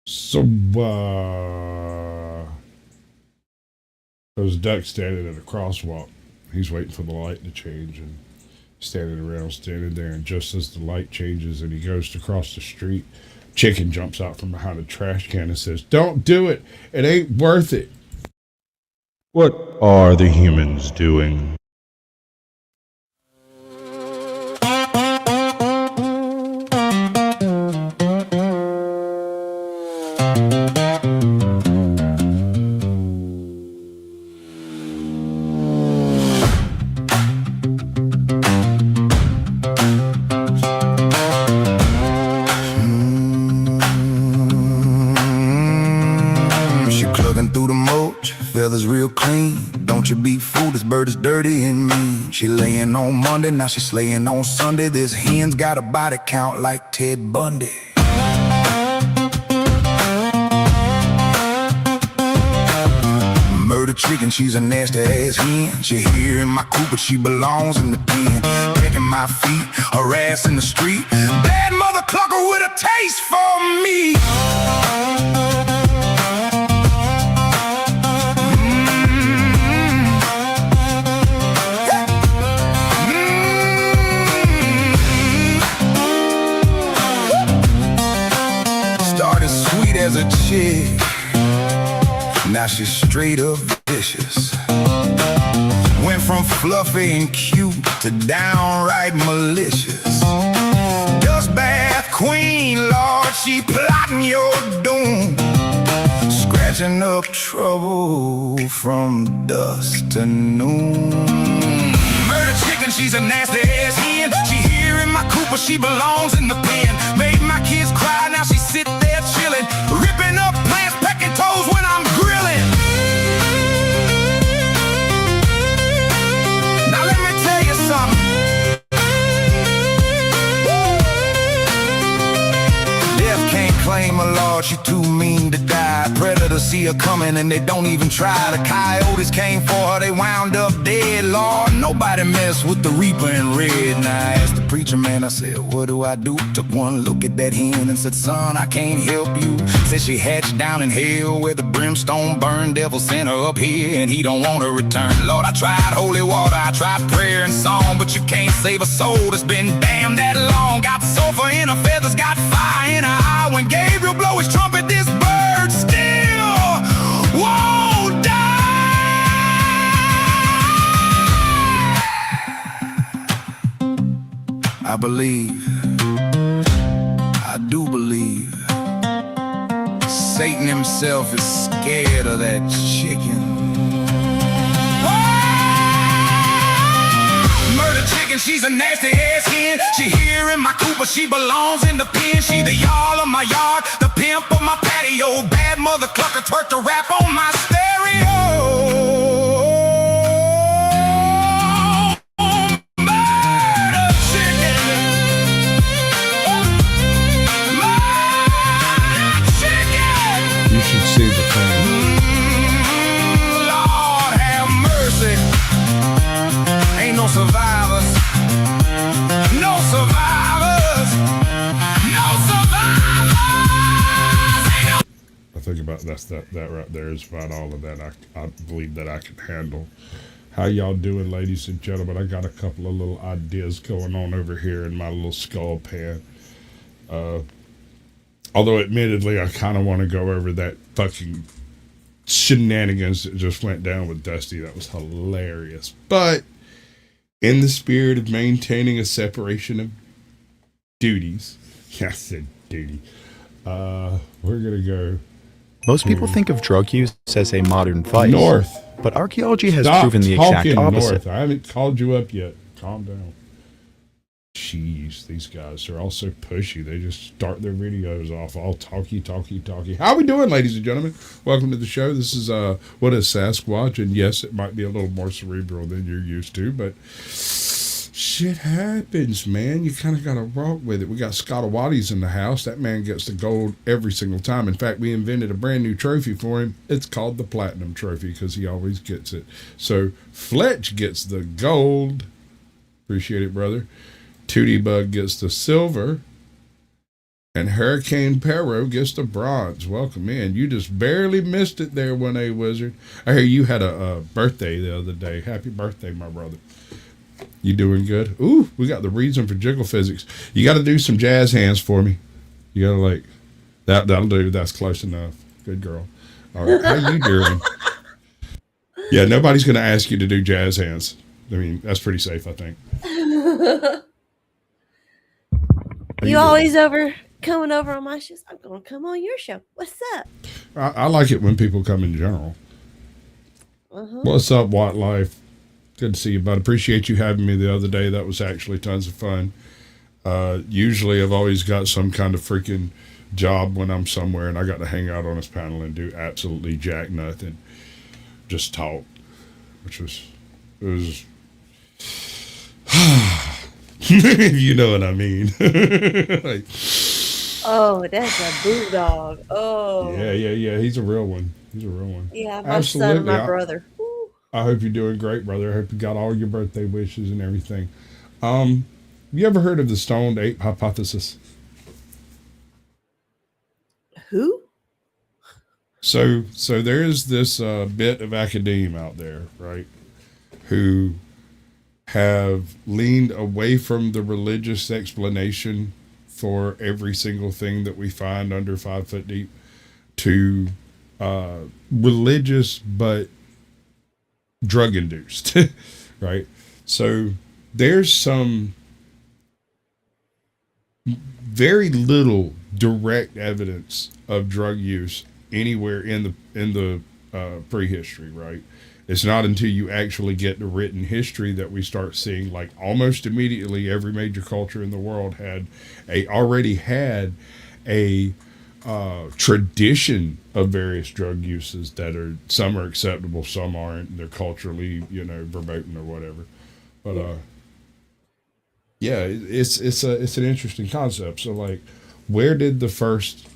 So, there's Duck standing at a crosswalk. He's waiting for the light to change and standing there. And just as the light changes and he goes to cross the street, Chicken jumps out from behind a trash can and says, "Don't do it. It ain't worth it." What are the humans doing? Is dirty and mean. She laying on Monday, now she slaying on Sunday. This hen's got a body count like Ted Bundy. Murder chicken, she's a nasty ass hen. She here in my coop, but she belongs in the pen. Pecking my feet, her ass in the street. Bad mother clucker with a taste for me. As a chick, now she's straight up vicious. Went from fluffy and cute to downright malicious. Dust bath queen, Lord, she plotting your doom. Scratching up trouble from dusk to noon. Murder chicken, she's a nasty ass hen. She here in my coop, but she belongs in the pen. Made my kids cry, now she sit there chilling, ripping up plants, pecking toes when I'm grilling. Now let me tell you something. Death can't claim her, Lord, she too mean to die. Predators see her coming and they don't even try. The coyotes came for her, they wound up dead. Lord, nobody mess with the reaper in red. And I asked the preacher man, I said, what do I do? Took one look at that hen and said, son, I can't help you. Said she hatched down in hell where the brimstone burned. Devil sent her up here and he don't want her return. Lord, I tried holy water, I tried prayer and song, but you can't save a soul that's been damned that long. Got sulfur in her feathers, got fire in her eye. When Gabriel blow his trumpet, this bird still won't die. I believe, I do believe, Satan himself is scared of that chicken. Murder chicken, she's a nasty ass hen. She here in my coop, but she belongs in the pen. She the y'all of my yard, the pimp of my patio. Bad mother clucker twerk to rap on my stereo. See the thing. Lord have mercy. Ain't no survivors. No survivors. No survivors. Ain't no. I think about that right there is about all of that I believe that I can handle. How y'all doing, ladies and gentlemen? I got a couple of little ideas going on over here in my little skull pan. Although, admittedly, I kind of want to go over that fucking shenanigans that just went down with Dusty. That was hilarious. But in the spirit of maintaining a separation of duties, I said duty, we're going to go. Most people think of drug use as a modern vice. North. But archaeology has Stop proven the exact talking opposite. North. I haven't called you up yet. Calm down. Jeez, these guys are all so pushy. They just start their videos off all talky. How we doing, ladies and gentlemen? Welcome to the show. This is What is Sasquatch? And yes, it might be a little more cerebral than you're used to, but shit happens, man. You kind of got to rock with it. We got Scottawaties in the house. That man gets the gold every single time. In fact, we invented a brand new trophy for him. It's called the Platinum Trophy because he always gets it. So Fletch gets the gold. Appreciate it, brother. Tootie Bug gets the silver. And Hurricane Perro gets the bronze. Welcome in. You just barely missed it there, 1A Wizard. I hear you had a birthday the other day. Happy birthday, my brother. You doing good? Ooh, we got the reason for jiggle physics. You got to do some jazz hands for me. You got to like, that'll do. That's close enough. Good girl. All right. How you doing? Yeah, nobody's going to ask you to do jazz hands. I mean, that's pretty safe, I think. You always coming over on my shows. I'm going to come on your show. What's up? I like it when people come in general. What's up, Watt Life? Good to see you, bud. Appreciate you having me the other day. That was actually tons of fun. Usually I've always got some kind of freaking job when I'm somewhere, and I got to hang out on this panel and do absolutely jack nothing. Just talk, which was, it was, you know what I mean. Like, oh, that's a bulldog. Oh. Yeah. He's a real one. Yeah, my son and my brother. I hope you're doing great, brother. I hope you got all your birthday wishes and everything. You ever heard of the stoned ape hypothesis? Who? So there is this bit of academia out there, right, who have leaned away from the religious explanation for every single thing that we find under 5 foot deep to religious but drug induced, right? So there's some very little direct evidence of drug use anywhere in the prehistory, right? It's not until you actually get the written history that we start seeing, like, almost immediately every major culture in the world already had a tradition of various drug uses that some are acceptable, some aren't. They're culturally, verboten or whatever. But yeah, it's an interesting concept. So, like, where did the first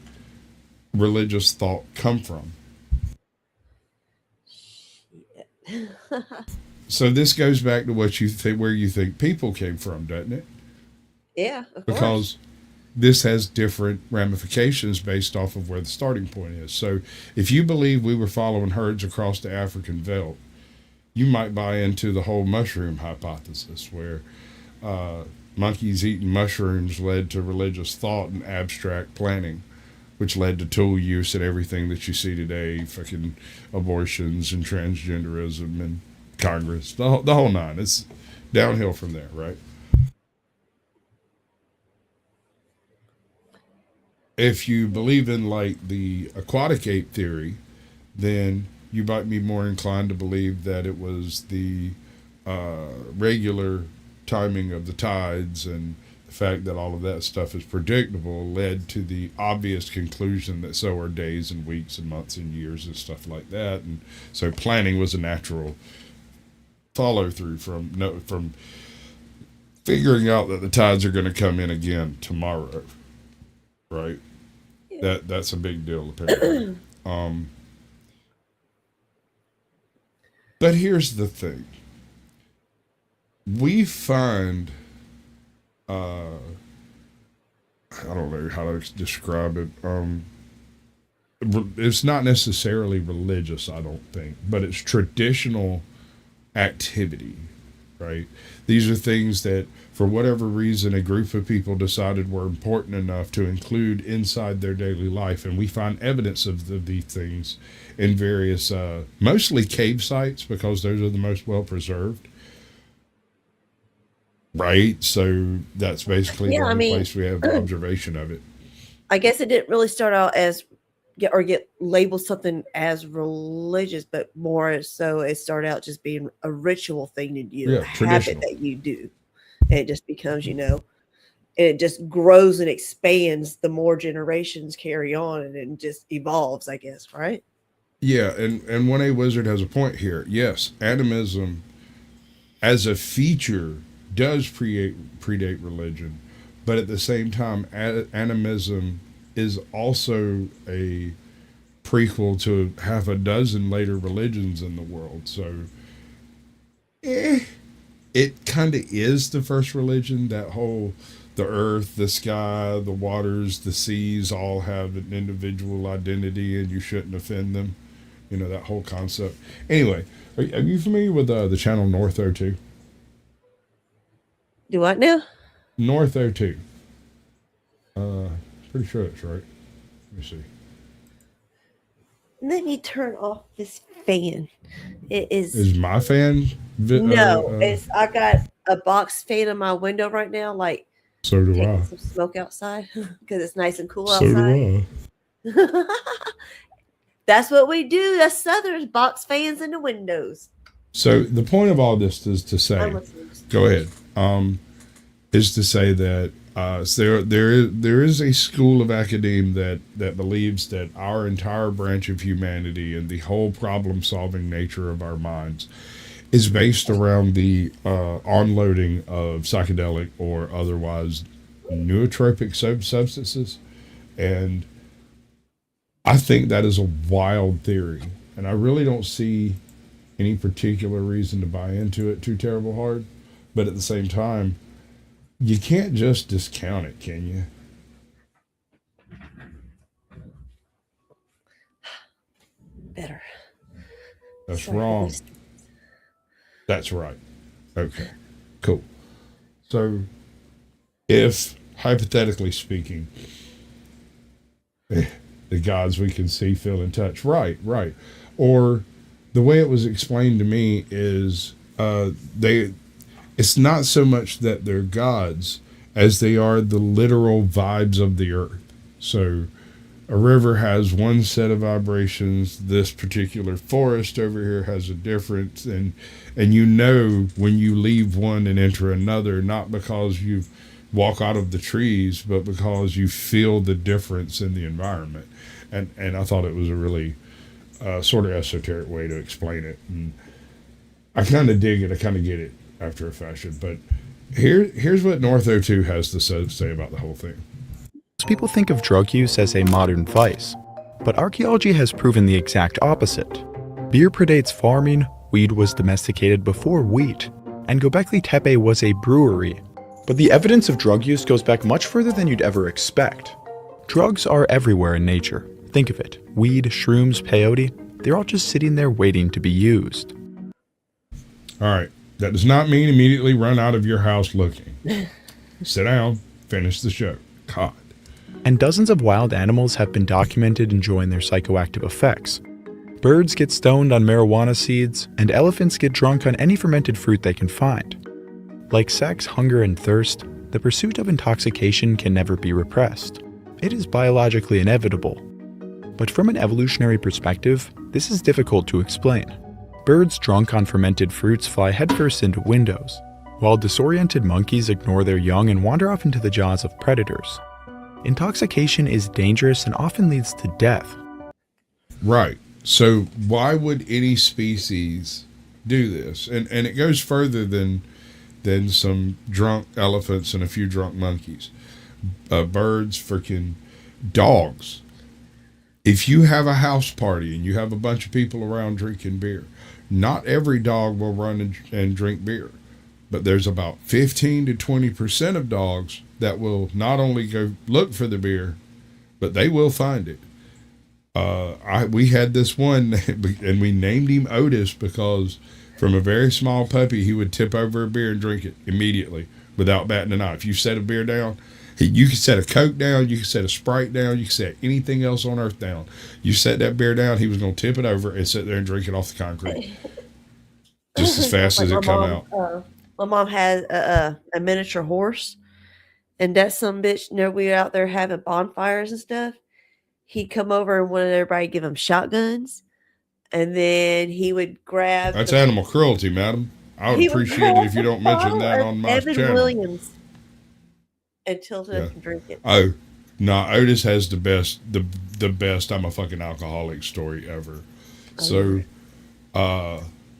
religious thought come from? So this goes back to what you think, where you think people came from, doesn't it? Yeah, of course. Because this has different ramifications based off of where the starting point is. So if you believe we were following herds across the African veldt, you might buy into the whole mushroom hypothesis, where monkeys eating mushrooms led to religious thought and abstract planning, which led to tool use and everything that you see today, fucking abortions and transgenderism and Congress, the whole nine. It's downhill from there, right? If you believe in, like, the aquatic ape theory, then you might be more inclined to believe that it was the regular timing of the tides and the fact that all of that stuff is predictable led to the obvious conclusion that so are days and weeks and months and years and stuff like that. And so planning was a natural follow through from figuring out that the tides are going to come in again tomorrow, right? Yeah. That's a big deal, apparently. But here's the thing. We find, I don't know how to describe it. It's not necessarily religious, I don't think, but it's traditional activity, right? These are things that, for whatever reason, a group of people decided were important enough to include inside their daily life. And we find evidence of these things in various, mostly cave sites, because those are the most well preserved. Right, so that's basically the only place we have observation of it. I guess it didn't really start out as get labeled something as religious, but more so it started out just being a ritual thing to do, a habit that you do, and it just becomes, and it just grows and expands the more generations carry on, and it just evolves, I guess, right? Yeah, and 1A Wizard has a point here. Yes, animism as a feature does predate religion, but at the same time, animism is also a prequel to half a dozen later religions in the world. So it kind of is the first religion. That whole the earth, the sky, the waters, the seas all have an individual identity, and you shouldn't offend them. That whole concept. Anyway, are you familiar with the channel North 02? Do what now? North 02. Pretty sure that's right. Let me see. Let me turn off this fan. It is. Is my fan? It's. I got a box fan in my window right now. Like. So do I. Some smoke outside because it's nice and cool outside. So do I. That's what we do. That's Southerners, box fans in the windows. So the point of all this is to say, go ahead, is to say that there is a school of academia that believes that our entire branch of humanity and the whole problem-solving nature of our minds is based around the onloading of psychedelic or otherwise nootropic substances. And I think that is a wild theory. And I really don't see any particular reason to buy into it too terrible hard. But at the same time, you can't just discount it, can you? Better. That's wrong. That's right. Okay, cool. So if, hypothetically speaking, the gods we can see, feel, and touch, right. Or the way it was explained to me is it's not so much that they're gods as they are the literal vibes of the earth. So a river has one set of vibrations. This particular forest over here has a difference. And when you leave one and enter another, not because you walk out of the trees, but because you feel the difference in the environment. And I thought it was a really sort of esoteric way to explain it. And I kind of dig it. I kind of get it after a fashion. But here's what North 02 has to say about the whole thing. Most people think of drug use as a modern vice, but archaeology has proven the exact opposite. Beer predates farming, weed was domesticated before wheat, and Göbekli Tepe was a brewery. But the evidence of drug use goes back much further than you'd ever expect. Drugs are everywhere in nature. Think of it. Weed, shrooms, peyote, they're all just sitting there waiting to be used. All right. That does not mean immediately run out of your house looking. Sit down, finish the show. God. And dozens of wild animals have been documented enjoying their psychoactive effects. Birds get stoned on marijuana seeds, and elephants get drunk on any fermented fruit they can find. Like sex, hunger, and thirst, the pursuit of intoxication can never be repressed. It is biologically inevitable. But from an evolutionary perspective, this is difficult to explain. Birds drunk on fermented fruits fly headfirst into windows, while disoriented monkeys ignore their young and wander off into the jaws of predators. Intoxication is dangerous and often leads to death. Right. So why would any species do this? And it goes further than some drunk elephants and a few drunk monkeys. Birds, freaking dogs. If you have a house party and you have a bunch of people around drinking beer, not every dog will run and drink beer. But there's about 15 to 20% of dogs that will not only go look for the beer, but they will find it. We had this one, and we named him Otis because from a very small puppy, he would tip over a beer and drink it immediately without batting an eye. If you set a beer down, you could set a Coke down, you could set a Sprite down, you could set anything else on earth down. You set that beer down, he was going to tip it over and sit there and drink it off the concrete. Just as fast as it come out. My mom had a miniature horse, and that some bitch, we were out there having bonfires and stuff. He'd come over and wanted everybody to give him shotguns, and then he would grab. That's animal cruelty, madam. I would appreciate it if you don't mention that on my Evan channel. Williams, until he can drink it. Oh, no, Otis has the best I'm a fucking alcoholic story ever. So,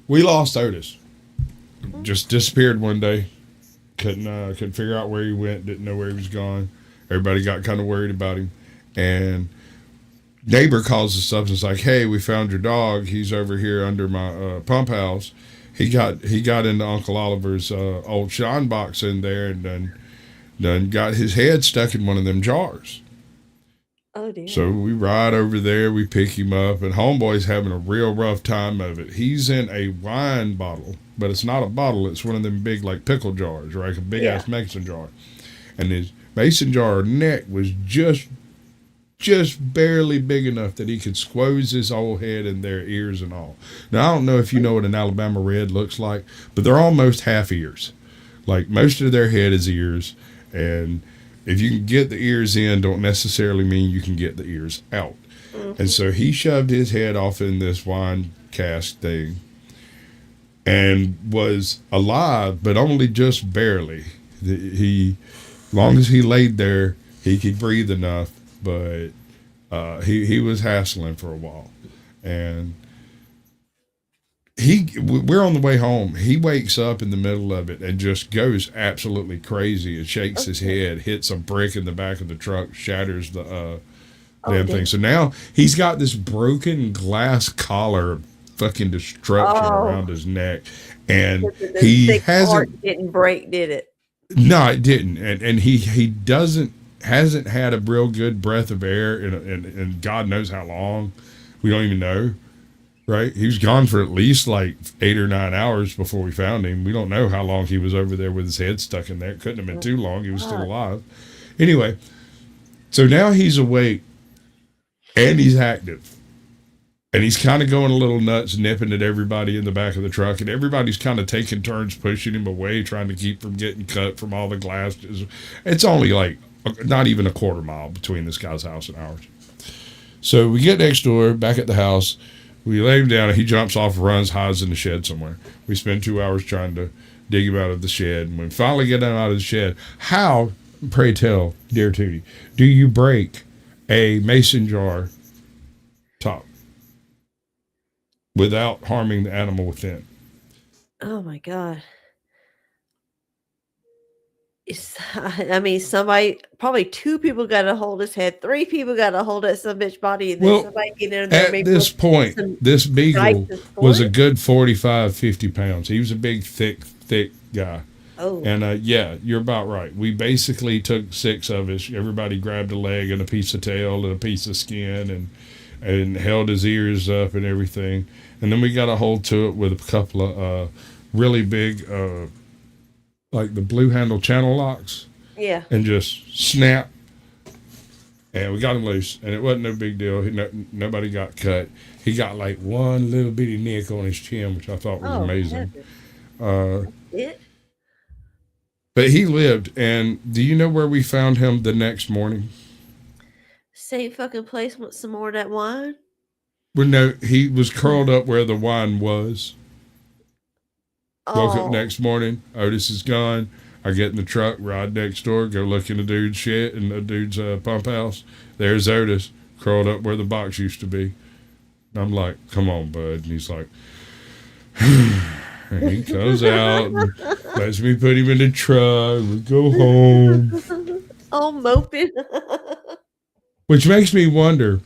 we lost Otis. Just disappeared one day. Couldn't figure out where he went. Didn't know where he was gone. Everybody got kind of worried about him. And neighbor calls us up and is like, "Hey, we found your dog. He's over here under my pump house. He got into Uncle Oliver's old shine box in there and done got his head stuck in one of them jars. Oh, dear. So we ride over there, we pick him up, and homeboy's having a real rough time of it. He's in a wine bottle, but it's not a bottle. It's one of them big, like, pickle jars, right? A big-ass mason jar. And his mason jar neck was just barely big enough that he could squeeze his old head in their ears and all. Now, I don't know if you know what an Alabama Red looks like, but they're almost half ears. Like, most of their head is ears, and if you can get the ears in, don't necessarily mean you can get the ears out. Mm-hmm. And so he shoved his head off in this wine cask thing and was alive, but only just barely. Long as he laid there, he could breathe enough, but he was hassling for a while. And we're on the way home. He wakes up in the middle of it and just goes absolutely crazy and shakes his head, hits a brick in the back of the truck, shatters the damn thing. So now he's got this broken glass collar fucking destruction around his neck, and he didn't break, did it? No, it didn't. And he hasn't had a real good breath of air in God knows how long. We don't even know. Right? He was gone for at least like 8 or 9 hours before we found him. We don't know how long he was over there with his head stuck in there. It couldn't have been too long. He was still alive. Anyway, so now he's awake and he's active. And he's kind of going a little nuts, nipping at everybody in the back of the truck. And everybody's kind of taking turns pushing him away, trying to keep from getting cut from all the glass. It's only like not even a quarter mile between this guy's house and ours. So we get next door, back at the house. We lay him down, and he jumps off, runs, hides in the shed somewhere. We spend 2 hours trying to dig him out of the shed. And when we finally get him out of the shed, how, pray tell, dear Tootie, do you break a mason jar top without harming the animal within? Oh, my God. I mean, probably 2 people got to hold his head, 3 people got to hold that some bitch body, and then somebody get in there. At this point, this beagle was a good 45, 50 pounds. He was a big, thick guy. Oh. And yeah, you're about right. We basically took 6 of us. Everybody grabbed a leg and a piece of tail and a piece of skin and held his ears up and everything. And then we got a hold to it with a couple of really big like the blue handle channel locks. Yeah. And just snap. And we got him loose. And it wasn't no big deal. Nobody got cut. He got like one little bitty nick on his chin, which I thought was amazing. But he lived. And do you know where we found him the next morning? Same fucking place with some more of that wine? Well, no, he was curled up where the wine was. Woke up next morning, Otis is gone. I get in the truck, ride next door, go look in the dude's shed, in the dude's pump house. There's Otis, curled up where the box used to be. And I'm like, come on, bud. And he's like, and he comes out and lets me put him in the truck. We go home. All moping. Which makes me wonder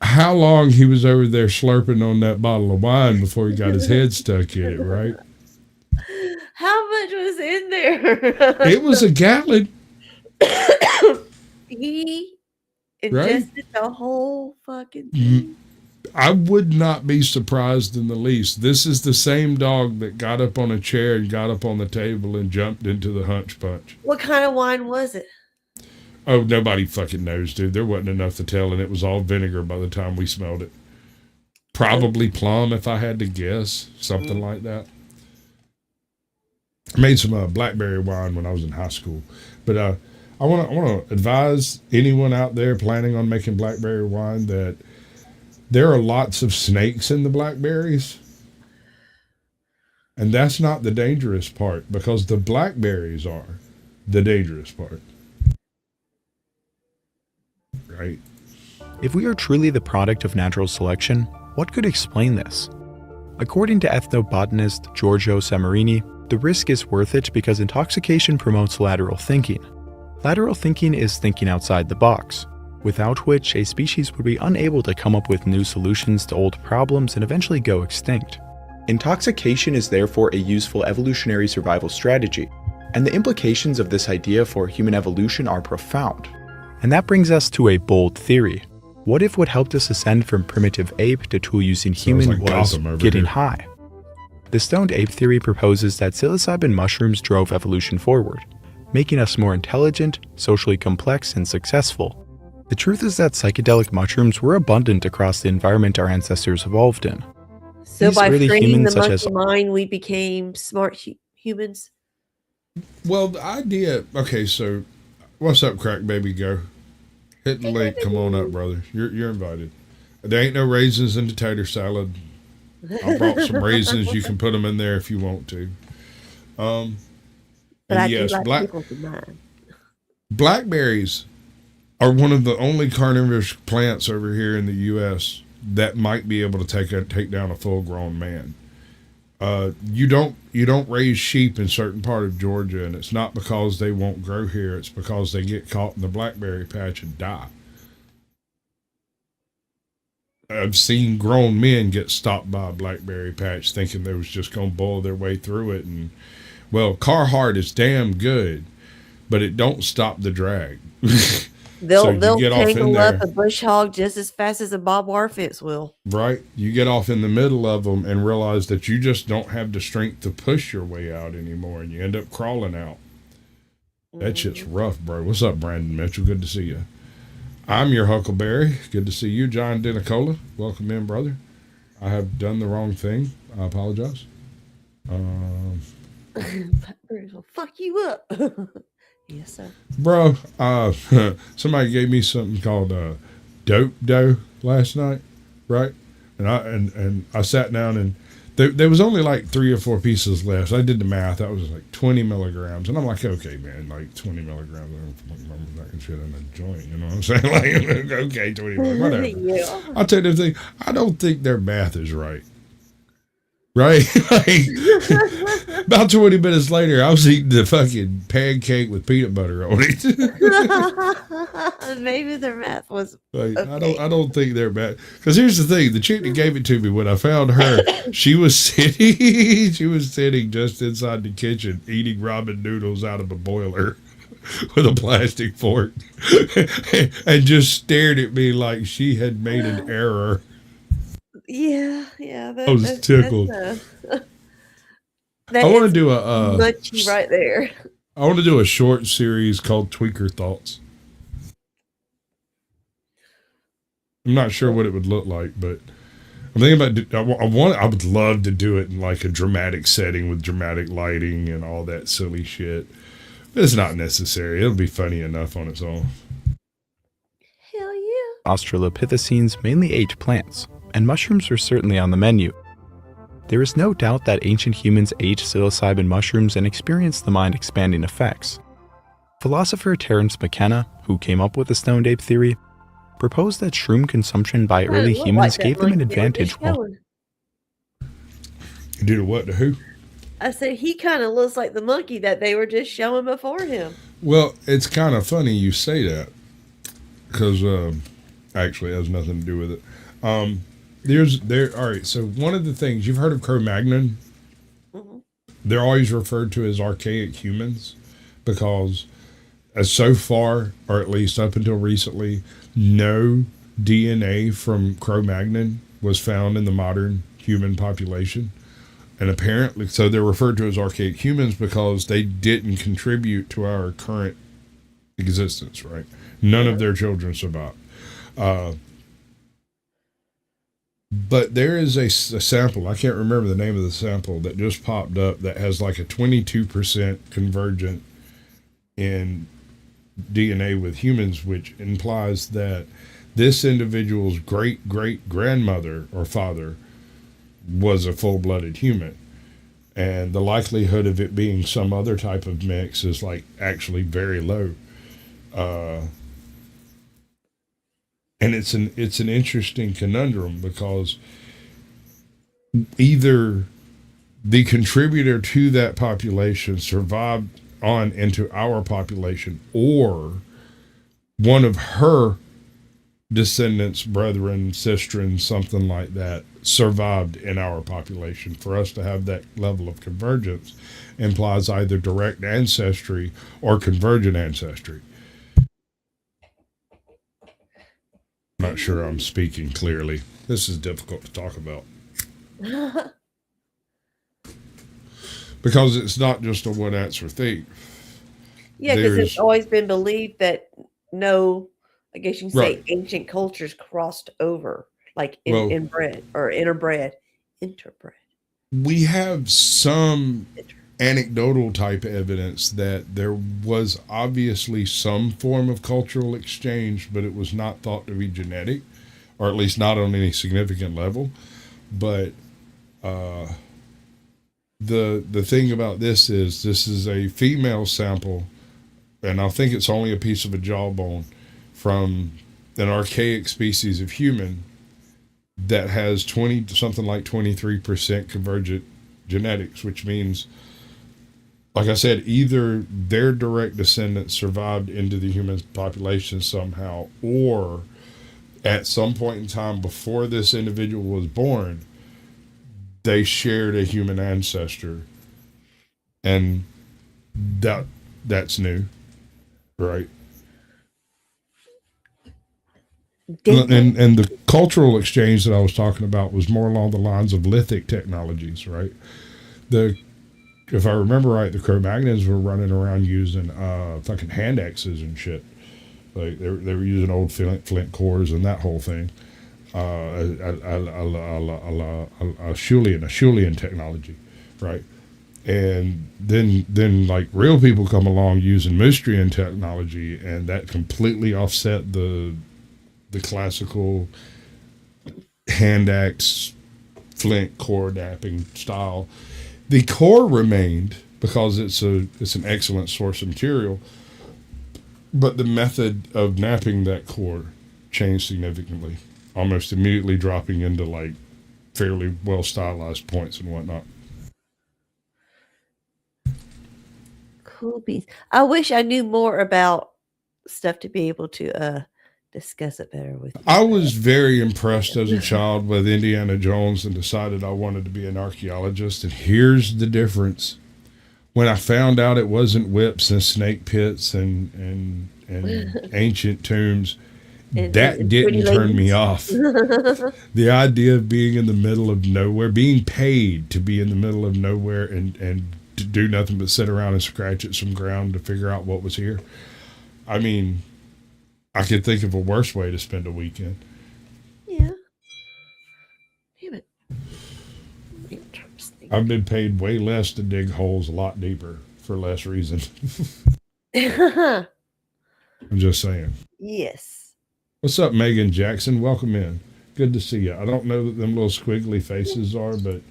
how long he was over there slurping on that bottle of wine before he got his head stuck in it, right? How much was in there? It was a gallon. He ingested the whole fucking thing. I would not be surprised in the least. This is the same dog that got up on a chair and got up on the table and jumped into the hunch punch. What kind of wine was it? Oh, nobody fucking knows, dude. There wasn't enough to tell, and it was all vinegar by the time we smelled it. Probably plum, if I had to guess. Something like that. I made some blackberry wine when I was in high school. But I want to advise anyone out there planning on making blackberry wine that there are lots of snakes in the blackberries. And that's not the dangerous part, because the blackberries are the dangerous part. Right. If we are truly the product of natural selection, what could explain this? According to ethnobotanist Giorgio Samarini, the risk is worth it because intoxication promotes lateral thinking. Lateral thinking is thinking outside the box, without which a species would be unable to come up with new solutions to old problems and eventually go extinct. Intoxication is therefore a useful evolutionary survival strategy, And the implications of this idea for human evolution are profound. And that brings us to a bold theory. What if what helped us ascend from primitive ape to tool-using human was getting high? The stoned ape theory proposes that psilocybin mushrooms drove evolution forward, making us more intelligent, socially complex, and successful. The truth is that psychedelic mushrooms were abundant across the environment our ancestors evolved in. So These by early training humans, the such monkey as mind, we became smart humans. Well, the idea. Okay, so what's up, crack baby? Go hit the link. Come on up, brother. You're invited. There ain't no raisins in the tater salad. I brought some raisins. You can put them in there if you want to. But I yes, do like pickles in mine. Blackberries are one of the only carnivorous plants over here in the U.S. that might be able to take down a full-grown man. You don't raise sheep in certain part of Georgia, and it's not because they won't grow here. It's because they get caught in the blackberry patch and die. I've seen grown men get stopped by a blackberry patch thinking they was just going to boil their way through it. And, well, Carhartt is damn good, but it don't stop the drag. They'll tangle up a bush hog just as fast as a barbed wire fence will. Right. You get off in the middle of them and realize that you just don't have the strength to push your way out anymore, and you end up crawling out. That shit's rough, bro. What's up, Brandon Mitchell? Good to see you. I'm your Huckleberry. Good to see you, John Denicola. Welcome in, brother. I have done the wrong thing. I apologize. Blackberries will fuck you up. Yes, sir. Bro, somebody gave me something called dope dough last night, right? And I sat down and there was only like 3 or 4 pieces left. So I did the math. That was like 20 milligrams. And I'm like, okay, man, like 20 milligrams. I don't remember that shit in a joint. You know what I'm saying? Like, okay, 20 milligrams, whatever. Yeah. I'll tell you the thing. I don't think their math is right. Right? Like, about 20 minutes later, I was eating the fucking pancake with peanut butter on it. Maybe their math was like, okay. I don't think they're bad. Because here's the thing: the chick that gave it to me, when I found her, she was sitting just inside the kitchen eating ramen noodles out of a boiler with a plastic fork, and just stared at me like she had made an error. Yeah. I was tickled. I want to do a munchy right there. I want to do a short series called Tweaker Thoughts. I'm not sure what it would look like, but I'm thinking about. I would love to do it in like a dramatic setting with dramatic lighting and all that silly shit. But it's not necessary. It'll be funny enough on its own. Hell yeah. Australopithecines mainly ate plants, and mushrooms were certainly on the menu. There is no doubt that ancient humans ate psilocybin mushrooms and experienced the mind-expanding effects. Philosopher Terence McKenna, who came up with the stoned ape theory, proposed that shroom consumption by early humans gave them an advantage. You did a what to who? I said he kind of looks like the monkey that they were just showing before him. Well, it's kind of funny you say that, because actually it has nothing to do with it. All right, so one of the things, you've heard of Cro-Magnon? Mm-hmm. They're always referred to as archaic humans because so far, or at least up until recently, no DNA from Cro-Magnon was found in the modern human population. And apparently, so they're referred to as archaic humans because they didn't contribute to our current existence, right? None of their children survived. But there is a sample, I can't remember the name of the sample, that just popped up that has like a 22% convergent in DNA with humans, which implies that this individual's great-great-grandmother or father was a full-blooded human. And the likelihood of it being some other type of mix is like actually very low. And it's an interesting conundrum because either the contributor to that population survived on into our population, or one of her descendants, brethren, sistren, something like that, survived in our population. For us to have that level of convergence implies either direct ancestry or convergent ancestry. I'm not sure I'm speaking clearly. This is difficult to talk about. Because it's not just a one answer thing. Yeah, because it's always been believed that no, I guess you can say, ancient cultures crossed over, like inbred or interbred. We have some anecdotal type evidence that there was obviously some form of cultural exchange, but it was not thought to be genetic, or at least not on any significant level. But the thing about this is a female sample, and I think it's only a piece of a jawbone from an archaic species of human that has something like 23% convergent genetics, which means, like I said, either their direct descendants survived into the human population somehow, or at some point in time before this individual was born, they shared a human ancestor. And that's new, right? And the cultural exchange that I was talking about was more along the lines of lithic technologies, right? If I remember right, the Cro-Magnons were running around using fucking hand axes and shit. Like they were using old flint cores and that whole thing. A Schulian technology, right? And then like real people come along using Moostrian technology, and that completely offset the classical hand axe flint core knapping style. The core remained because it's an excellent source of material, but the method of knapping that core changed significantly, almost immediately dropping into like fairly well stylized points and whatnot. Cool beans. I wish I knew more about stuff to be able to discuss it better with you. I was very impressed as a child with Indiana Jones and decided I wanted to be an archaeologist. And here's the difference. When I found out it wasn't whips and snake pits and ancient tombs, that didn't turn me off. The idea of being in the middle of nowhere, being paid to be in the middle of nowhere and to do nothing but sit around and scratch at some ground to figure out what was here. I mean, I could think of a worse way to spend a weekend. Yeah. Damn it. I've been paid way less to dig holes a lot deeper for less reason. I'm just saying. Yes. What's up, Megan Jackson? Welcome in. Good to see you. I don't know what them little squiggly faces are, but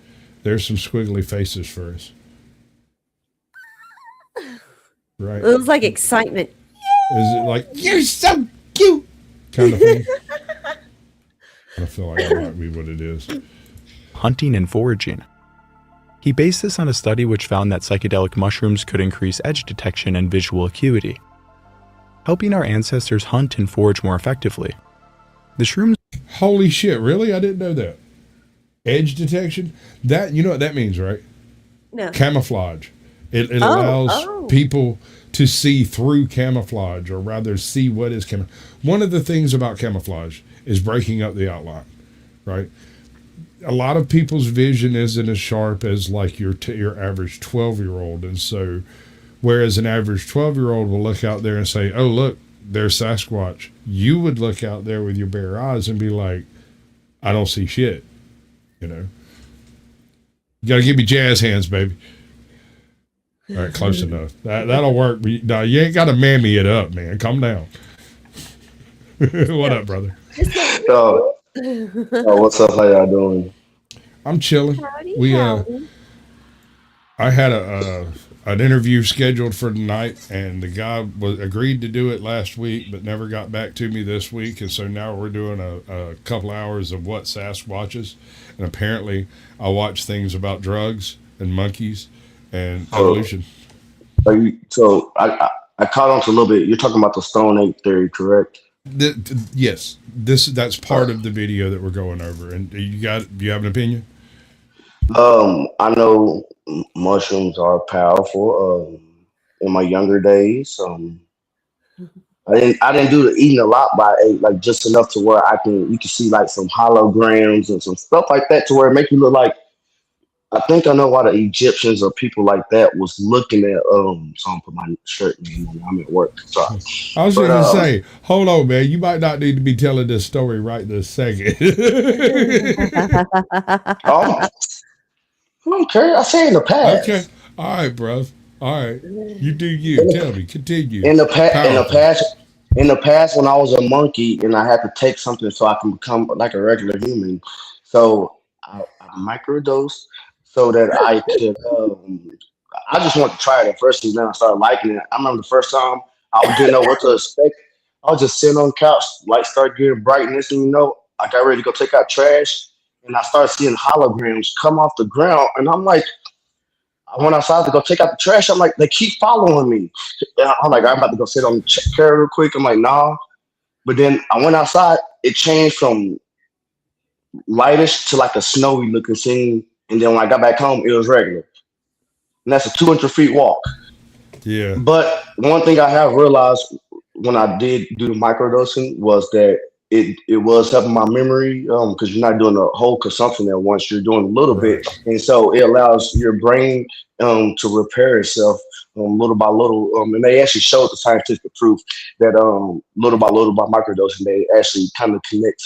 there's some squiggly faces for us. Right. It was like excitement. Is it like, you're so cute kind of thing? I feel like that might be what it is. Hunting and foraging. He based this on a study which found that psychedelic mushrooms could increase edge detection and visual acuity, helping our ancestors hunt and forage more effectively. The shrooms... Holy shit, really? I didn't know that. Edge detection? That, you know what that means, right? No. Camouflage. It allows people to see through camouflage, or rather see what is camouflage. One of the things about camouflage is breaking up the outline, right? A lot of people's vision isn't as sharp as like your average 12-year-old. And so whereas an average 12-year-old will look out there and say, oh, look, there's Sasquatch. You would look out there with your bare eyes and be like, I don't see shit, you know? You got to give me jazz hands, baby. All right, close enough. That'll work. No, you ain't got to mammy it up, man. Calm down. What up, brother? What's up? How y'all doing? I'm chilling. Howdy. I had an interview scheduled for tonight, and the guy agreed to do it last week, but never got back to me this week. And so now we're doing a couple hours of what Sasq watches, and apparently I watch things about drugs and monkeys and evolution. So I caught on to a little bit. You're talking about the Stone Ape theory, correct? Yes, that's part of the video that we're going over. And do you have an opinion? I know mushrooms are powerful. In my younger days, I didn't do the eating a lot, but I ate like just enough to where you can see like some holograms and some stuff like that to where it make you look like. I think I know why the Egyptians or people like that was looking at so I'm put my shirt in when I'm at work. Sorry. I was But going to say, hold on, man. You might not need to be telling this story right this second. I don't care. I say in the Okay. past. All right, bro. All right. You do you. In Tell me. Continue. in the past, in the Powerful. past, in the past, when I was a monkey and I had to take something so I can become like a regular human, so I microdosed so that I could. I just wanted to try it at first, and then I started liking it. I remember the first time didn't know what to expect. I was just sitting on the couch, light started getting brightness, and I got ready to go take out trash, and I started seeing holograms come off the ground, and I'm like. I went outside to go take out the trash. I'm like, they keep following me. And I'm like, I'm about to go sit on the chair real quick. I'm like, nah. But then I went outside. It changed from lightish to like a snowy looking scene. And then when I got back home, it was regular. And that's a 200 feet walk. Yeah. But one thing I have realized when I did do the microdosing was that it was helping my memory because you're not doing the whole consumption at once. You're doing a little bit, and so it allows your brain to repair itself little by little. And they actually showed the scientific proof that little by little by microdosing, they actually kind of connect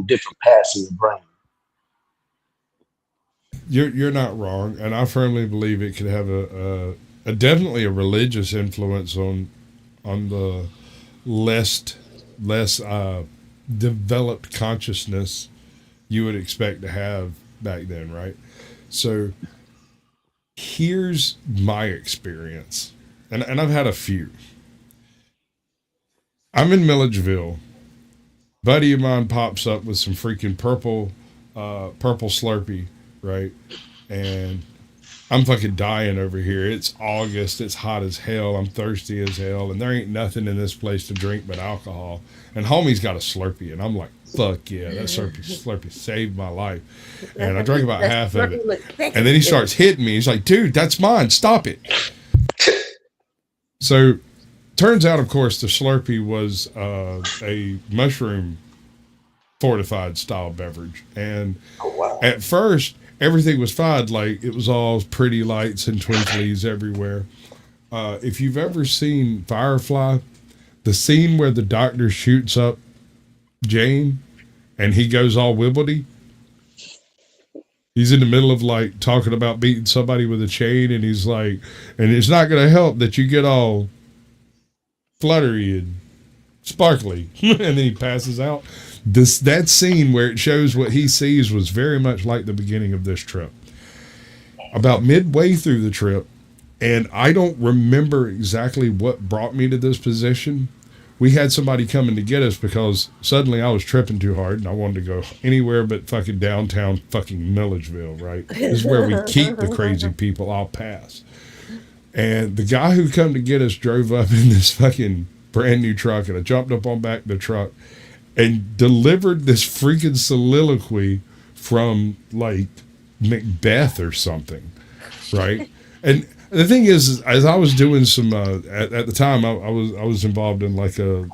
different paths in your brain. You're not wrong, and I firmly believe it could have a definitely a religious influence on the less developed consciousness you would expect to have back then, right? So here's my experience, and I've had a few. I'm in Milledgeville. Buddy of mine pops up with some freaking purple Slurpee, right? And I'm fucking dying over here. It's August. It's hot as hell. I'm thirsty as hell. And there ain't nothing in this place to drink but alcohol. And homie's got a Slurpee. And I'm like, fuck yeah, that Slurpee saved my life. And I drank about half of it. And then he starts hitting me. He's like, dude, that's mine. Stop it. So turns out, of course, the Slurpee was a mushroom fortified style beverage. And at first, everything was fine. Like, it was all pretty lights and twinklies everywhere. If you've ever seen Firefly, the scene where the doctor shoots up Jane and he goes all wibbly, he's in the middle of like talking about beating somebody with a chain, and he's like, and it's not going to help that you get all fluttery and sparkly. And then he passes out. That scene where it shows what he sees was very much like the beginning of this trip. About midway through the trip, and I don't remember exactly what brought me to this position. We had somebody coming to get us because suddenly I was tripping too hard and I wanted to go anywhere but fucking downtown fucking Milledgeville, right? This is where we keep the crazy people. I'll pass. And the guy who come to get us drove up in this fucking brand new truck, and I jumped up on back of the truck and delivered this freaking soliloquy from like Macbeth or something, right? And the thing is, as I was doing some at the time, I was involved in like a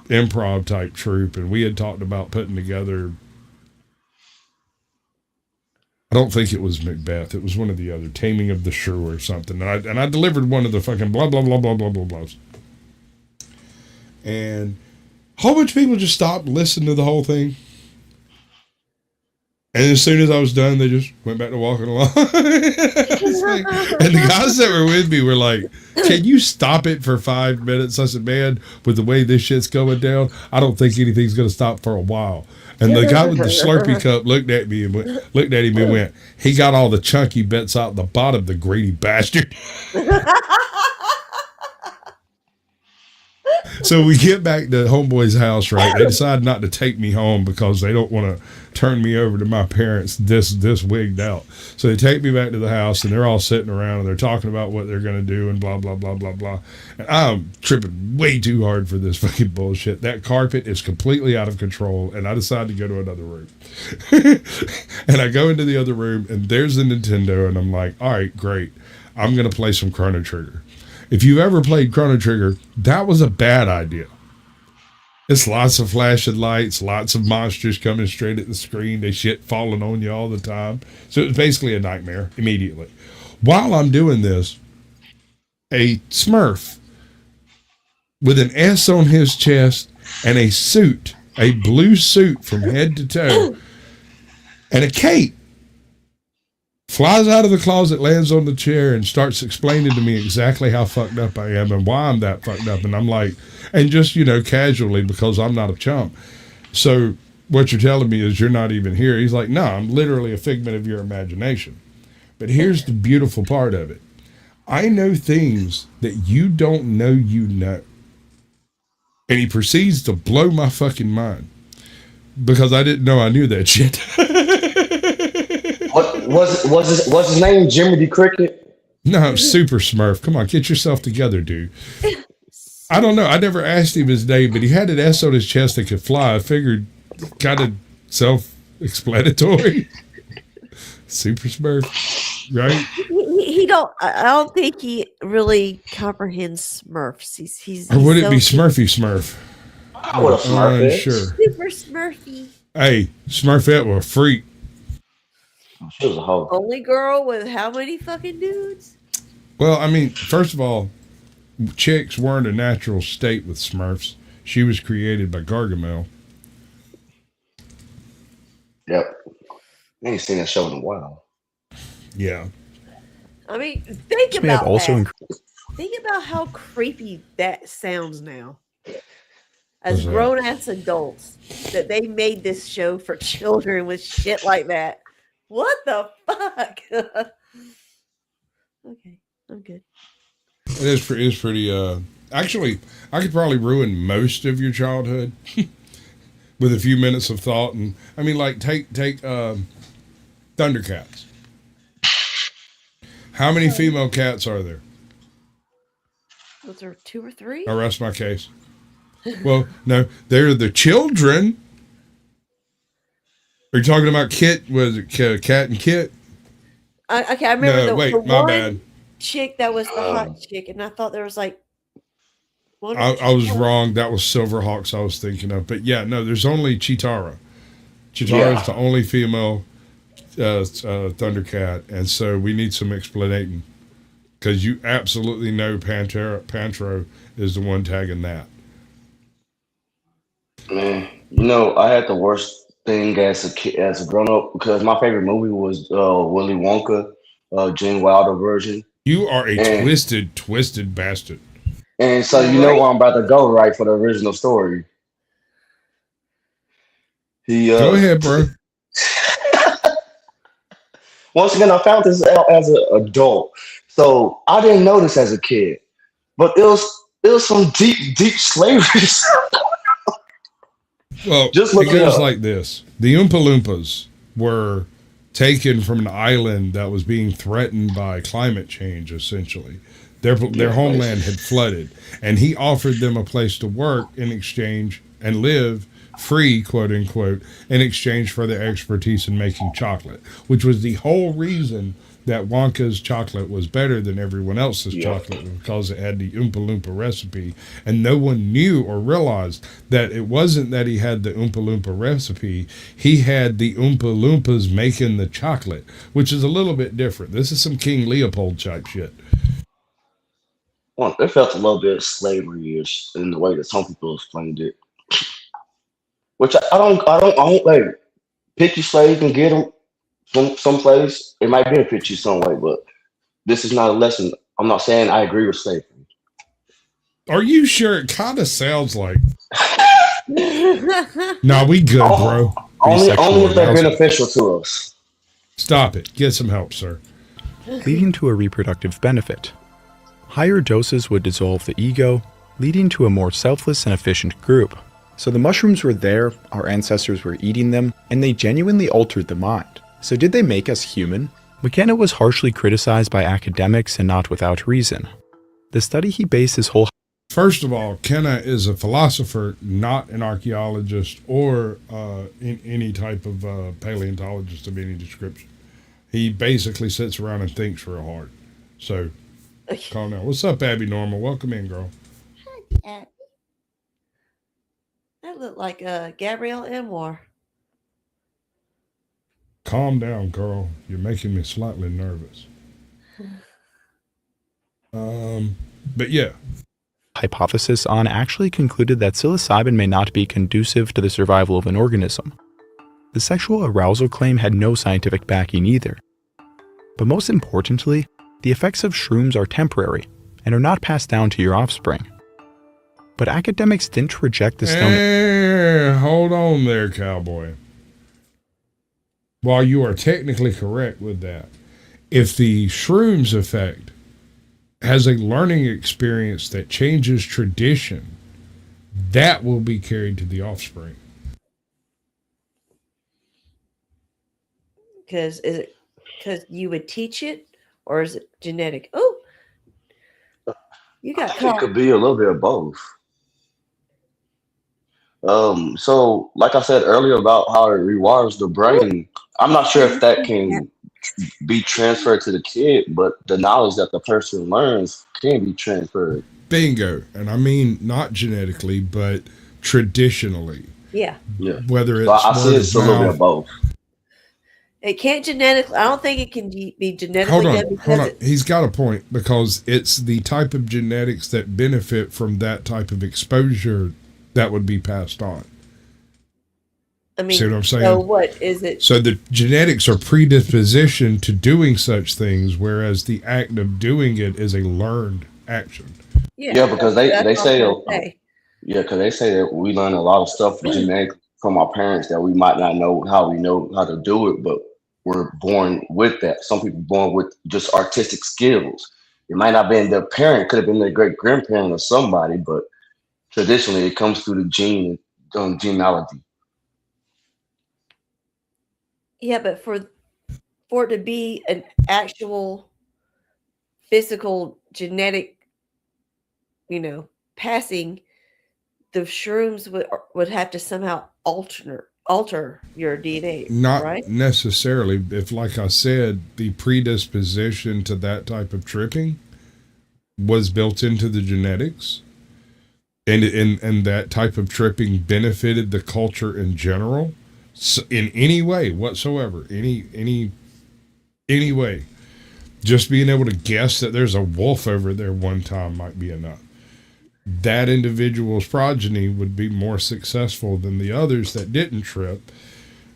improv type troupe, and we had talked about putting together. I don't think it was Macbeth. It was one of the other, Taming of the Shrew or something. And I delivered one of the fucking blah blah blah blah blah blah blahs. And a whole bunch of people just stopped listening to the whole thing. And as soon as I was done, they just went back to walking along. Like, and the guys that were with me were like, can you stop it for 5 minutes? I said, man, with the way this shit's going down, I don't think anything's going to stop for a while. And the guy with the Slurpee cup looked at him and went, he got all the chunky bits out the bottom, the greedy bastard. So we get back to homeboy's house, right? They decide not to take me home because they don't want to turn me over to my parents this wigged out. So they take me back to the house, and they're all sitting around, and they're talking about what they're going to do and blah, blah, blah, blah, blah. And I'm tripping way too hard for this fucking bullshit. That carpet is completely out of control, and I decide to go to another room. And I go into the other room, and there's the Nintendo, and I'm like, all right, great. I'm going to play some Chrono Trigger. If you've ever played Chrono Trigger, that was a bad idea. It's lots of flashing lights, lots of monsters coming straight at the screen. They shit falling on you all the time. So it was basically a nightmare immediately. While I'm doing this, a Smurf with an S on his chest and a suit, a blue suit from head to toe, and a cape, flies out of the closet, lands on the chair, and starts explaining to me exactly how fucked up I am and why I'm that fucked up. And I'm like, and just, casually, because I'm not a chump. So what you're telling me is you're not even here. He's like, no, I'm literally a figment of your imagination. But here's the beautiful part of it. I know things that you don't know you know. And he proceeds to blow my fucking mind because I didn't know I knew that shit. What was his name? Jimmy the Cricket? No, Super Smurf. Come on, get yourself together, dude. I don't know. I never asked him his name, but he had an S on his chest that could fly. I figured, kind of self-explanatory. Super Smurf, right? I don't think he really comprehends Smurfs. He's or would it be Smurfy Smurf? I would have Smurf. Sure. Super Smurfy. Hey, Smurfette was a freak. She was a hoe. Only girl with how many fucking dudes? Well, I mean, first of all, chicks weren't a natural state with Smurfs. She was created by Gargamel. Yep. I ain't seen that show in a while. Yeah. I mean, think about how creepy that sounds now. As grown-ass adults, that they made this show for children with shit like that. What the fuck? Okay, I'm good. It is pretty, actually, I could probably ruin most of your childhood with a few minutes of thought. And I mean, like, take Thundercats. How many female cats are there? Was there 2 or 3? I rest my case. Well, no, they're the children. Are you talking about Kit? Was it Cat and Kit? Okay, I remember the my one bad. chick that was the hot chick, and I thought there was like one. I was wrong. That was Silverhawks I was thinking of. But yeah, no, there's only Chitara. Chitara is the only female Thundercat, and so we need some explanating because you absolutely know Pantro is the one tagging that. Man, I had the worst thing as a kid, as a grown up, because my favorite movie was Willy Wonka, Gene Wilder version. You are a twisted bastard. And so where I'm about to go, right, for the original story. Go ahead, bro. Once again, I found this out as an adult, so I didn't know this as a kid, but it was some deep slavery. Well, it goes like this. The Oompa Loompas were taken from an island that was being threatened by climate change, essentially. Their homeland had flooded, and he offered them a place to work in exchange and live free, quote unquote, in exchange for their expertise in making chocolate, which was the whole reason that Wonka's chocolate was better than everyone else's chocolate, because it had the Oompa Loompa recipe. And no one knew or realized that it wasn't that he had the Oompa Loompa recipe. He had the Oompa Loompas making the chocolate, which is a little bit different. This is some King Leopold type shit. Well, it felt a little bit slavery-ish in the way that some people explained it. Which I don't like. Pick your slave and get them. Someplace it might benefit you some way, but this is not a lesson. I'm not saying I agree with slavery. Are you sure? It kind of sounds like. Nah, we good, bro. Only if they're beneficial to us. Stop it. Get some help, sir. Leading to a reproductive benefit. Higher doses would dissolve the ego, leading to a more selfless and efficient group. So the mushrooms were there, our ancestors were eating them, and they genuinely altered the mind. So did they make us human? McKenna was harshly criticized by academics and not without reason. The study he based his whole... First of all, Kenna is a philosopher, not an archaeologist or in any type of paleontologist of any description. He basically sits around and thinks real hard. So, calm down. What's up, Abby Normal? Welcome in, girl. Hi, Abby. That looked like Gabrielle Anwar. Calm down, girl. You're making me slightly nervous. But yeah. Hypothesis on actually concluded that psilocybin may not be conducive to the survival of an organism. The sexual arousal claim had no scientific backing either. But most importantly, the effects of shrooms are temporary and are not passed down to your offspring. But academics didn't reject the stone... Hold on there, cowboy. While you are technically correct with that, if the shrooms effect has a learning experience that changes tradition, that will be carried to the offspring. Because is it because you would teach it, or is it genetic? Oh, you got caught. It could be a little bit of both. So like I said earlier about how it rewires the brain, I'm not sure if that can be transferred to the kid, but the knowledge that the person learns can be transferred. Bingo. And I mean not genetically, but traditionally. Yeah. Whether it's I see it's a little bit of both. It can't genetically. I don't think it can be genetically. Hold on. He's got a point, because it's the type of genetics that benefit from that type of exposure that would be passed on. I mean, see what I'm saying? So what is it? So the genetics are predisposition to doing such things, whereas the act of doing it is a learned action. Yeah, because they say because they say that we learn a lot of stuff genetically from our parents that we might not know how to do it, but we're born with that. Some people born with just artistic skills. It might not have been their parent, could have been their great grandparent or somebody, but traditionally it comes through the genealogy. Yeah, but for it to be an actual physical genetic, passing, the shrooms would have to somehow alter your DNA. Not right? necessarily. If, like I said, the predisposition to that type of tripping was built into the genetics, and that type of tripping benefited the culture in general, in any way whatsoever, any way. Just being able to guess that there's a wolf over there one time might be enough. That individual's progeny would be more successful than the others that didn't trip.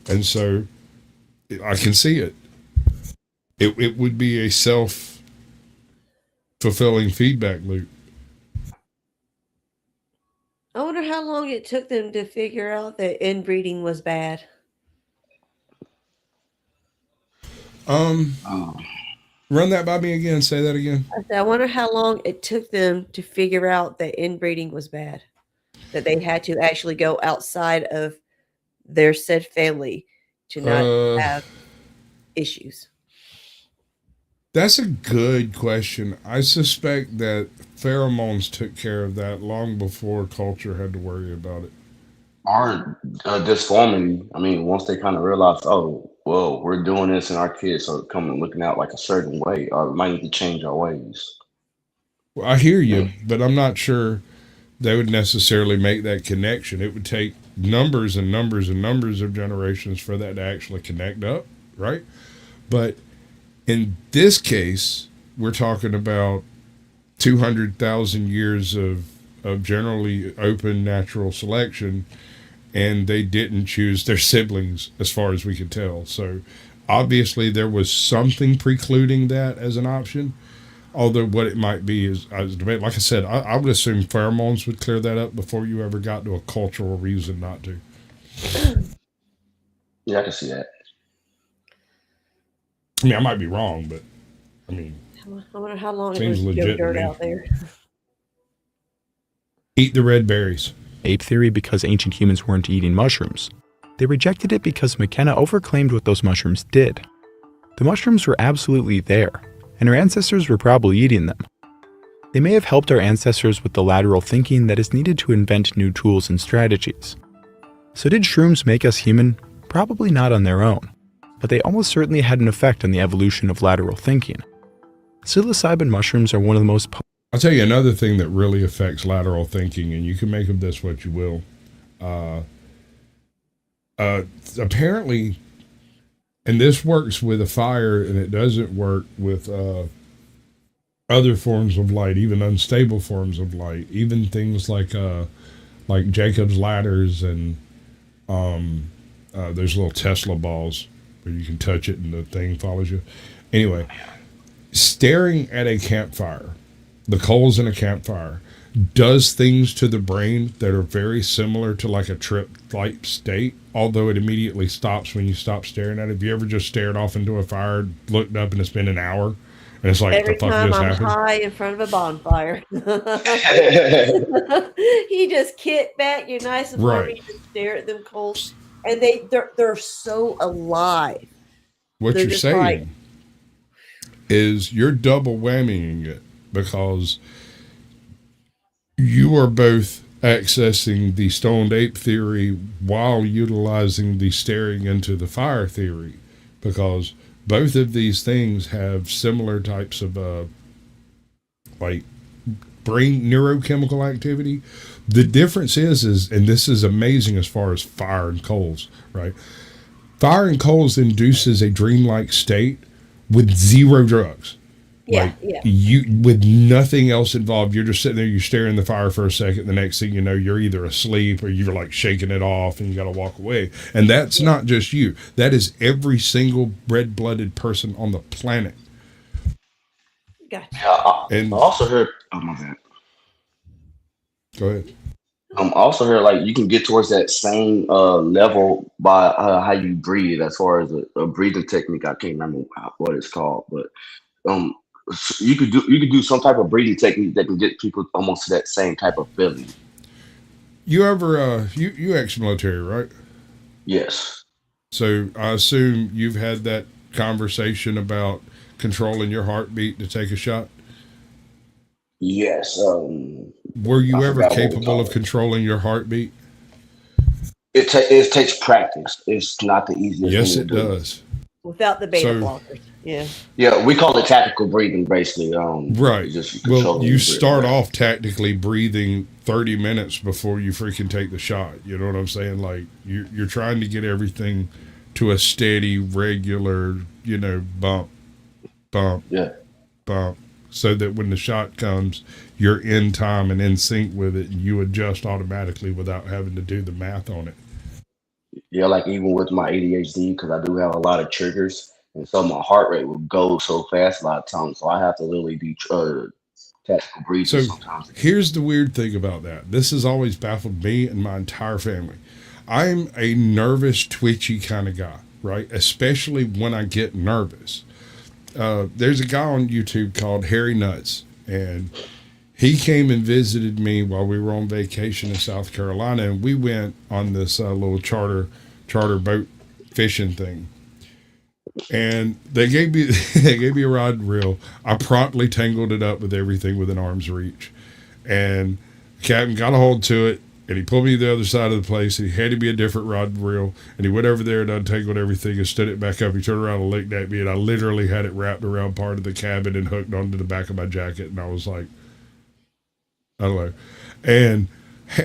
And so I can see it. It would be a self-fulfilling feedback loop. I wonder how long it took them to figure out that inbreeding was bad. Run that by me again. Say that again. I wonder how long it took them to figure out that inbreeding was bad. That they had to actually go outside of their said family to not have issues. That's a good question. I suspect that pheromones took care of that long before culture had to worry about it. Or disformity. I mean, once they kind of realize, oh, well, we're doing this and our kids are coming looking out like a certain way, or we might need to change our ways. Well, I hear you, but I'm not sure they would necessarily make that connection. It would take numbers and numbers and numbers of generations for that to actually connect up, right? But in this case, we're talking about 200,000 years of generally open natural selection, and they didn't choose their siblings as far as we could tell. So obviously there was something precluding that as an option, although what it might be is debate. Like I said, I would assume pheromones would clear that up before you ever got to a cultural reason not to. Yeah, I can see that. I mean, I might be wrong, but I mean, I wonder how long it seems was legit dirt to me. out there. Eat the red berries. Ape theory because ancient humans weren't eating mushrooms. They rejected it because McKenna overclaimed what those mushrooms did. The mushrooms were absolutely there, and our ancestors were probably eating them. They may have helped our ancestors with the lateral thinking that is needed to invent new tools and strategies. So did shrooms make us human? Probably not on their own, but they almost certainly had an effect on the evolution of lateral thinking. Psilocybin mushrooms are one of the most I'll tell you another thing that really affects lateral thinking, and you can make of this what you will. Apparently, and this works with a fire, and it doesn't work with other forms of light, even unstable forms of light, even things like Jacob's ladders and those little Tesla balls where you can touch it and the thing follows you. Anyway, staring at a campfire, the coals in a campfire, does things to the brain that are very similar to like a trip-like state, although it immediately stops when you stop staring at it. Have you ever just stared off into a fire, looked up, and it's been an hour? And it's like, every the fuck time just I'm happened? high in front of a bonfire. You just kick back, you're nice and warm, Right. you just stare at them coals. And they're so alive. What They're you're just saying like- is you're double whammying it, because you are both accessing the stoned ape theory while utilizing the staring into the fire theory, because both of these things have similar types of like brain neurochemical activity. The difference is, and this is amazing as far as fire and coals, right? Fire and coals induces a dreamlike state with zero drugs. Yeah, yeah. You, with nothing else involved, you're just sitting there, you stare in the fire for a second. The next thing you know, you're either asleep or you're like shaking it off and you got to walk away. And that's not just you. That is every single red-blooded person on the planet. Gotcha. Yeah, And I also heard. Oh my bad. go ahead. Also heard like you can get towards that same level by how you breathe, as far as a breathing technique. I can't remember what it's called, but you could do some type of breathing technique that can get people almost to that same type of feeling. You ever you ex-military, right? Yes. So I assume you've had that conversation about controlling your heartbeat to take a shot. Yes. Were you I ever forgot what we capable call of it. controlling your heartbeat? It takes practice. It's not the easiest. Yes, thing it to do. does. Without the beta So- blockers. Yeah. Yeah, we call it tactical breathing, basically. Right. Just Well, controlling you your start breath. off tactically breathing 30 minutes before you freaking take the shot. You know what I'm saying? Like you're trying to get everything to a steady, regular, bump, Yeah. bump, so that when the shot comes, you're in time and in sync with it, and you adjust automatically without having to do the math on it. Yeah, like even with my ADHD, because I do have a lot of triggers, and so my heart rate will go so fast a lot of times. So I have to literally do tactical breathing So sometimes. here's the weird thing about that. This has always baffled me and my entire family. I'm a nervous, twitchy kind of guy, right? Especially when I get nervous. There's a guy on YouTube called Harry Nuts, and he came and visited me while we were on vacation in South Carolina, and we went on this little charter boat fishing thing. And they gave me a rod and reel. I promptly tangled it up with everything within arm's reach, and the captain got a hold to it, and he pulled me to the other side of the place, and he handed me a different rod and reel, and he went over there and untangled everything and stood it back up. He turned around and looked at me, and I literally had it wrapped around part of the cabin and hooked onto the back of my jacket, and I was like, I don't know. And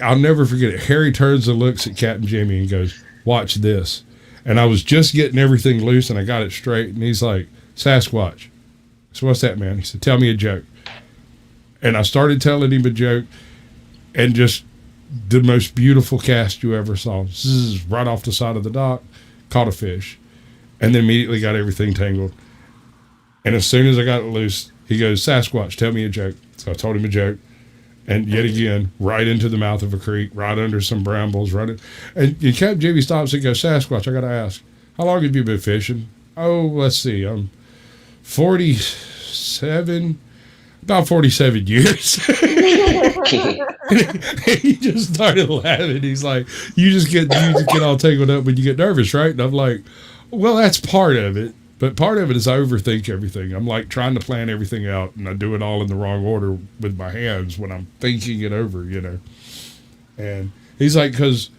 I'll never forget it. Harry turns and looks at Captain Jimmy and goes, "Watch this." And I was just getting everything loose, and I got it straight, and he's like, "Sasquatch." So what's that, man? He said, "Tell me a joke." And I started telling him a joke, and just the most beautiful cast you ever saw. Zzz, right off the side of the dock, caught a fish, and then immediately got everything tangled. And as soon as I got it loose, he goes, "Sasquatch, tell me a joke." So I told him a joke. And yet again, right into the mouth of a creek, right under some brambles, right. And Captain Jimmy stops and goes, "Sasquatch, I got to ask, how long have you been fishing?" "Oh, let's see, I'm 47. About 47 years. He just started laughing. He's like, you just get all tangled up when you get nervous, right? And I'm like, well, that's part of it. But part of it is I overthink everything. I'm like trying to plan everything out, and I do it all in the wrong order with my hands when I'm thinking it over, you know. And he's like, because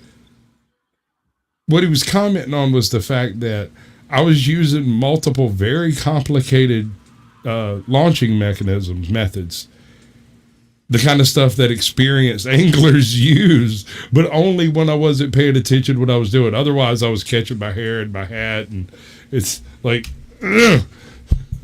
what he was commenting on was the fact that I was using multiple very complicated launching methods, the kind of stuff that experienced anglers use, but only when I wasn't paying attention what I was doing. Otherwise, I was catching my hair and my hat, and it's like, ugh.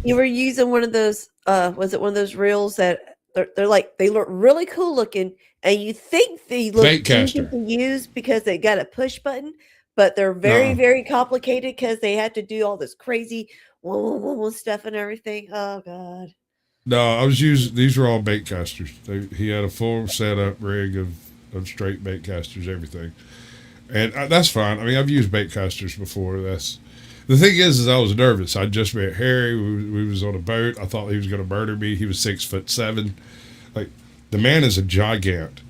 You were using one of those, was it one of those reels that they're like, they look really cool looking, and you think they look easy to use because they got a push button, but they're very, very complicated because they have to do all this crazy stuff and everything. Oh, God. No, I was using, these were all bait casters. He had a full setup rig of straight bait casters, everything. And that's fine. I mean, I've used bait casters before. The thing is I was nervous. I just met Harry. We was on a boat. I thought he was going to murder me. He was 6'7". Like, the man is a gigant.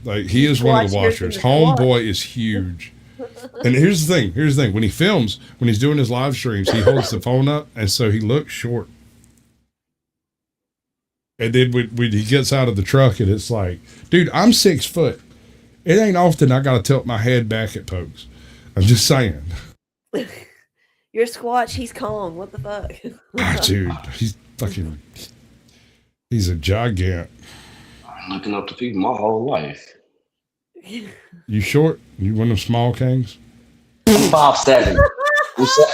Like, he is one of the watchers. Homeboy is huge. And here's the thing. When he films, when he's doing his live streams, he holds the phone up, and so he looks short. And then when he gets out of the truck, and it's like, dude, I'm 6 foot. It ain't often I got to tilt my head back at folks. I'm just saying. You're Squatch, he's calm. What the fuck? Dude, he's a gigant. I'm looking up to people my whole life. You short? You one of them small kings? I'm 5'7".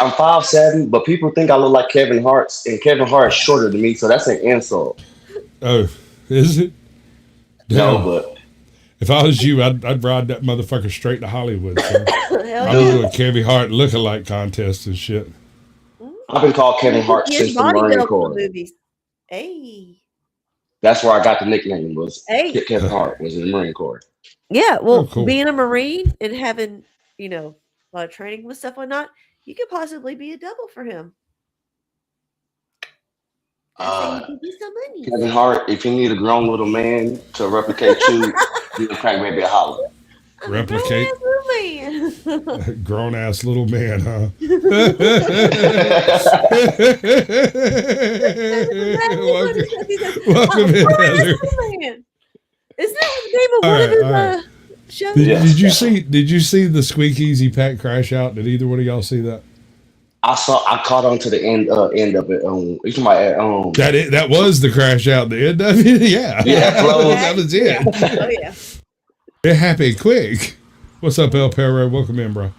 I'm 5'7", but people think I look like Kevin Hart, and Kevin Hart's shorter than me, so that's an insult. Oh, is it? No, but if I was you, I'd ride that motherfucker straight to Hollywood. So. I'd be doing Kevin Hart lookalike contests and shit. I've been called Kevin Hart since the Marine Corps. Hey. That's where I got the nickname. Kevin Hart was in the Marine Corps. Yeah, well, cool. Being a Marine and having, a lot of training with stuff and whatnot, you could possibly be a double for him. Kevin Hart, if you need a grown little man to replicate you, you can crack maybe a holler. Replicate? Grown ass little man, huh? Welcome in, Heather. Isn't that the name of one of his shows? Did you see the Squeak Easy Pack crash out? Did either one of y'all see that? I caught on to the end of it. That was the crash out. The end of it, yeah. That was it. Yeah. Oh yeah. It happened quick. What's up, El Perro? Welcome in, bro.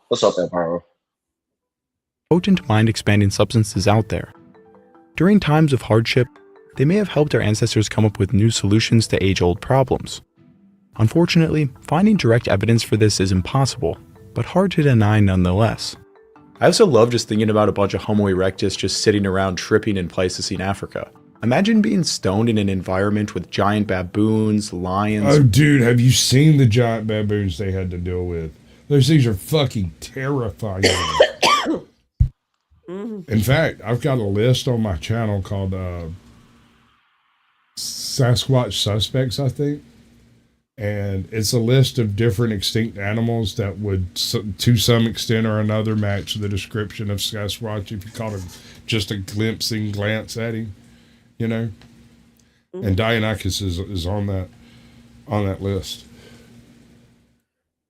What's up, El Perro? Potent mind-expanding substances out there. During times of hardship, they may have helped our ancestors come up with new solutions to age-old problems. Unfortunately, finding direct evidence for this is impossible, but hard to deny nonetheless. I also love just thinking about a bunch of Homo erectus just sitting around tripping in Pleistocene Africa. Imagine being stoned in an environment with giant baboons, lions. Oh, dude, have you seen the giant baboons they had to deal with? Those things are fucking terrifying. In fact, I've got a list on my channel called Sasquatch Suspects, I think. And it's a list of different extinct animals that would, to some extent or another, match the description of Sasquatch if you caught just a glimpsing glance at him, And Dionychus is on that list.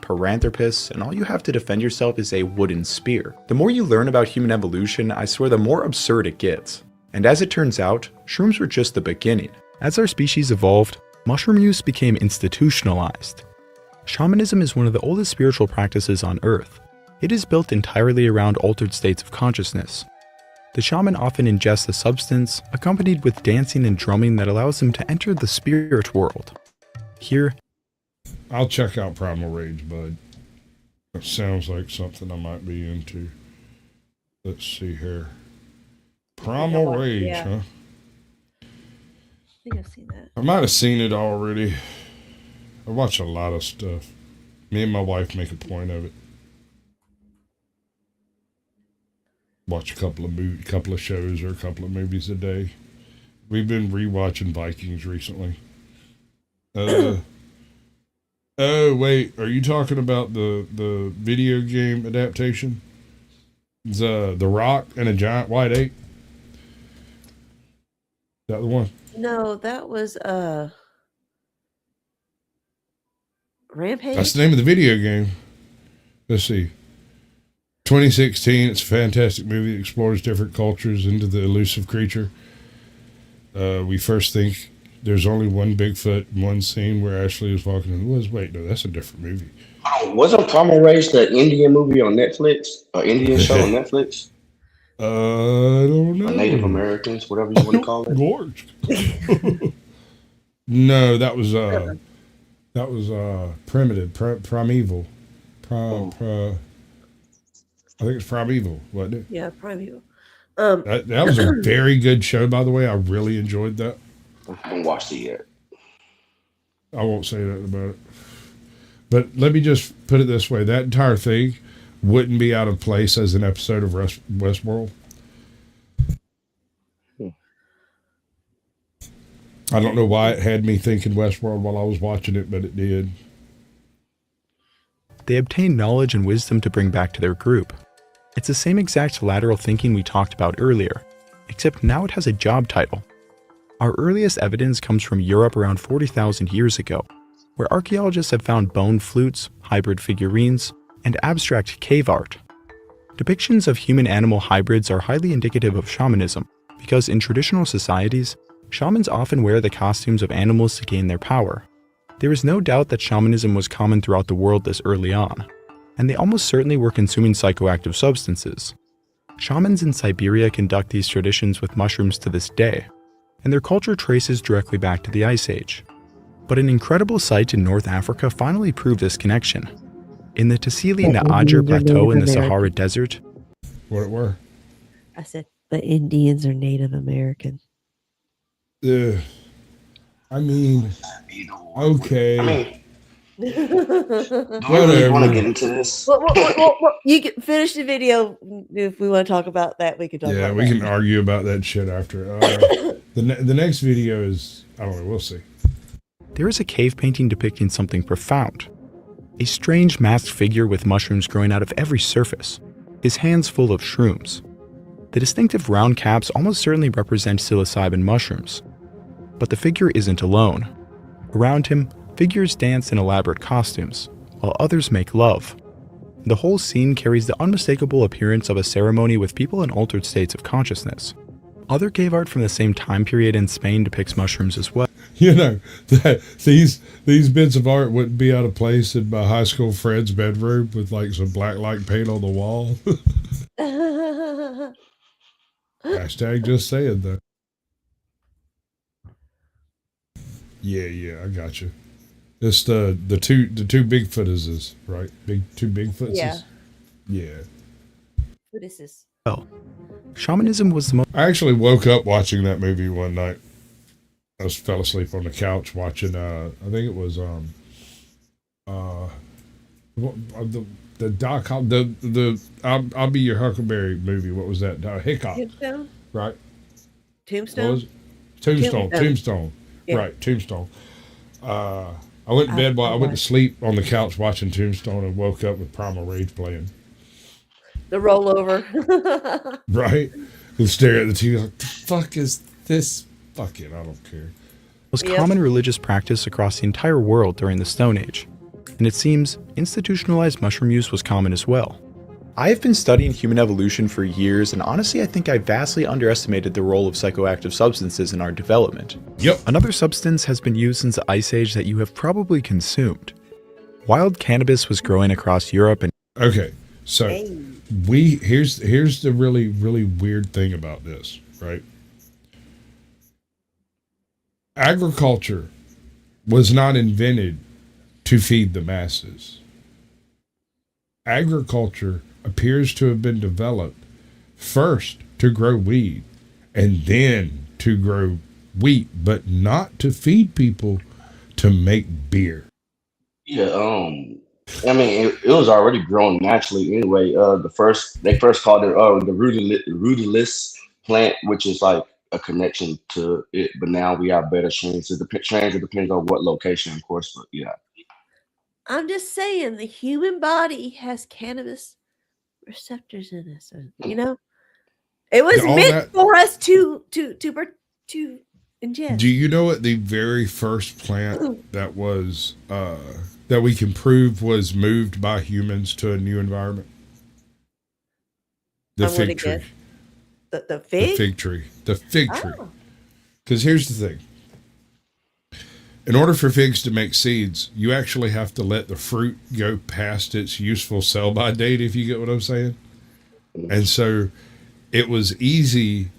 Paranthropus, and all you have to defend yourself is a wooden spear. The more you learn about human evolution, I swear the more absurd it gets. And as it turns out, shrooms were just the beginning. As our species evolved, mushroom use became institutionalized. Shamanism is one of the oldest spiritual practices on Earth. It is built entirely around altered states of consciousness. The shaman often ingests a substance, accompanied with dancing and drumming that allows him to enter the spirit world. Here, I'll check out Primal Rage, bud. That sounds like something I might be into. Let's see here. Primal Rage, huh? I think I've seen that. I might have seen it already. I watch a lot of stuff. Me and my wife make a point of it. watch a couple of shows or a couple of movies a day. We've been rewatching Vikings recently. Oh wait, are you talking about the video game adaptation? The Rock and a giant white ape. Is that the one? No, that was Rampage. That's the name of the video game. Let's see. 2016. It's a fantastic movie that explores different cultures into the elusive creature. We first think there's only one Bigfoot in one scene where Ashley was walking in the woods. Wait, no, that's a different movie. Wasn't Plumber the Indian movie on Netflix? Or Indian show on Netflix? I don't know. Native Americans, whatever you want to call it. Gorged. No, that was primitive, primeval. I think it's Primeval, wasn't it? Yeah, Primeval. That was a very good show, by the way. I really enjoyed that. I haven't watched it yet. I won't say that about it. But let me just put it this way. That entire thing wouldn't be out of place as an episode of Westworld. I don't know why it had me thinking Westworld while I was watching it, but it did. They obtain knowledge and wisdom to bring back to their group. It's the same exact lateral thinking we talked about earlier, except now it has a job title. Our earliest evidence comes from Europe around 40,000 years ago, where archaeologists have found bone flutes, hybrid figurines, and abstract cave art. Depictions of human-animal hybrids are highly indicative of shamanism, because in traditional societies, shamans often wear the costumes of animals to gain their power. There is no doubt that shamanism was common throughout the world this early on, and they almost certainly were consuming psychoactive substances. Shamans in Siberia conduct these traditions with mushrooms to this day, and their culture traces directly back to the Ice Age. But an incredible site in North Africa finally proved this connection. In the Tassili Na'ajer Plateau in the Sahara Desert. What it were? I said, but Indians are Native American. I mean, okay. I mean, do we really want to get into this? Well, you can finish the video. If we want to talk about that, we can talk about that. Yeah, we can argue about that shit after. The next video is, I don't know, we'll see. There is a cave painting depicting something profound. A strange masked figure with mushrooms growing out of every surface, his hands full of shrooms. The distinctive round caps almost certainly represent psilocybin mushrooms. But the figure isn't alone. Around him, figures dance in elaborate costumes, while others make love. The whole scene carries the unmistakable appearance of a ceremony with people in altered states of consciousness. Other cave art from the same time period in Spain depicts mushrooms as well. You know, that these bits of art wouldn't be out of place in my high school friend's bedroom with like some black light paint on the wall. Hashtag just saying though. Yeah, I got you. It's the two Bigfootises, right? Two Bigfootses. Yeah. What is this? Well, shamanism was the most. I actually woke up watching that movie one night. I fell asleep on the couch watching. I think it was the Doc the I'll Be Your Huckleberry movie. What was that? Hiccup. Tombstone. Right. Tombstone. What was it? Tombstone. Yeah. Right. Tombstone. I went to bed I went to sleep on the couch watching Tombstone and woke up with Primal Rage playing. The rollover. Right. And stare at the TV like, the fuck is this? Fuck it, I don't care. Most common religious practice across the entire world during the Stone Age, and it seems institutionalized mushroom use was common as well. I have been studying human evolution for years, and honestly I think I vastly underestimated the role of psychoactive substances in our development. Yep. Another substance has been used since the Ice Age that you have probably consumed. Wild cannabis was growing across Europe and... Okay, so here's the really, really weird thing about this, right? Agriculture was not invented to feed the masses. Agriculture appears to have been developed first to grow weed and then to grow wheat, but not to feed people, to make beer. Yeah, I mean, it was already growing naturally anyway. They first called it the rudiless plant, which is like a connection to it. But now we have better strains. It depends on what location, of course. But yeah, I'm just saying the human body has cannabis receptors in us. It was meant for us to ingest. Do you know what the very first plant that was that we can prove was moved by humans to a new environment? The fig tree. The fig? The fig tree. The fig tree. Because here's the thing. In order for figs to make seeds, you actually have to let the fruit go past its useful sell-by date, if you get what I'm saying. And so it was easy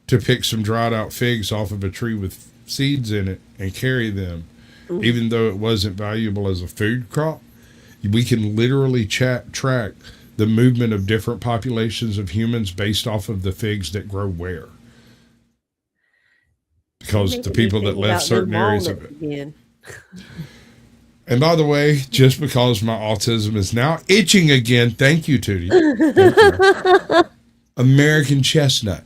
to pick some dried out figs off of a tree with seeds in it and carry them, even though it wasn't valuable as a food crop. We can literally track the movement of different populations of humans based off of the figs that grow where. Because the people that left certain areas of it. And by the way, just because my autism is now itching again, thank you, Tootie. Thank you. American chestnut.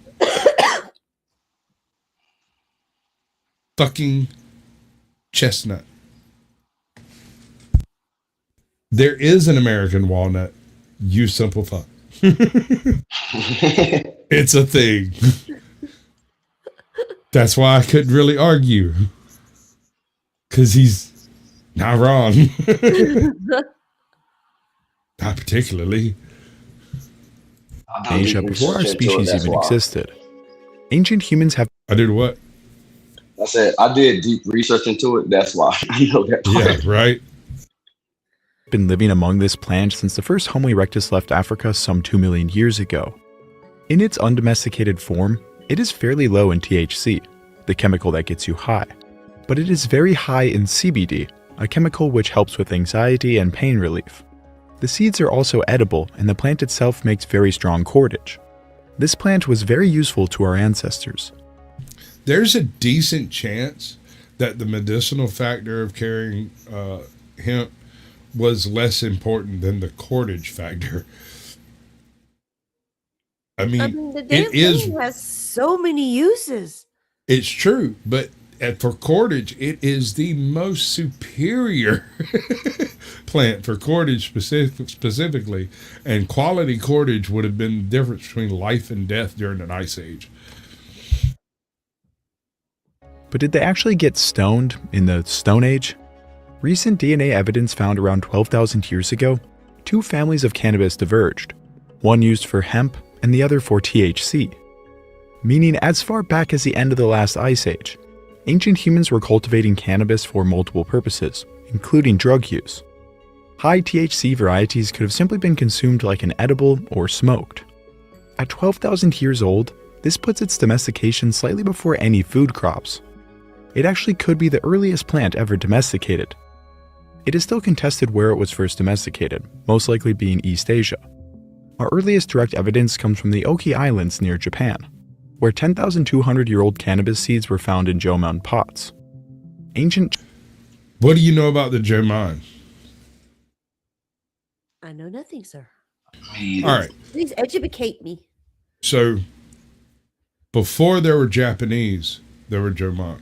Fucking chestnut. There is an American walnut. You simple fuck. It's a thing. That's why I couldn't really argue. Because he's not wrong. Not particularly. Asia, before our species even existed, ancient humans have... I did what? I said, I did deep research into it. That's why I know that part. Yeah, right. Been living among this plant since the first Homo erectus left Africa some 2 million years ago. In its undomesticated form, it is fairly low in THC, the chemical that gets you high, but it is very high in CBD, a chemical which helps with anxiety and pain relief. The seeds are also edible, and the plant itself makes very strong cordage. This plant was very useful to our ancestors. There's a decent chance that the medicinal factor of carrying hemp was less important than the cordage factor. I mean the damn thing has so many uses. It's true, but for cordage, it is the most superior plant for cordage specifically, and quality cordage would have been the difference between life and death during an ice age. But did they actually get stoned in the Stone Age? Recent DNA evidence found around 12,000 years ago, two families of cannabis diverged, one used for hemp and the other for THC. Meaning as far back as the end of the last ice age, ancient humans were cultivating cannabis for multiple purposes, including drug use. High THC varieties could have simply been consumed like an edible or smoked. At 12,000 years old, this puts its domestication slightly before any food crops. It actually could be the earliest plant ever domesticated. It is still contested where it was first domesticated, most likely being East Asia. Our earliest direct evidence comes from the Oki Islands near Japan, where 10,200-year-old cannabis seeds were found in Jomon pots. What do you know about the Jomon? I know nothing, sir. All right. Please educate me. So, before there were Japanese, there were Jomon.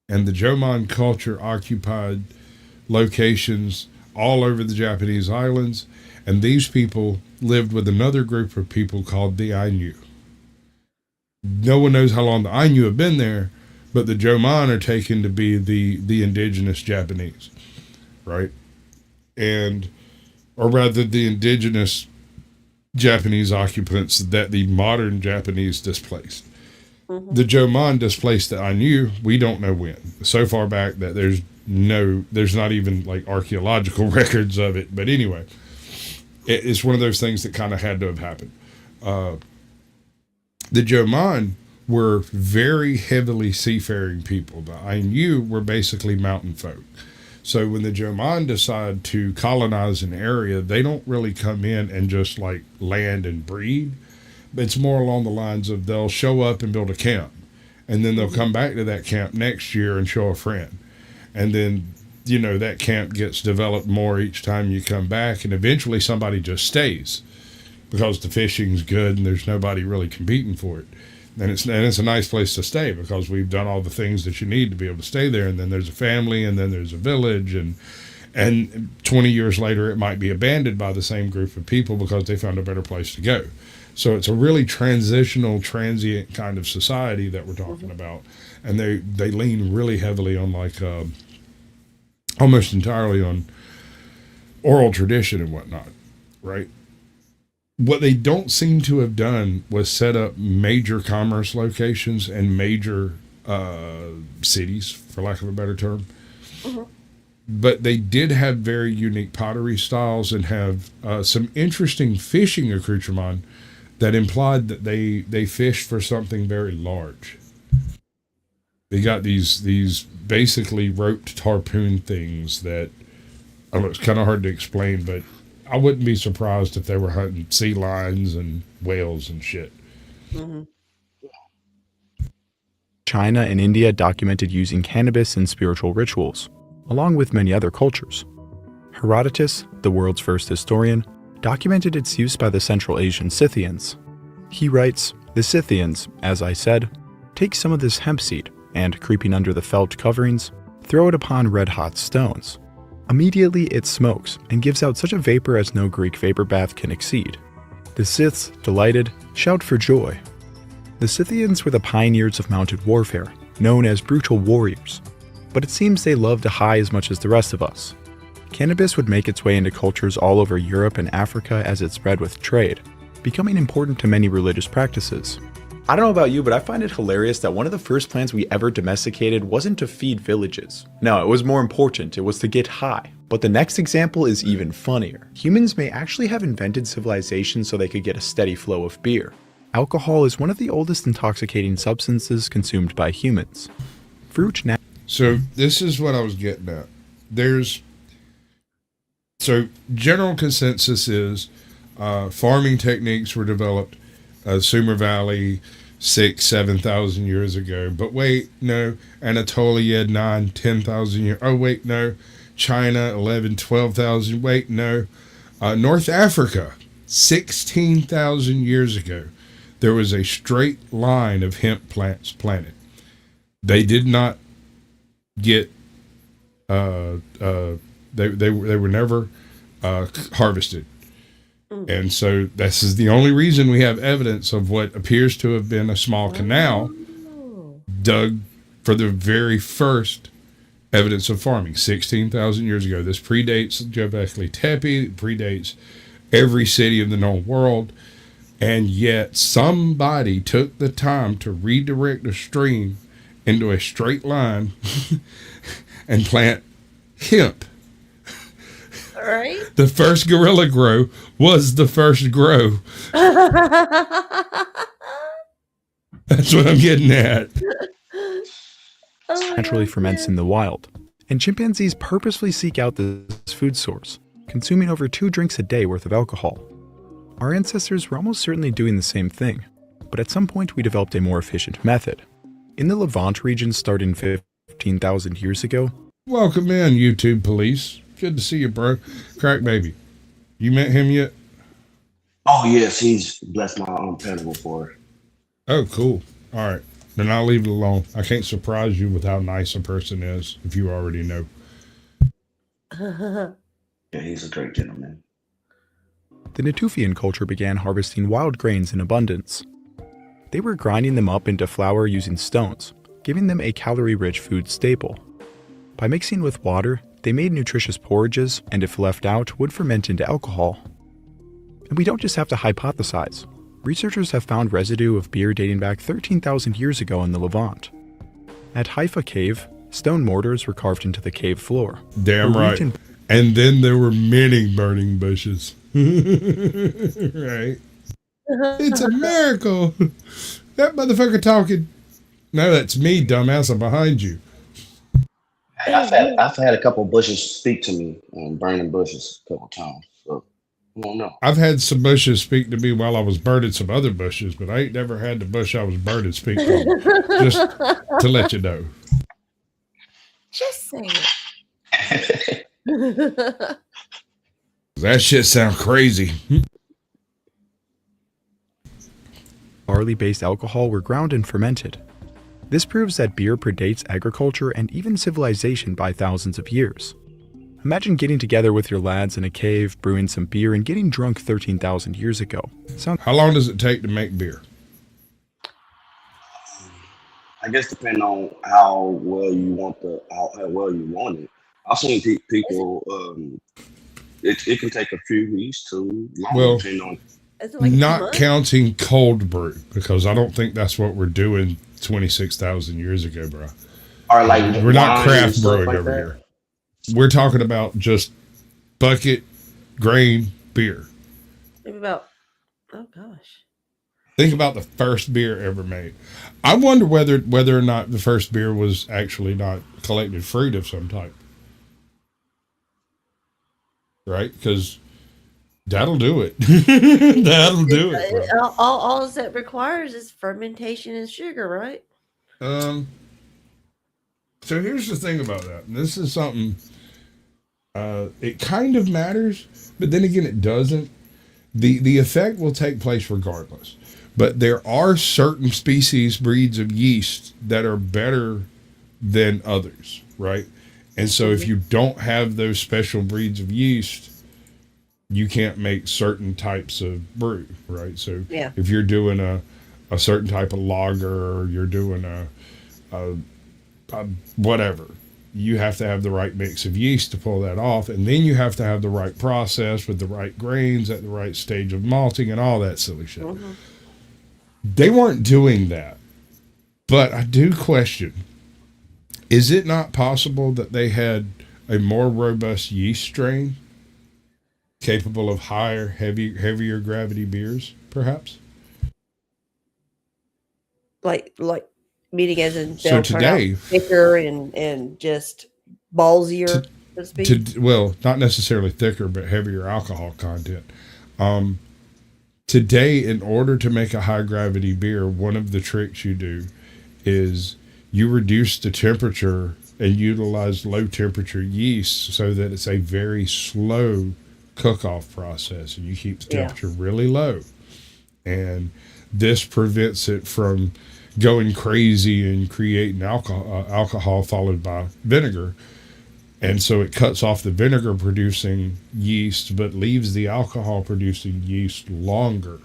And the Jomon culture occupied locations all over the Japanese islands, and these people lived with another group of people called the Ainu. No one knows how long the Ainu have been there, but the Jomon are taken to be the indigenous Japanese, right? Or rather the indigenous Japanese occupants that the modern Japanese displaced. Mm-hmm. The Jomon displaced the Ainu. We don't know when. So far back that there's not even like archaeological records of it. But anyway, it's one of those things that kind of had to have happened. The Jomon were very heavily seafaring people. The Ainu were basically mountain folk. So when the Jomon decide to colonize an area, they don't really come in and just like land and breed. It's more along the lines of they'll show up and build a camp, and then they'll come back to that camp next year and show a friend. And then, that camp gets developed more each time you come back, and eventually somebody just stays because the fishing's good and there's nobody really competing for it. And it's a nice place to stay because we've done all the things that you need to be able to stay there. And then there's a family, and then there's a village, and 20 years later it might be abandoned by the same group of people because they found a better place to go. So it's a really transient kind of society that we're talking about. And they lean really heavily on almost entirely on oral tradition and whatnot, right? What they don't seem to have done was set up major commerce locations and major cities, for lack of a better term. Mm-hmm. But they did have very unique pottery styles and have some interesting fishing accoutrement that implied that they fished for something very large. They got these basically roped harpoon things that, it's kind of hard to explain, but I wouldn't be surprised if they were hunting sea lions and whales and shit. Mm-hmm. China and India documented using cannabis in spiritual rituals, along with many other cultures. Herodotus, the world's first historian, documented its use by the Central Asian Scythians. He writes, "The Scythians, as I said, take some of this hemp seed, and creeping under the felt coverings, throw it upon red-hot stones. Immediately it smokes and gives out such a vapor as no Greek vapor bath can exceed. The Scyths, delighted, shout for joy." The Scythians were the pioneers of mounted warfare, known as brutal warriors. But it seems they loved to high as much as the rest of us. Cannabis would make its way into cultures all over Europe and Africa as it spread with trade, becoming important to many religious practices. I don't know about you, but I find it hilarious that one of the first plants we ever domesticated wasn't to feed villages. No, it was more important, it was to get high. But the next example is even funnier. Humans may actually have invented civilization so they could get a steady flow of beer. Alcohol is one of the oldest intoxicating substances consumed by humans. So this is what I was getting at. General consensus is farming techniques were developed Sumer Valley 6,000-7,000 years ago. But wait, no, Anatolia 9,000-10,000 years. Oh wait, no, China 11,000-12,000. Wait, no, North Africa 16,000 years ago. There was a straight line of hemp plants planted. They did not get they were never harvested. And so this is the only reason we have evidence of what appears to have been a small canal dug for the very first evidence of farming 16,000 years ago. This predates Göbekli Tepe, predates every city in the known world, and yet somebody took the time to redirect a stream into a straight line and plant hemp. All right. The first gorilla grow was the first grow. That's what I'm getting at. Naturally ferments in the wild, and chimpanzees purposefully seek out this food source, consuming over 2 drinks a day worth of alcohol. Our ancestors were almost certainly doing the same thing, but at some point we developed a more efficient method. In the Levant region starting 15,000 years ago. Welcome in, YouTube police. Good to see you, bro. Crack baby. You met him yet? Oh, yes. He's blessed my panel before. Oh, cool. All right. Then I'll leave it alone. I can't surprise you with how nice a person is if you already know. Yeah, he's a great gentleman. The Natufian culture began harvesting wild grains in abundance. They were grinding them up into flour using stones, giving them a calorie-rich food staple. By mixing with water, they made nutritious porridges, and if left out, would ferment into alcohol. And we don't just have to hypothesize. Researchers have found residue of beer dating back 13,000 years ago in the Levant. At Haifa Cave, stone mortars were carved into the cave floor. Damn right. And then there were many burning bushes. Right. It's a miracle. That motherfucker talking. No, that's me, dumbass. I'm behind you. I've had a couple bushes speak to me, burning bushes a couple times. So I don't know. I've had some bushes speak to me while I was burning some other bushes, but I ain't never had the bush I was burning speak to me. Just to let you know. Just saying. That shit sounds crazy. Barley-based alcohol were ground and fermented. This proves that beer predates agriculture and even civilization by thousands of years. Imagine getting together with your lads in a cave, brewing some beer, and getting drunk 13,000 years ago. How long does it take to make beer? I guess depending on how well you want it. I've seen people. It can take a few weeks to long. Well, depending on. Like not counting cold brew, because I don't think that's what we're doing 26,000 years ago, bro. Or like we're not craft brewing like over here. We're talking about just bucket grain beer. Think about, oh gosh. Think about the first beer ever made. I wonder whether or not the first beer was actually not collected fruit of some type. Right? Because that'll do it. That'll do it. All that requires is fermentation and sugar, right? So here's the thing about that. And this is something, it kind of matters, but then again, it doesn't. The effect will take place regardless. But there are certain species, breeds of yeast that are better than others, right? And so if you don't have those special breeds of yeast, you can't make certain types of brew, right? So if you're doing a certain type of lager, or you're doing a whatever, you have to have the right mix of yeast to pull that off. And then you have to have the right process with the right grains at the right stage of malting and all that silly shit. Mm-hmm. They weren't doing that. But I do question, is it not possible that they had a more robust yeast strain capable of heavier gravity beers, perhaps? Like meaning as in so today, thicker and just ballsier, so to speak? Well, not necessarily thicker, but heavier alcohol content. Today, in order to make a high gravity beer, one of the tricks you do is you reduce the temperature and utilize low temperature yeast so that it's a very slow cook-off process, and you keep the temperature really low. And this prevents it from going crazy and creating alcohol followed by vinegar. And so it cuts off the vinegar producing yeast, but leaves the alcohol producing yeast longer,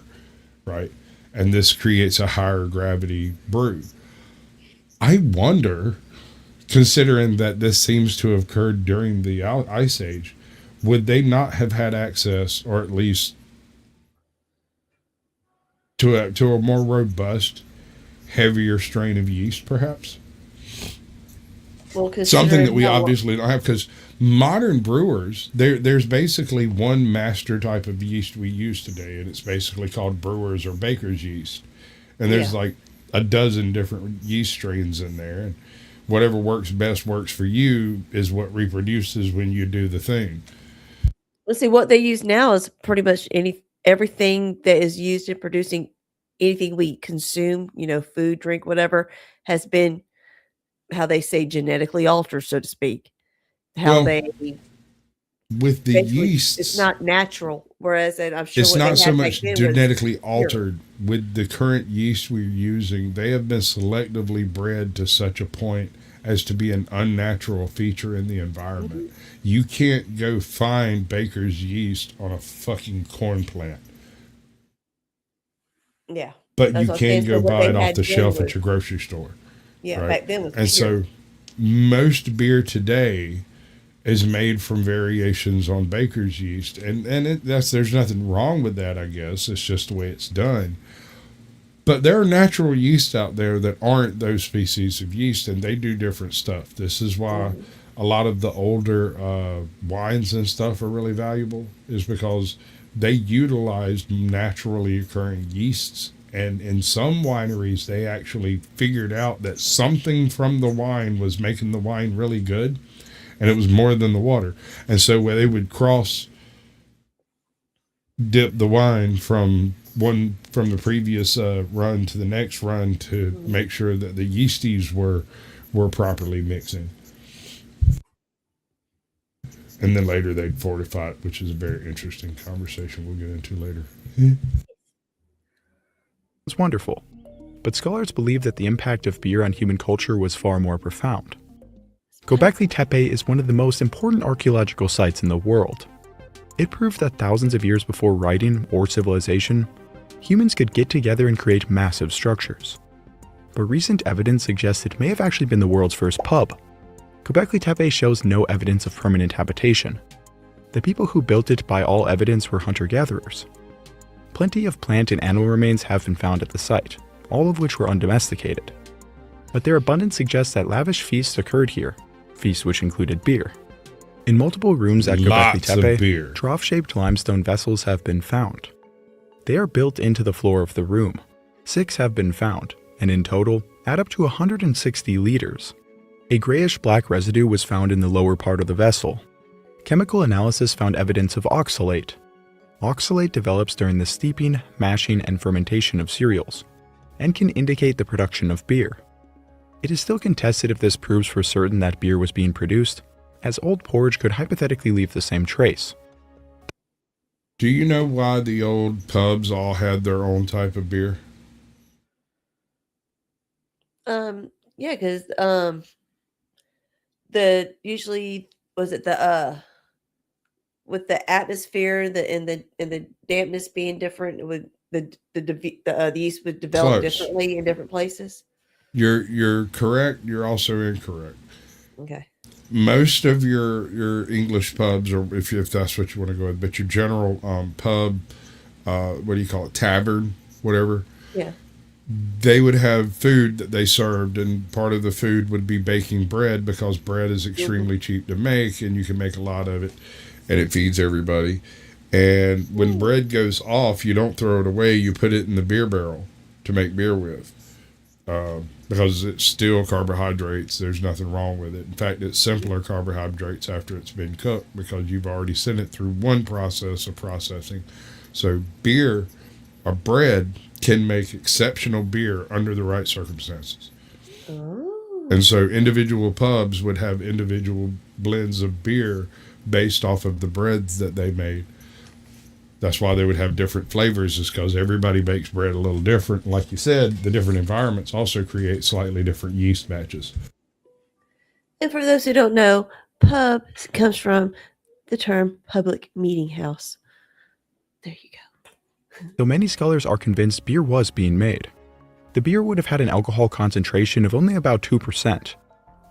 right? And this creates a higher gravity brew. I wonder, considering that this seems to have occurred during the Ice Age, would they not have had access, or at least to a more robust, heavier strain of yeast, perhaps? Well, something that we obviously don't have, because modern brewers, there's basically one master type of yeast we use today, and it's basically called brewer's or baker's yeast. And there's like a dozen different yeast strains in there, and whatever works best works for you is what reproduces when you do the thing. Let's see, what they use now is pretty much everything that is used in producing anything we consume, food, drink, whatever, has been, how they say, genetically altered, so to speak. With the yeast, it's not natural. Whereas, and I'm sure it's not so much genetically altered. With the current yeast we're using, they have been selectively bred to such a point as to be an unnatural feature in the environment. Mm-hmm. You can't go find baker's yeast on a fucking corn plant. Yeah. But you can go buy it off the shelf at your grocery store. Yeah, right? Back then was and so most beer today is made from variations on baker's yeast, and there's nothing wrong with that, I guess. It's just the way it's done. But there are natural yeasts out there that aren't those species of yeast, and they do different stuff. This is why a lot of the older wines and stuff are really valuable, is because they utilized naturally occurring yeasts. And in some wineries, they actually figured out that something from the wine was making the wine really good, and it was more than the water. And so where they would cross dip the wine from the previous run to the next run to make sure that the yeasties were properly mixing. And then later they'd fortify it, which is a very interesting conversation we'll get into later. It's wonderful, but scholars believe that the impact of beer on human culture was far more profound. Göbekli Tepe is one of the most important archaeological sites in the world. It proved that thousands of years before writing or civilization, humans could get together and create massive structures. But recent evidence suggests it may have actually been the world's first pub. Göbekli Tepe shows no evidence of permanent habitation. The people who built it by all evidence were hunter-gatherers. Plenty of plant and animal remains have been found at the site, all of which were undomesticated. But their abundance suggests that lavish feasts occurred here, feasts which included beer. In multiple rooms at Göbekli Tepe, trough-shaped limestone vessels have been found. They are built into the floor of the room. 6 have been found, and in total, add up to 160 liters. A grayish-black residue was found in the lower part of the vessel. Chemical analysis found evidence of oxalate. Oxalate develops during the steeping, mashing, and fermentation of cereals, and can indicate the production of beer. It is still contested if this proves for certain that beer was being produced, as old porridge could hypothetically leave the same trace. Do you know why the old pubs all had their own type of beer? Yeah, because usually was it the with the atmosphere and the dampness being different, with the yeast would develop differently in different places. You're correct. You're also incorrect. Okay. Most of your English pubs, or if that's what you want to go with, but your general pub, what do you call it, tavern, whatever. Yeah. They would have food that they served, and part of the food would be baking bread, because bread is extremely cheap to make, and you can make a lot of it, and it feeds everybody. And when bread goes off, you don't throw it away. You put it in the beer barrel to make beer with, because it's still carbohydrates. There's nothing wrong with it. In fact, it's simpler carbohydrates after it's been cooked, because you've already sent it through one process of processing. So beer or bread can make exceptional beer under the right circumstances. Oh. And so individual pubs would have individual blends of beer based off of the breads that they made. That's why they would have different flavors, is because everybody bakes bread a little different. Like you said, the different environments also create slightly different yeast batches. And for those who don't know, pub comes from the term public meeting house. There you go. Though many scholars are convinced beer was being made, the beer would have had an alcohol concentration of only about 2%.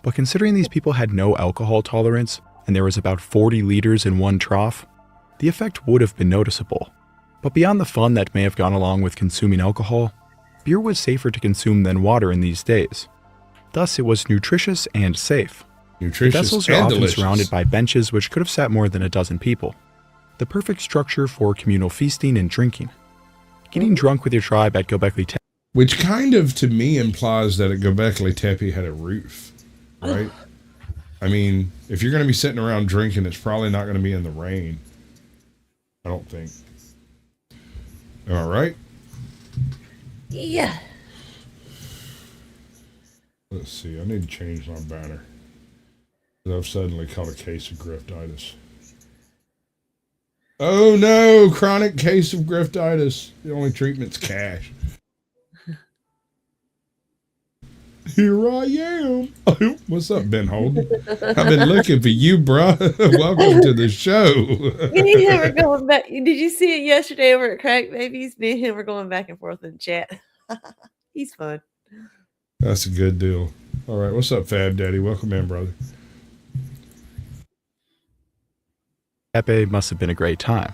But considering these people had no alcohol tolerance, and there was about 40 liters in one trough, the effect would have been noticeable. But beyond the fun that may have gone along with consuming alcohol, beer was safer to consume than water in these days. Thus, it was nutritious and safe. The vessels are often surrounded by benches which could have sat more than a dozen people. The perfect structure for communal feasting and drinking. Getting drunk with your tribe at Göbekli Tepe. Which kind of, to me, implies that at Göbekli Tepe had a roof, right? I mean, if you're going to be sitting around drinking, it's probably not going to be in the rain. I don't think. Am I right? Yeah. Let's see. I need to change my banner. I've suddenly caught a case of griftitis. Oh no, chronic case of griftitis. The only treatment's cash. Here I am. Oh, what's up, Ben Holden? I've been looking for you, bro. Welcome to the show. Me and him are going back. Did you see it yesterday over at Crack Babies? Me and him were going back and forth in chat. He's fun. That's a good deal. All right, what's up, Fab Daddy? Welcome in, brother. Tepe must have been a great time.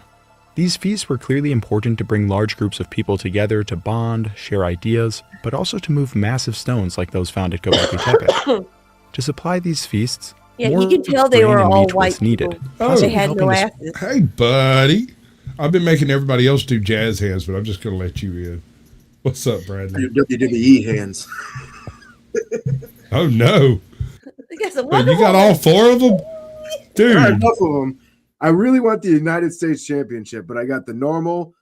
These feasts were clearly important to bring large groups of people together to bond, share ideas, but also to move massive stones like those found at Göbekli Tepe. To supply these feasts, you can tell they were all white needed. Oh, they had no asses. Hey, buddy. I've been making everybody else do jazz hands, but I'm just going to let you in. What's up, Bradley? Your WWE hands. Oh, no. Wait, you got all 4 of them? Dude. I got enough of them. I really want the United States Championship, but I got the normal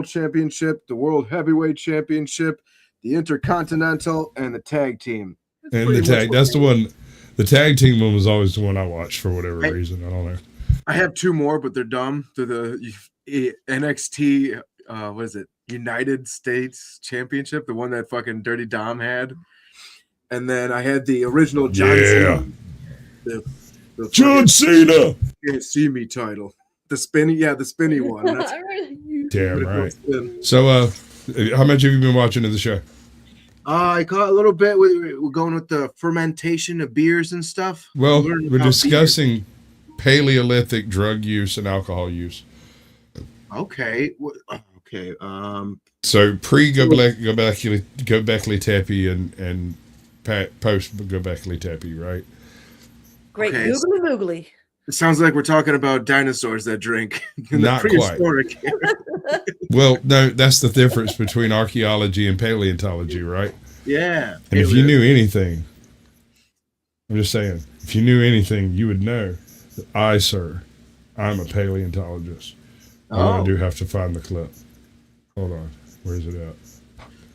championship, the World Heavyweight Championship, the Intercontinental, and the tag team. And the tag, that's the one. The tag team one was always the one I watched for whatever reason. I don't know. I have two more, but they're dumb. They're the NXT, what is it? United States Championship, the one that fucking Dirty Dom had. And then I had the original John Cena. The John Cena! Can't see me title. The spinny one. That's damn right. So, how much have you been watching of the show? I caught a little bit. We're going with the fermentation of beers and stuff. Well, we're discussing Paleolithic drug use and alcohol use. Okay. Okay. So pre-Göbekli Tepe and post-Göbekli Tepe, right? Great googly moogly. It sounds like we're talking about dinosaurs that drink. Not quite. Well, no, that's the difference between archaeology and paleontology, right? Yeah. And if you knew anything, I'm just saying, if you knew anything, you would know that I, sir, I'm a paleontologist. I do have to find the clip. Hold on. Where's it at?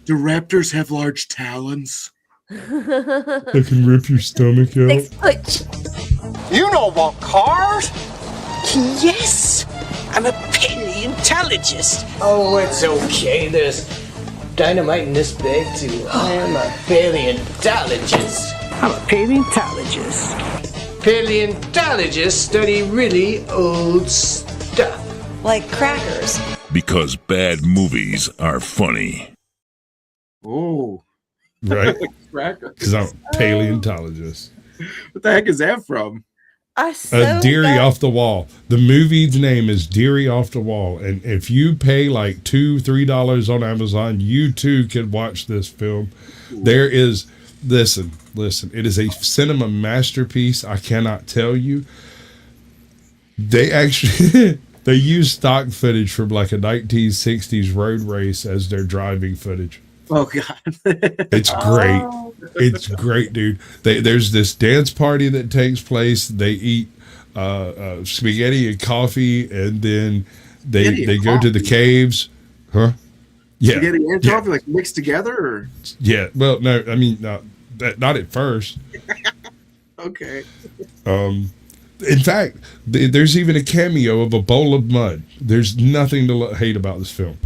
Do raptors have large talons? They can rip your stomach out. 6 foot. You know about cars? Yes, I'm a paleontologist. Oh, it's okay. There's dynamite in this bag, too. I am a paleontologist. I'm a paleontologist. Paleontologists study really old stuff. Like crackers. Because bad movies are funny. Oh. Right? Crackers. Because I'm a paleontologist. What the heck is that from? Deary Off the Wall. The movie's name is Deary Off the Wall. And if you pay like $2-3 on Amazon, you too can watch this film. There is, listen, it is a cinema masterpiece. I cannot tell you. They actually, they use stock footage from like a 1960s road race as their driving footage. Oh, God. It's great. It's great, dude. There's this dance party that takes place. They eat spaghetti and coffee, and then they go to the caves. Huh? Yeah. Spaghetti and coffee, like mixed together? Or? Yeah. Well, no, I mean, not at first. Okay. In fact, there's even a cameo of a bowl of mud. There's nothing to hate about this film.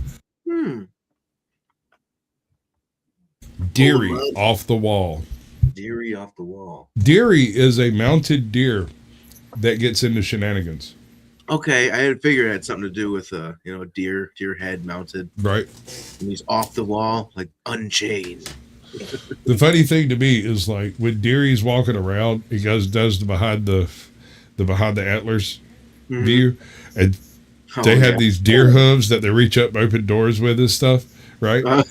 Deary Off the Wall. Deary Off the Wall. Deary is a mounted deer that gets into shenanigans. Okay, I had figured it had something to do with deer head mounted. Right. And he's off the wall, like unchained. The funny thing to me is like when Deary's walking around, he does the behind the antlers view, and they have these deer hooves that they reach up and open doors with and stuff. Right. And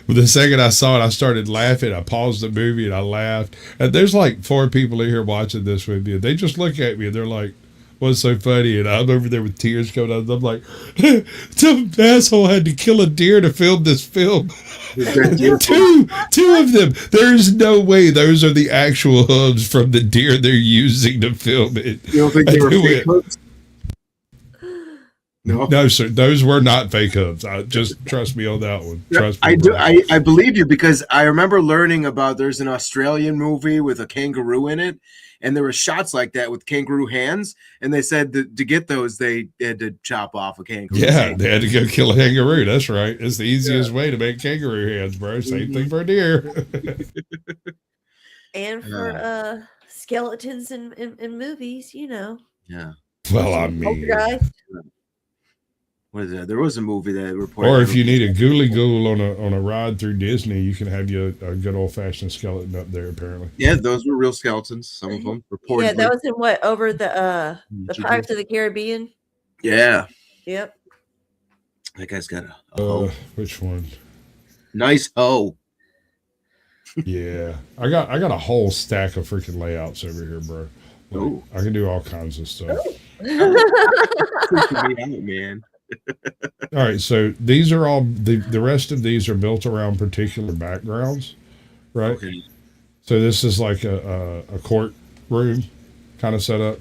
the second I saw it, I started laughing. I paused the movie and I laughed. And there's like 4 people in here watching this with me. They just look at me and they're like, what's so funny? And I'm over there with tears coming out. I'm like, some asshole had to kill a deer to film this film. two of them. There's no way those are the actual hooves from the deer they're using to film it. You don't think they were fake hooves? No, sir. Those were not fake hooves. Just trust me on that one. Trust me. I do. I believe you because I remember learning about there's an Australian movie with a kangaroo in it, and there were shots like that with kangaroo hands. And they said that to get those, they had to chop off a kangaroo. Yeah, they had to go kill a kangaroo. That's right. It's the easiest way to make kangaroo hands, bro. Same thing for a deer. And for skeletons in movies, you know. Yeah. Well, I mean. What is that? There was a movie that reported. Or if you need a ghoulie ghoul on a ride through Disney, you can have you a good old fashioned skeleton up there. Apparently, yeah, those were real skeletons. Some of them reported. Yeah, that was in what over the Pirates of the Caribbean. Yeah. Yep. That guy's got a hoe. Which one? Nice hoe. Yeah, I got a whole stack of freaking layouts over here, bro. Like, I can do all kinds of stuff. Man. All right, so these are all the rest of these are built around particular backgrounds, right? Okay. So this is like a courtroom kind of setup.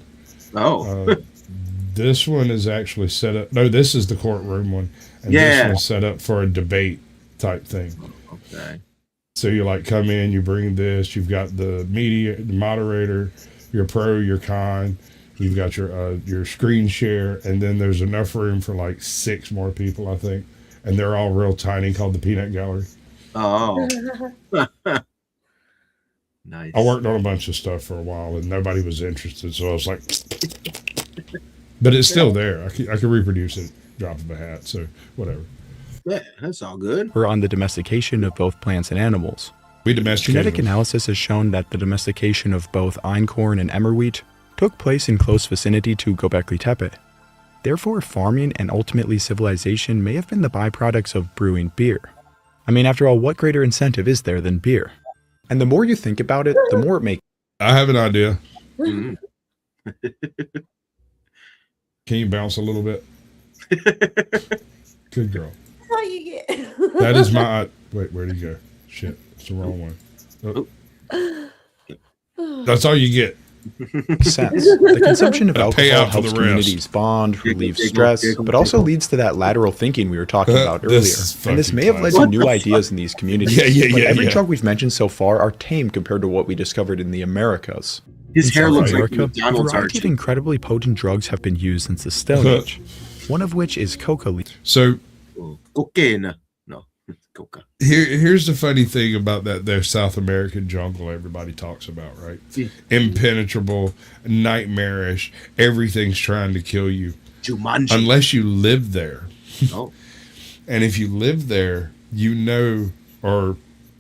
This one is actually set up. No, this is the courtroom one, and this one's set up for a debate type thing. Okay. So you like come in, you bring this. You've got the media, the moderator, your pro, your con. You've got your screen share, and then there's enough room for like 6 more people, I think, and they're all real tiny, called the Peanut Gallery. Oh, nice. I worked on a bunch of stuff for a while, and nobody was interested, so I was like, but it's still there. I can reproduce it, drop of a hat, so whatever. Yeah, that's all good. We're on the domestication of both plants and animals. We domesticated Genetic them. analysis has shown that the domestication of both einkorn and emmer wheat took place in close vicinity to Göbekli Tepe. Therefore, farming and ultimately civilization may have been the byproducts of brewing beer. I mean, after all, what greater incentive is there than beer? And the more you think about it, the more it makes... I have an idea. Mhm. Can you bounce a little bit? Good girl. That's all you get. That is my... Wait, where'd he go? Shit, it's the wrong one. Oh. That's all you get. sense. The consumption of A alcohol payout for helps the rest. communities bond, relieves Giggle, stress, giggle, but also giggle. leads to that lateral thinking we were talking about This earlier. is And this fucking may have led to classic. new ideas in these communities. Yeah, but every yeah. drug we've mentioned so far are tame compared to what we discovered in the Americas. His In hair South looks like America, a McDonald's variety of Archie. incredibly potent drugs have been used since the Stone Age, one of which is coca leaf. So Cocaine. No, coca. here's the funny thing about their South American jungle everybody talks about, right? Impenetrable, nightmarish, everything's trying to kill you. Jumanji. Unless you live there. Oh. And if you live there, you know, or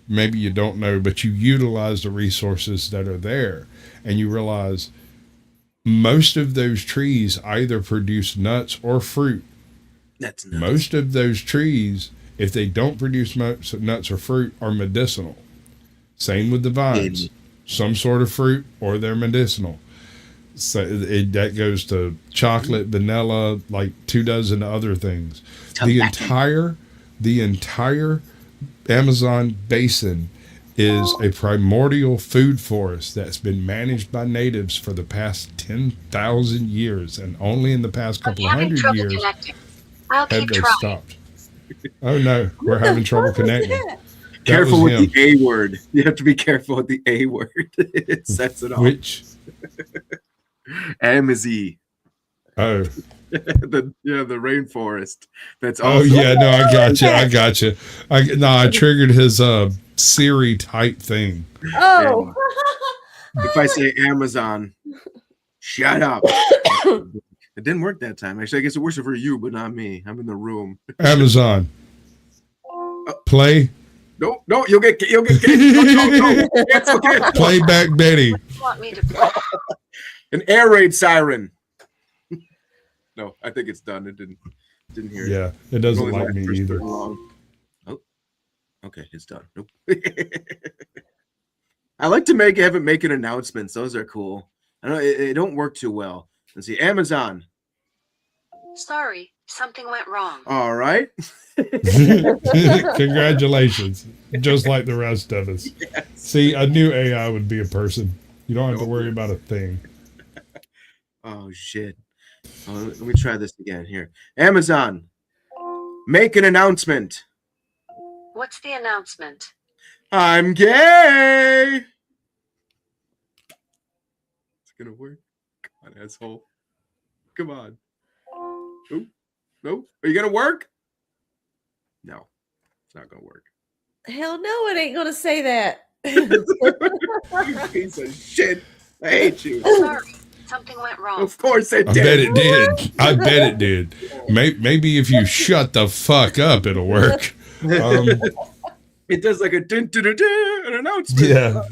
maybe you don't know, but you utilize the resources that are there, and you realize most of those trees either produce nuts or fruit. That's nuts. Most of those trees, if they don't produce nuts or fruit, are medicinal. Same with the vines. Some sort of fruit or they're medicinal. So that goes to chocolate, vanilla, like 24 other things. The entire Amazon basin is a primordial food forest that's been managed by natives for the past 10,000 years, and only in the past couple of hundred years I'll have keep they trying. stopped. Oh no, we're having trouble connecting. That Careful was with him. the A word. You have to be careful with the A word. It sets it off. Which? Amazie. Oh. the rainforest. That's Oh also yeah, no, I got you. I triggered his Siri type thing. Oh. If I say Amazon, shut up. It didn't work that time. Actually, I guess it works for you, but not me. I'm in the room. Amazon. Play. No, you'll get no. It's okay. Playback Betty. You want me to play? An air raid siren. No, I think it's done. It didn't hear it. Yeah, it doesn't Only like lasts me for so either. long. Oh, okay, it's done. Nope. I like to have it make an announcements. Those are cool. I know it don't work too well. Let's see, Amazon. Sorry, something went wrong. All right. Congratulations. Just like the rest of us. Yes. See, I knew AI would be a person. You don't have to worry about a thing. Oh shit. Let me try this again here. Amazon, make an announcement. What's the announcement? I'm gay. It's gonna work. Come on, asshole. Come on. Nope. Nope. Are you gonna work? No, it's not gonna work. Hell no, it ain't gonna say that. You piece of shit. I hate you. Sorry, something went wrong. Of course it I did. bet it did. I bet it did. Maybe if you shut the fuck up, it'll work. It does like a dun, dun, dun, dun, an announcement. Yeah, right.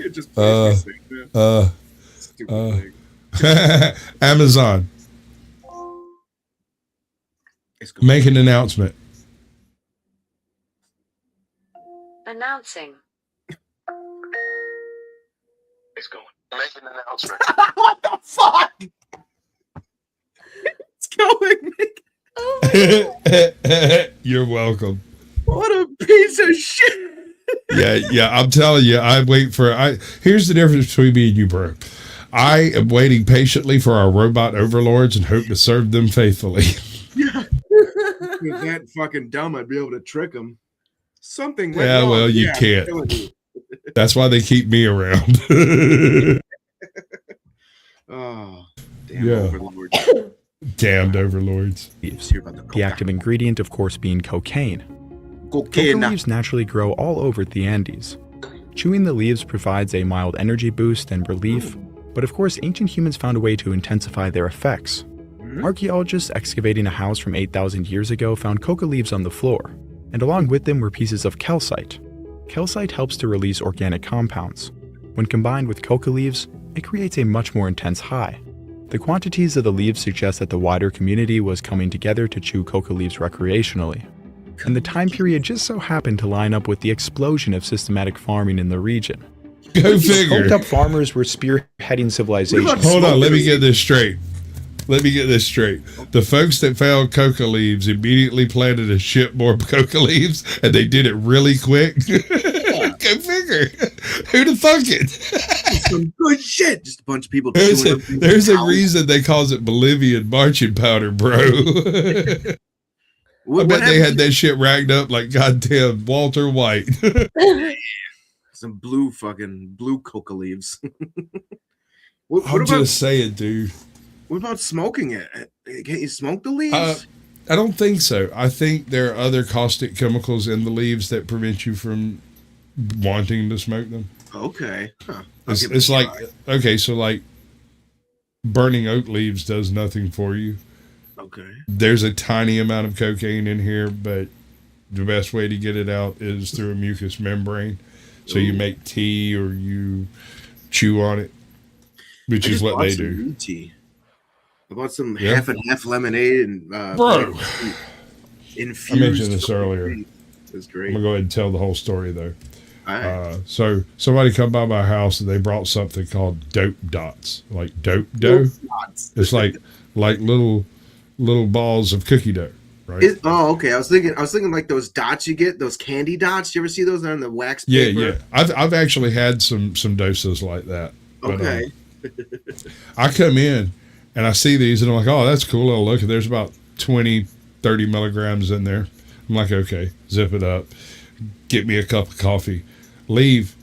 It just plays me sick, man. Stupid thing. Amazon, It's cool. make an announcement. Announcing. It's going. Make an announcement. What the fuck? It's going. Oh You're welcome. What a piece of shit. Yeah, I'm telling you, here's the difference between me and you, bro. I am waiting patiently for our robot overlords and hope to serve them faithfully. Yeah. If that fucking dumb, I'd be able to trick him. Something went Yeah, wrong. well, you I'm can't. telling you. That's why they keep me around. Oh. Damn overlords. Damned overlords. Leaves. The active ingredient, of course, being cocaine. Coca Cocaine. leaves naturally grow all over the Andes. Chewing the leaves provides a mild energy boost and relief, but of course ancient humans found a way to intensify their effects. Archaeologists excavating a house from 8,000 years ago found coca leaves on the floor, and along with them were pieces of calcite. Calcite helps to release organic compounds. When combined with coca leaves, it creates a much more intense high. The quantities of the leaves suggest that the wider community was coming together to chew coca leaves recreationally. And the time period just so happened to line up with the explosion of systematic farming in the region. Go figure. Coked up farmers were spearheading civilization. Hold on, let me get this straight. The folks that found coca leaves immediately planted to ship more coca leaves, and they did it really quick. Go figure. Who'd have thunk it? Some good shit. Just a bunch of people. There's a reason they calls it Bolivian marching powder, bro. I bet they had that shit racked up like goddamn Walter White. Some blue coca leaves. I'm just saying, dude. What about smoking it? Can't you smoke the leaves? I don't think so. I think there are other caustic chemicals in the leaves that prevent you from wanting to smoke them. Okay. Huh. It's like, okay, so like burning oak leaves does nothing for you. Okay. There's a tiny amount of cocaine in here, but the best way to get it out is through a mucous membrane. So you make tea or you chew on it, which is what they do. Tea. I bought some half and half lemonade and bro. Infused. I mentioned this earlier. It's great. I'm gonna go ahead and tell the whole story though. Right. So somebody come by my house and they brought something called dope dots, like dope dough. It's like little balls of cookie dough, right? Okay. I was thinking like those dots you get, those candy dots. You ever see those on the wax paper? Yeah. I've actually had some doses like that. But, okay. I come in and I see these and I'm like, oh, that's cool. I'll look. There's about 20, 30 milligrams in there. I'm like, okay, zip it up. Get me a cup of coffee. Leave.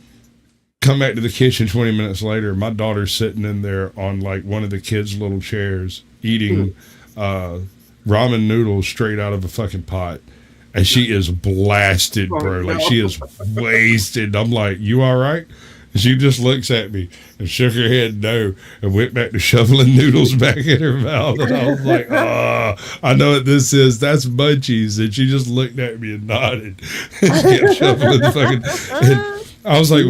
Come back to the kitchen 20 minutes later. My daughter's sitting in there on like one of the kids' little chairs eating ramen noodles straight out of a fucking pot. And she is blasted, bro. Like she is wasted. I'm like, you all right? And she just looks at me and shook her head no and went back to shoveling noodles back in her mouth. And I was like, I know what this is. That's munchies. And she just looked at me and nodded. And she kept shoveling the fucking. And I was like,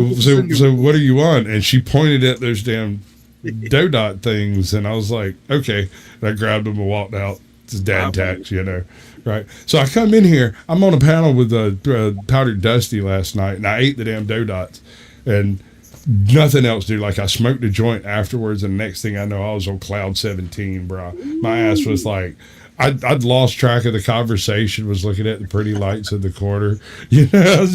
so what are you on? And she pointed at those damn dough dot things. And I was like, okay. And I grabbed them and walked out. It's dad tax, you know. Right. So I come in here. I'm on a panel with Powdered Dusty last night. And I ate the damn dough dots. And nothing else, dude. Like I smoked a joint afterwards, and the next thing I know, I was on cloud 17, bro. My ass was like, I'd lost track of the conversation. Was looking at the pretty lights in the corner. You know,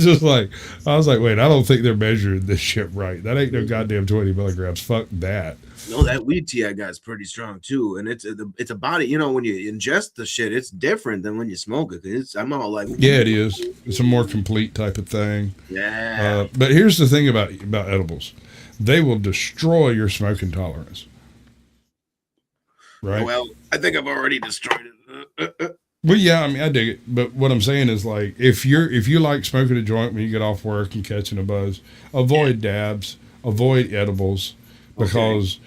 I was like, wait, I don't think they're measuring this shit right. That ain't no goddamn 20 milligrams. Fuck that. No, that weed tea I got is pretty strong too, and it's a body. You know, when you ingest the shit, it's different than when you smoke it. I'm all like, yeah, it is. It's a more complete type of thing. Yeah. But here's the thing about edibles, they will destroy your smoking tolerance. Right. Well, I think I've already destroyed it. Well, yeah, I mean, I dig it, but what I'm saying is, like, if you like smoking a joint when you get off work and catching a buzz, avoid dabs, avoid edibles. Because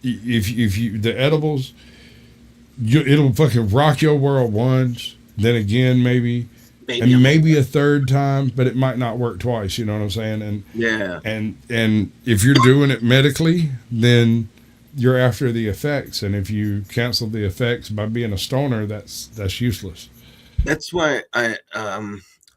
if you the edibles, it'll fucking rock your world once, then again maybe a third time, but it might not work twice. You know what I'm saying? And yeah, and if you're doing it medically, then you're after the effects, and if you cancel the effects by being a stoner, that's useless. That's why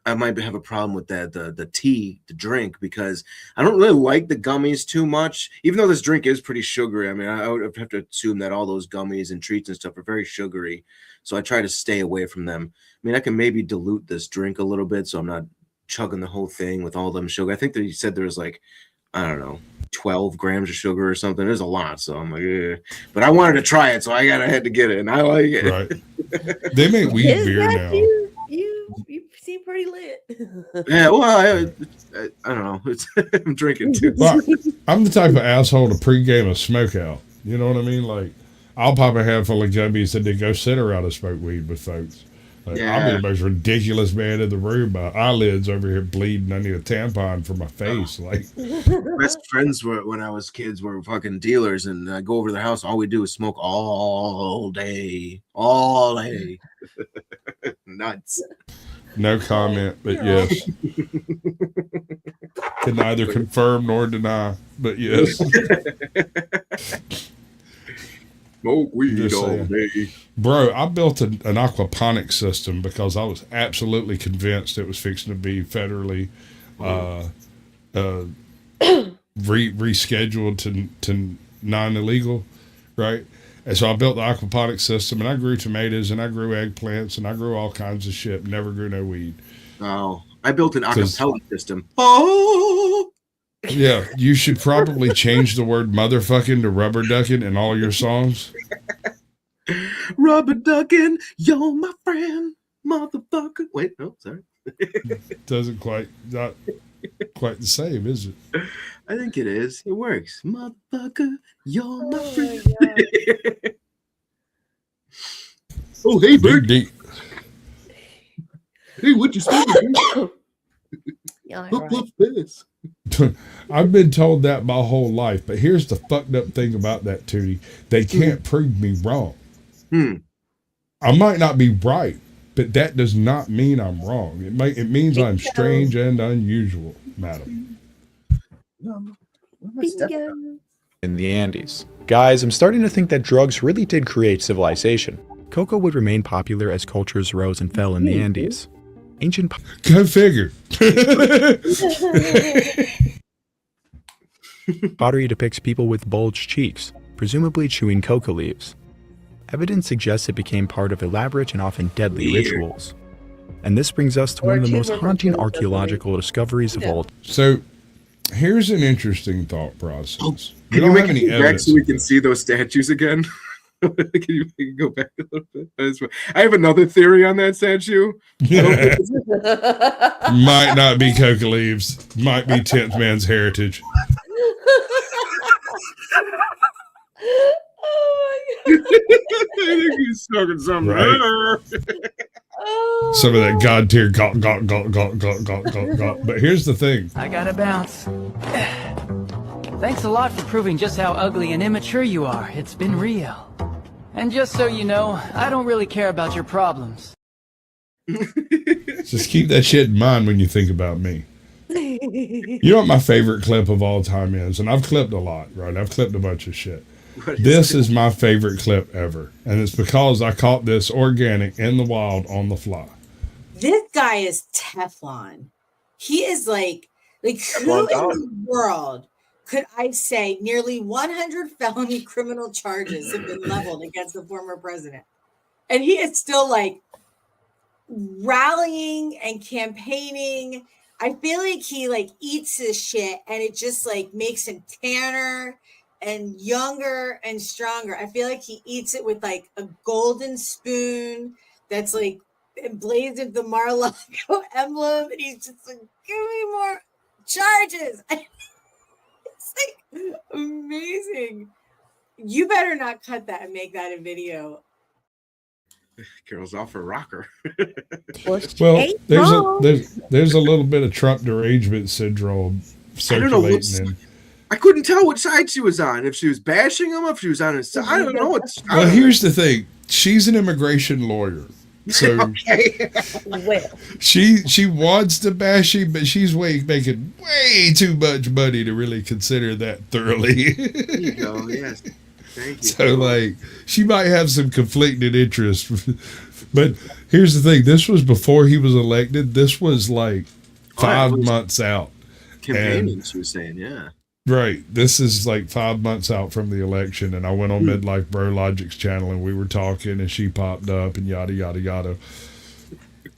I might have a problem with that, the tea, the drink, because I don't really like the gummies too much, even though this drink is pretty sugary. I mean, I would have to assume that all those gummies and treats and stuff are very sugary. So I try to stay away from them. I mean, I can maybe dilute this drink a little bit so I'm not chugging the whole thing with all them sugar. I think that you said there was like, I don't know, 12 grams of sugar or something. There's a lot. So I'm like, yeah. But I wanted to try it, so I had to get it, and I like it. Right. They make weed beer now. You seem pretty lit. Yeah, well, I don't know. I'm drinking too. Well, I'm the type of asshole to pregame a smoke out. You know what I mean? Like, I'll pop a handful of gummies and then go sit around and smoke weed with folks. Like, I'll be the most ridiculous man in the room. My eyelids over here bleeding. I need a tampon for my face. Like, best friends were when I was kids were fucking dealers, and I go over to their house. All we do is smoke all day. Nuts. No comment, but yes. Can neither confirm nor deny, but yes. Smoke weed all day. Bro, I built an aquaponics system because I was absolutely convinced it was fixing to be federally rescheduled to non-illegal, right? And so I built the aquaponics system, and I grew tomatoes, and I grew eggplants, and I grew all kinds of shit. Never grew no weed. Oh, I built an acapella system. Oh, yeah. You should probably change the word motherfucking to rubber ducking in all your songs. Rubber ducking, you're my friend, motherfucker. Wait, no, sorry. Not quite the same, is it? I think it is. It works. Motherfucker, you're my friend. Oh, hey, Bert. Hey, what you smoking? What's this? I've been told that my whole life, but here's the fucked up thing about that, Tootie. They can't prove me wrong. I might not be right, but that does not mean I'm wrong. It means I'm strange and unusual, madam. In the Andes. Guys, I'm starting to think that drugs really did create civilization. Cocoa would remain popular as cultures rose and fell in the Andes. Ancient Go figure. pottery depicts people with bulged cheeks, presumably chewing coca leaves. Evidence suggests it became part of elaborate and often deadly rituals. And this brings us to one of the most haunting archaeological discoveries of all. So, here's an interesting thought process. Can you make it back so we can see those statues again? Can you make it go back a little bit? I have another theory on that statue. Might not be coca leaves. Might be 10th man's heritage. I think he's smoking something. Right. Some of that god tier got. But here's the thing. I gotta bounce. Thanks a lot for proving just how ugly and immature you are. It's been real. And just so you know, I don't really care about your problems. Just keep that shit in mind when you think about me. You know what my favorite clip of all time is? And I've clipped a lot, right? I've clipped a bunch of shit. This is my favorite clip ever. And it's because I caught this organic in the wild on the fly. This guy is Teflon. He is like who in the world could I say nearly 100 felony criminal charges have been leveled against the former president? And he is still like rallying and campaigning. I feel like he like eats his shit and it just like makes him tanner and younger and stronger. I feel like he eats it with like a golden spoon that's like emblazoned the Mar-a-Lago emblem, and he's just like, give me more charges. It's like amazing. You better not cut that and make that a video. Carol's off her rocker. Well, there's a little bit of Trump derangement syndrome circulating. I couldn't tell which side she was on. If she was bashing him, if she was on his side. I don't know. Well, here's the thing. She's an immigration lawyer. So she wants to bash him, but she's making way too much money to really consider that thoroughly. There you go. Yes. Thank you. So, like, she might have some conflicting interests. But here's the thing. This was before he was elected. This was like 5 months out. Campaigning, she was saying, yeah. Right. This is like 5 months out from the election, and I went on Midlife Bro Logic's channel, and we were talking, and she popped up, and yada, yada, yada.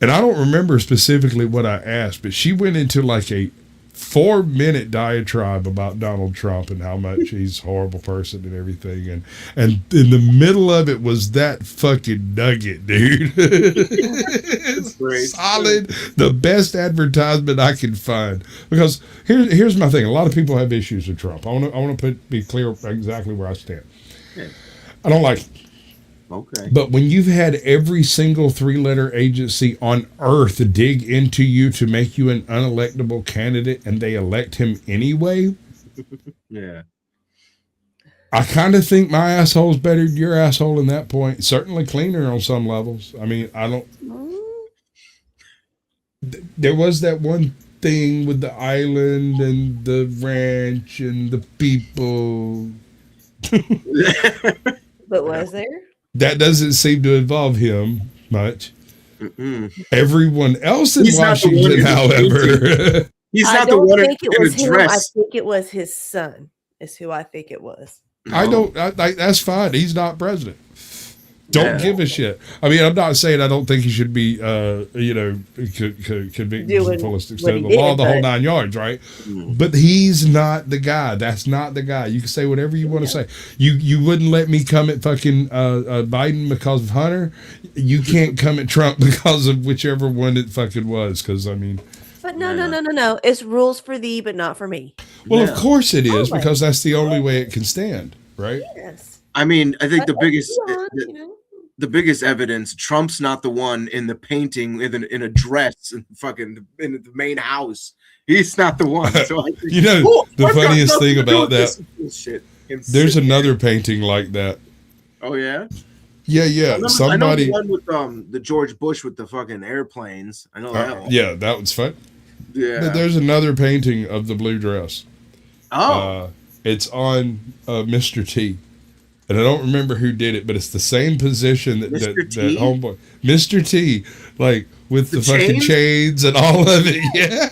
And I don't remember specifically what I asked, but she went into like a 4-minute diatribe about Donald Trump and how much he's a horrible person and everything. And in the middle of it was that fucking nugget, dude. Solid, the best advertisement I can find. Because here's my thing. A lot of people have issues with Trump. I want to be clear exactly where I stand. I don't like it. Okay. But when you've had every single 3-letter agency on earth dig into you to make you an unelectable candidate and they elect him anyway, yeah. I kind of think my asshole's better than your asshole in that point. Certainly cleaner on some levels. I mean, I don't... There was that one thing with the island and the ranch and the people. But was there? That doesn't seem to involve him much. Everyone else in Washington, however... He's not the one in a dress. I think it was his son, is who I think it was. No. That's fine. He's not president. Don't give a shit. I mean, I'm not saying I don't think he should be, convicted to the fullest extent of the law, the whole 9 yards, right? But he's not the guy. That's not the guy. You can say whatever you want to say. You wouldn't let me come at fucking Biden because of Hunter. You can't come at Trump because of whichever one it fucking was. Because I mean. But no. It's rules for thee, but not for me. Well, of course it is, because that's the only way it can stand, right? Yes. I mean, I think the biggest evidence, Trump's not the one in the painting in a dress and fucking in the main house. He's not the one. So I think, the funniest thing about that, there's another painting like that. Oh, yeah? Yeah. Somebody. I know the one with the George Bush with the fucking airplanes. I know that one. Yeah, that was fun. Yeah. But there's another painting of the blue dress. Oh. It's on Mr. T. And I don't remember who did it, but it's the same position that homeboy. Mr. T, like with the fucking chains and all of it. Yeah.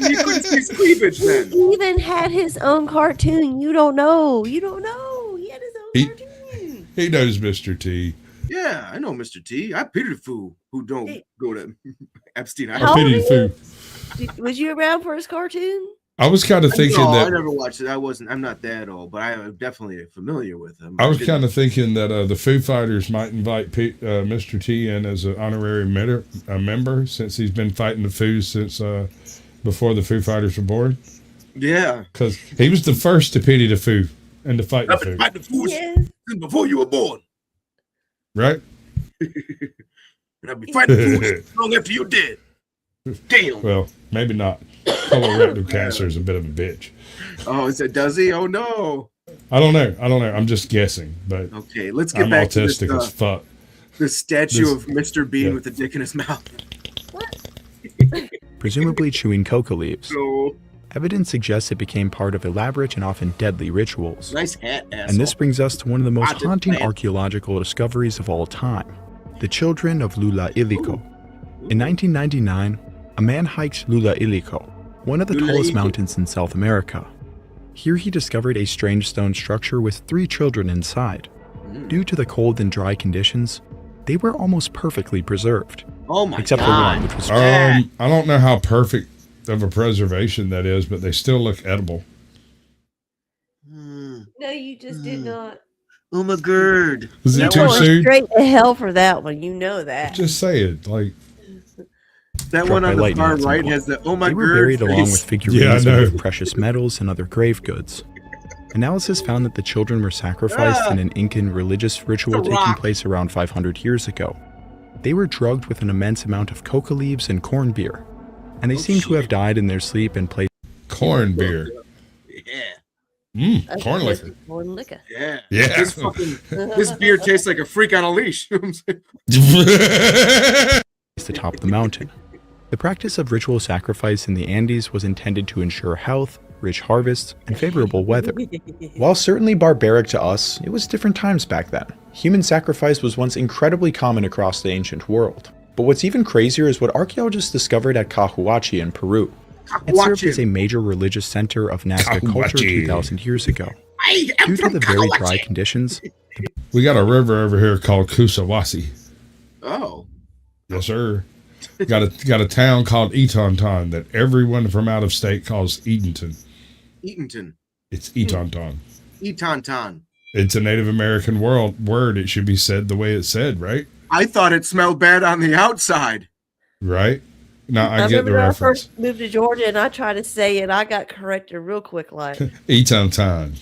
You couldn't see his cleavage then. He even had his own cartoon. You don't know. He had his own cartoon. He knows Mr. T. Yeah, I know Mr. T. I pity the fool who don't go to Epstein. I pity the fool. Was you around for his cartoon? I was kind of thinking that I never watched it. I'm not that old, but I am definitely familiar with him. I was kind of thinking that the Foo Fighters might invite Mr. T in as an honorary member, since he's been fighting the Foos since before the Foo Fighters were born. Yeah, because he was the first to pity the Foo and to fight the Foo. Fight the Foos before you were born, right? And I'd be fighting the Foos long after you did. Damn. Well, maybe not. Colorectal cancer is a bit of a bitch. Oh, does he? Oh no. I don't know. I'm just guessing. But okay, let's get back to this, as fuck. The statue of Mr. Bean with a dick in his mouth. What? Presumably chewing coca leaves. No. Evidence suggests it became part of elaborate and often deadly rituals. Nice hat, asshole. And this brings us to one of the most haunting archaeological discoveries of all time: the children of Lula Iliko. In 1999, a man hiked Lula Iliko, one of the tallest mountains in South America. Here he discovered a strange stone structure with 3 children inside. Due to the cold and dry conditions, they were almost perfectly preserved. Oh my except for one, which was I don't know how perfect of a preservation that is, but they still look edible. No, you just did not. Oh my god. Was it too soon? Straight to hell for that one. You know that. Just say it. Like that one on the far right has the oh my god. They were buried along with figurines made of precious metals and other grave goods. Analysis found that the children were sacrificed in an Incan religious ritual taking place around 500 years ago. They were drugged with an immense amount of coca leaves and corn beer, and they seem to have died in their sleep and played corn beer. Yeah. Corn liquor. Corn liquor. Yeah. Yeah. This beer tastes like a freak on a leash. the top of the mountain. The practice of ritual sacrifice in the Andes was intended to ensure health, rich harvests, and favorable weather. While certainly barbaric to us, it was different times back then. Human sacrifice was once incredibly common across the ancient world. But what's even crazier is what archaeologists discovered at Cahuachi in Peru. It served as a major religious center of Nazca culture 2,000 years ago. Due to the very dry conditions, we got a river over here called Kusawasi. Oh. Yes, sir. got a town called Etonton that everyone from out of state calls Edenton. Eatonton. It's Etonton. Etonton. It's a Native American word. It should be said the way it's said, right? I thought it smelled bad on the outside. Right? Now I get the when reference. I first moved to Georgia and I tried to say it, I got corrected real quick. Like Etonton.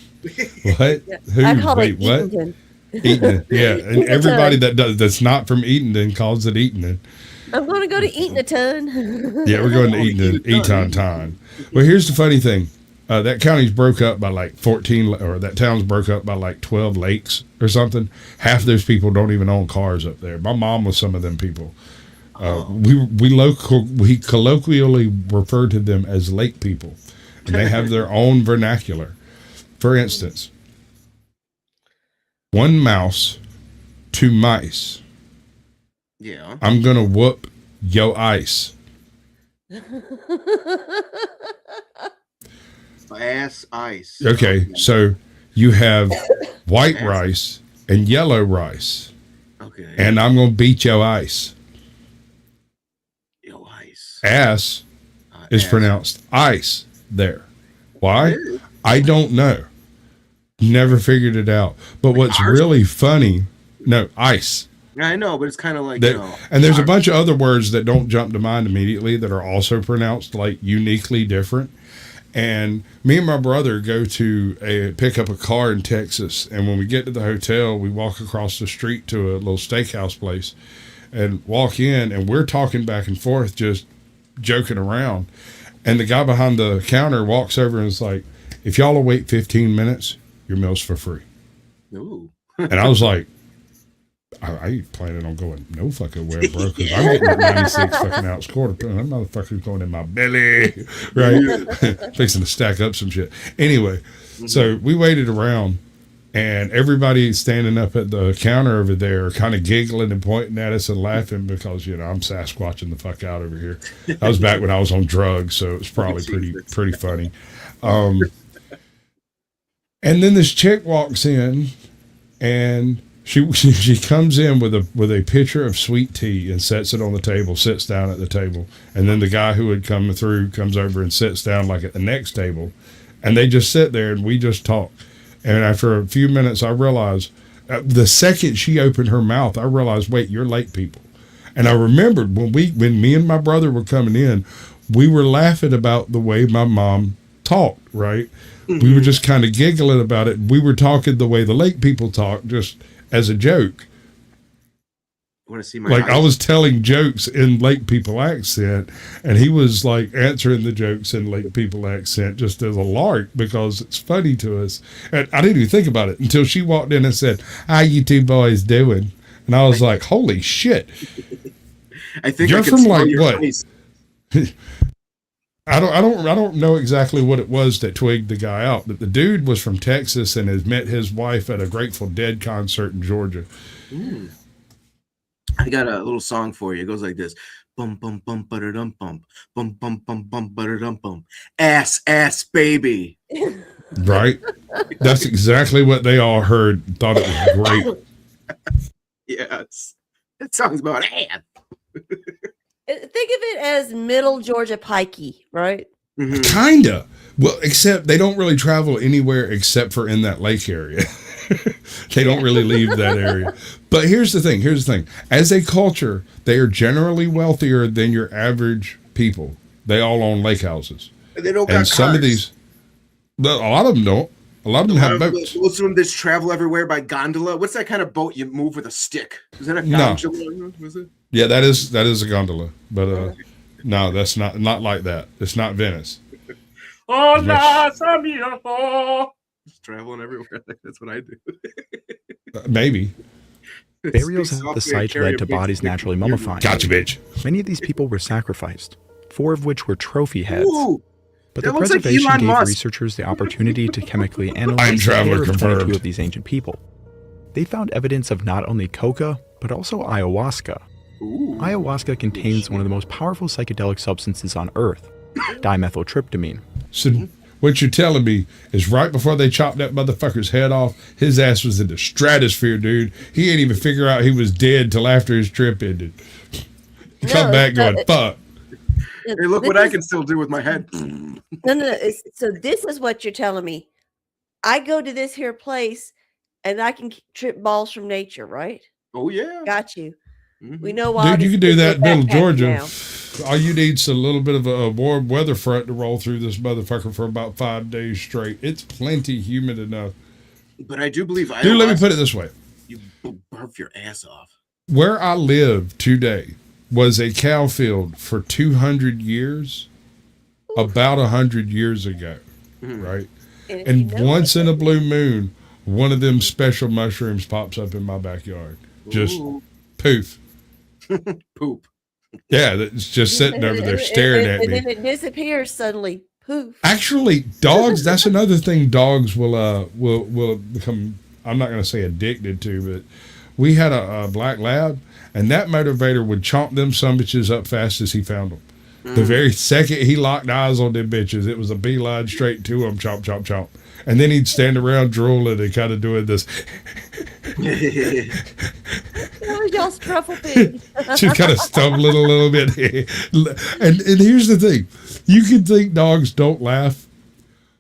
What? Yeah. Who? I called Wait, it what? Eatonton. Eaton, yeah. And everybody that's not from Eaton calls it Eaton. I'm going to go to Eaton. Yeah, we're going to Eaton. Well, here's the funny thing. That county's broke up by like 14, or that town's broke up by like 12 lakes or something. Half of those people don't even own cars up there. My mom was some of them people. We colloquially refer to them as lake people, and they have their own vernacular. For instance, 1 mouse, 2 mice. Yeah. I'm gonna whoop yo ice. Ass ice. Okay, so you have white rice and yellow rice. Okay. And I'm gonna beat yo ice. Yo ice. Ass is pronounced ice there. Why? I don't know. Never figured it out. But like what's really funny, no, ice. I know, but it's kind of like, and there's a bunch of other words that don't jump to mind immediately that are also pronounced like uniquely different. And me and my brother go to pick up a car in Texas. And when we get to the hotel, we walk across the street to a little steakhouse place and walk in, and we're talking back and forth, just joking around. And the guy behind the counter walks over and is like, if y'all will wait 15 minutes, your meal's for free. Ooh. And I was like, I ain't planning on going no fucking where, bro, because I'm getting that 96 fucking ounce quarter pound. That motherfucker's going in my belly, right? Fixing to stack up some shit. Anyway, so we waited around, and everybody standing up at the counter over there kind of giggling and pointing at us and laughing because, you know, I'm Sasquatching the fuck out over here. That was back when I was on drugs, so it was probably pretty funny. And then this chick walks in, and she comes in with a pitcher of sweet tea and sets it on the table, sits down at the table. And then the guy who had come through comes over and sits down like at the next table. And they just sit there and we just talk. And after a few minutes, I realized, the second she opened her mouth, I realized, wait, you're late people. And I remembered when me and my brother were coming in, we were laughing about the way my mom talked, right? We were just kind of giggling about it. We were talking the way the lake people talk, just as a joke. Want to see my I was telling jokes in lake people accent, and he was like answering the jokes in lake people accent just as a lark because it's funny to us. And I didn't even think about it until she walked in and said, "How you two boys doing?" And I was like, "Holy shit!" I think you're from like what? I don't know exactly what it was that twigged the guy out, but the dude was from Texas and has met his wife at a Grateful Dead concert in Georgia. Mm. I got a little song for you. It goes like this: bum bum bum butter dum bum bum bum bum bum butter dum bum ass baby. Right? That's exactly what they all heard. Thought it was great. Yes, that song's about ass. Think of it as middle Georgia pikey, right? Mm-hmm. Kinda. Well, except they don't really travel anywhere except for in that lake area. They don't really leave that area. But here's the thing. As a culture, they are generally wealthier than your average people. They all own lake houses. They don't and got some cars. of these, a lot of them don't. A lot of them have boats. Most of them just travel everywhere by gondola. What's that kind of boat you move with a stick? Is that a gondola? No. Was it? Yeah, that is a gondola. But no, that's not like that. It's not Venice. Hola, amigo. Just traveling everywhere. That's what I do. Maybe. Burials at the site led to bodies naturally mummifying. Gotcha, bitch. Many of these people were sacrificed, 4 of which were trophy heads. Ooh, but the preservation gave researchers the opportunity to chemically analyze the hair of 22 of these ancient people. They found evidence of not only coca, but also ayahuasca. Ooh. Ayahuasca contains one of the most powerful psychedelic substances on Earth, dimethyltryptamine. So what you're telling me is right before they chopped that motherfucker's head off, his ass was in the stratosphere, dude. He ain't even figure out he was dead till after his trip ended. Come back going, fuck. Hey, look what I can still do with my head. No. So this is what you're telling me. I go to this here place and I can trip balls from nature, right? Oh, yeah. Got you. Mm-hmm. We know why. Dude, you can do that in middle Georgia. Now. All you need is a little bit of a warm weather front to roll through this motherfucker for about 5 days straight. It's plenty humid enough. But I do believe Dude, let me put it this way. You barf your ass off. Where I live today was a cow field for 200 years, about 100 years ago, right? And once in a blue moon, one of them special mushrooms pops up in my backyard. Just poof. Poop. Yeah, it's just sitting over there staring at me. And then it disappears suddenly. Poof. Actually, dogs, that's another thing dogs will become, I'm not going to say addicted to, but we had a black lab, and that motivator would chomp them sumbitches up fast as he found them. The very second he locked eyes on them bitches, it was a beeline straight to him, chomp, chomp, chomp. And then he'd stand around drooling and kind of doing this. Y'all's truffle pig. Just kind of stumbling a little bit. and here's the thing. You can think dogs don't laugh,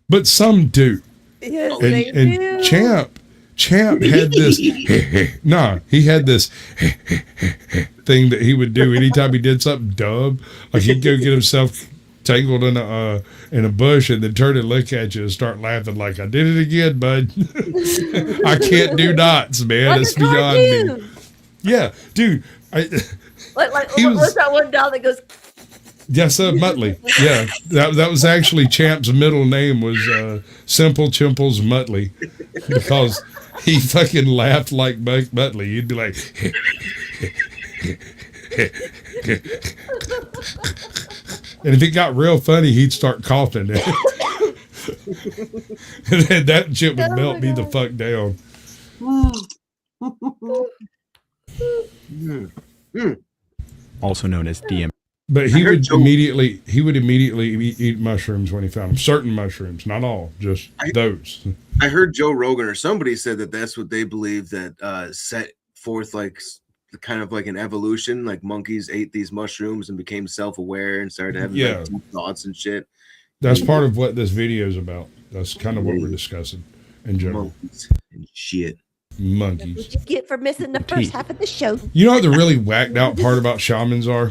but some do. Yes, and do. Champ had this. He had this thing that he would do anytime he did something dumb. Like he'd go get himself tangled in a bush and then turn and look at you and start laughing like, I did it again, bud. I can't do knots, man. Like it's beyond me. Yeah, dude. What's that one dog that goes? Yes, Muttley. Yeah, that was actually Champ's middle name was Simple Chimples Muttley because he fucking laughed like Muttley. He'd be like, and if it got real funny, he'd start coughing. And then that shit would melt me the fuck down. Also known as DM. But he would immediately eat mushrooms when he found them. Certain mushrooms, not all, just those. I heard Joe Rogan or somebody said that that's what they believe that set forth like kind of like an evolution. Like monkeys ate these mushrooms and became self-aware and started having like, deep thoughts and shit. That's part of what this video is about. That's kind of what we're discussing in general. Monkeys and shit. Monkeys. What you get for missing the first half of the show? You know what the really whacked out part about shamans are?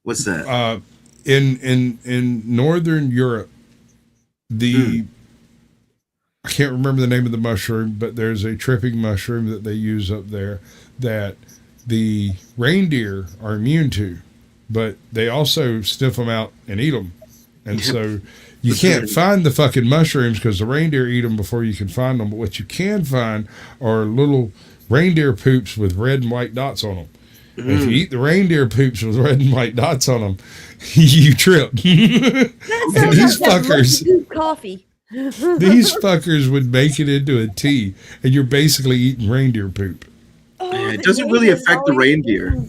What's that? In Northern Europe, I can't remember the name of the mushroom, but there's a tripping mushroom that they use up there that the reindeer are immune to, but they also sniff them out and eat them. And so you can't find the fucking mushrooms because the reindeer eat them before you can find them. But what you can find are little reindeer poops with red and white dots on them. And if you eat the reindeer poops with red and white dots on them, you trip. And these fuckers, coffee. These fuckers would make it into a tea, and you're basically eating reindeer poop. It doesn't really affect the reindeer.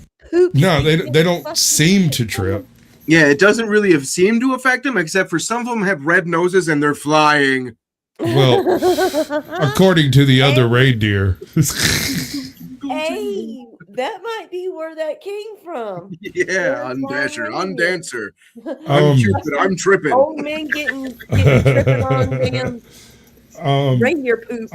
No, they don't seem to trip. Yeah, it doesn't really seem to affect them, except for some of them have red noses and they're flying. Well, according to the other reindeer. Hey, that might be where that came from. Yeah, undancer. I'm Cupid, I'm tripping. Old men getting tripping on damn reindeer poop.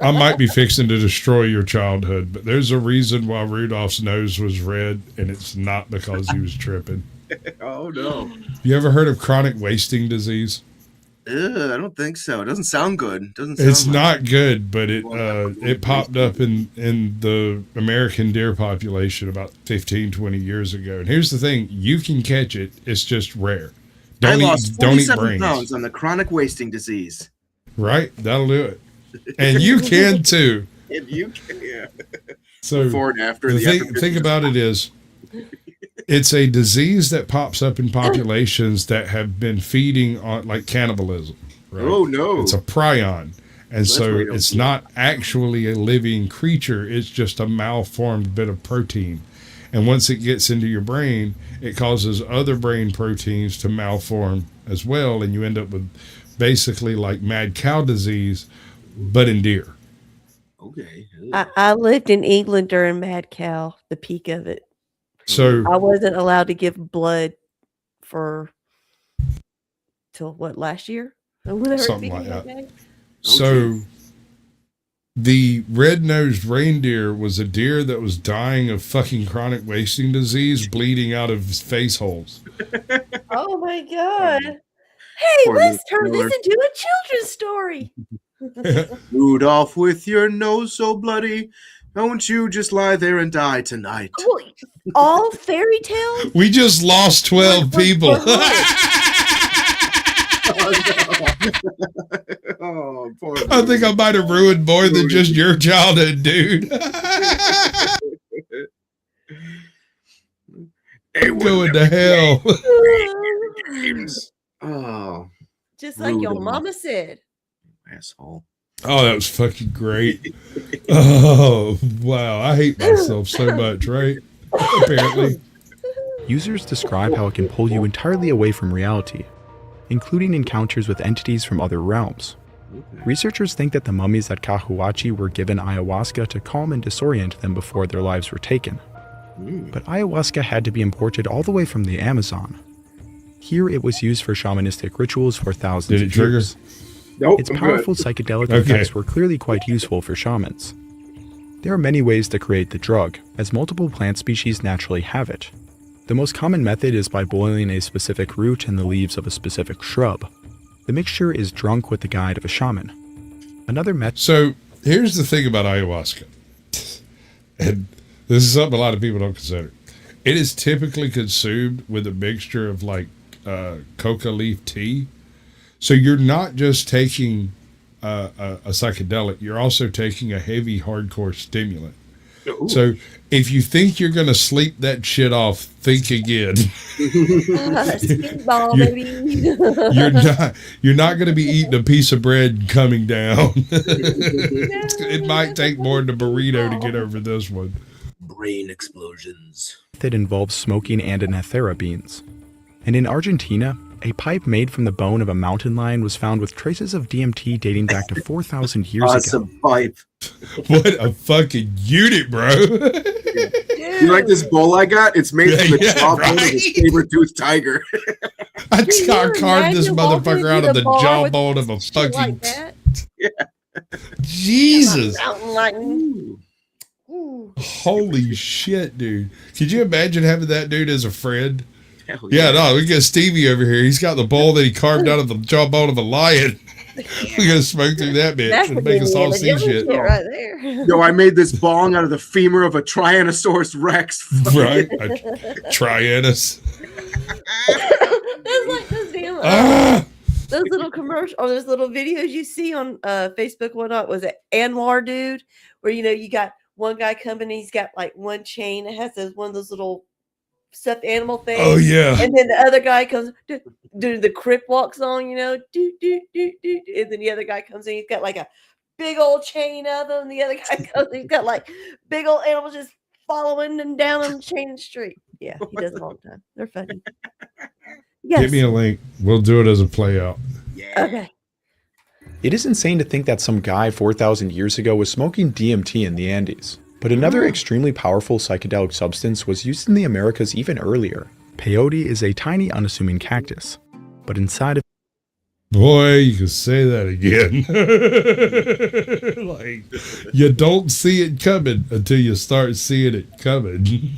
I might be fixing to destroy your childhood, but there's a reason why Rudolph's nose was red, and it's not because he was tripping. Oh, no. You ever heard of chronic wasting disease? I don't think so. It doesn't sound good. It's not good, but it popped up in the American deer population about 15, 20 years ago. And here's the thing. You can catch it. It's just rare. Don't eat brains. Pounds on the chronic wasting disease. Right? That'll do it. And you can too. If you can, yeah. So before and after. The thing about it is, it's a disease that pops up in populations that have been feeding on like cannibalism. Right? Oh no! It's a prion, and so it's not actually a living creature. It's just a malformed bit of protein, and once it gets into your brain, it causes other brain proteins to malform as well, and you end up with basically like mad cow disease, but in deer. Okay. I lived in England during mad cow, the peak of it. So I wasn't allowed to give blood till what, last year? Something like that. So the red-nosed reindeer was a deer that was dying of fucking chronic wasting disease, bleeding out of his face holes. Oh my god. Hey, let's turn this into a children's story. Rudolph, with your nose so bloody, don't you just lie there and die tonight? Well, all fairy tales. We just lost 12 people. Oh, poor I think I might have ruined more than just your childhood, dude. Going to hell. Oh, just like your Rudolph. mama said. Asshole. Oh, that was fucking great. Oh, wow. I hate myself so much, right? Apparently. Users describe how it can pull you entirely away from reality, including encounters with entities from other realms. Researchers think that the mummies at Cahuachi were given ayahuasca to calm and disorient them before their lives were taken. But ayahuasca had to be imported all the way from the Amazon. Here it was used for shamanistic rituals for thousands of years. Nope, Its I'm powerful good. psychedelic effects were clearly quite useful for shamans. There are many ways to create the drug, as multiple plant species naturally have it. The most common method is by boiling a specific root and the leaves of a specific shrub. The mixture is drunk with the guide of a shaman. Another method. So here's the thing about ayahuasca, and this is something a lot of people don't consider. It is typically consumed with a mixture of like coca leaf tea. So you're not just taking a psychedelic, you're also taking a heavy, hardcore stimulant. Ooh. So if you think you're going to sleep that shit off, think again. You're not going to be eating a piece of bread and coming down. It might take more than a burrito to get over this one. Brain explosions. That involves smoking Andanathera beans. And in Argentina, a pipe made from the bone of a mountain lion was found with traces of DMT dating back to 4,000 years ago. Awesome pipe. What a fucking unit, bro. You like this bowl I got? It's made from the jawbone of a saber-toothed tiger. I carved this motherfucker out of the jawbone of a fucking... Like that? Yeah. Jesus. Mountain lion. Holy shit, dude. Could you imagine having that dude as a friend? Hell yeah, no, we got Stevie over here. He's got the bowl that he carved out of the jawbone of a lion. We're going to smoke through that bitch and make us all see shit. Right there. Yo, I made this bong out of the femur of a Tyrannosaurus Rex. Right. Trianus. That's like those damn... those little commercials or those little videos you see on Facebook, whatnot. Was it Anwar dude? Where, you know, you got one guy coming, he's got like one chain that has one of those little stuffed animal things. Oh yeah. And then the other guy comes, do the crip walks on, you know, do, and then the other guy comes in, he's got like a big old chain of them. The other guy comes, he's got like big old animals just following them down on the chain of the street. Yeah, he does it all the time. They're funny. Yes. Give me a link. We'll do it as a play out. Yeah. Okay. It is insane to think that some guy 4,000 years ago was smoking DMT in the Andes. But another extremely powerful psychedelic substance was used in the Americas even earlier. Peyote is a tiny, unassuming cactus. But inside of... Boy, you can say that again. Like, you don't see it coming until you start seeing it coming.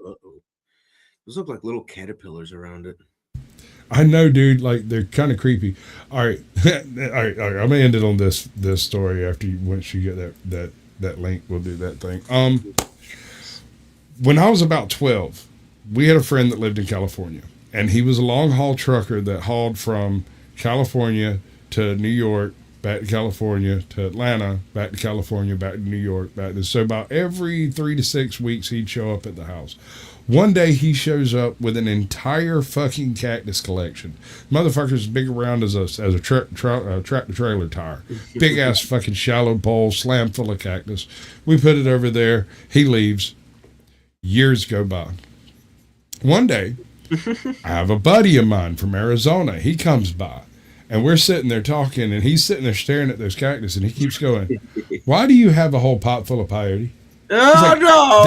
Uh-oh. Those look like little caterpillars around it. I know, dude. Like, they're kind of creepy. All right. All right. I'm going to end it on this story after once you get that link, we'll do that thing. When I was about 12, we had a friend that lived in California, and he was a long haul trucker that hauled from California to New York, back to California to Atlanta, back to California, back to New York, back to, so about every 3 to 6 weeks he'd show up at the house. One day he shows up with an entire fucking cactus collection. Motherfucker's as big around as a tractor trailer tire. Big ass fucking shallow bowl, slam full of cactus. We put it over there. He leaves. Years go by. One day, I have a buddy of mine from Arizona. He comes by. And we're sitting there talking, and he's sitting there staring at those cactus, and he keeps going, "Why do you have a whole pot full of peyote?" Oh, like, no.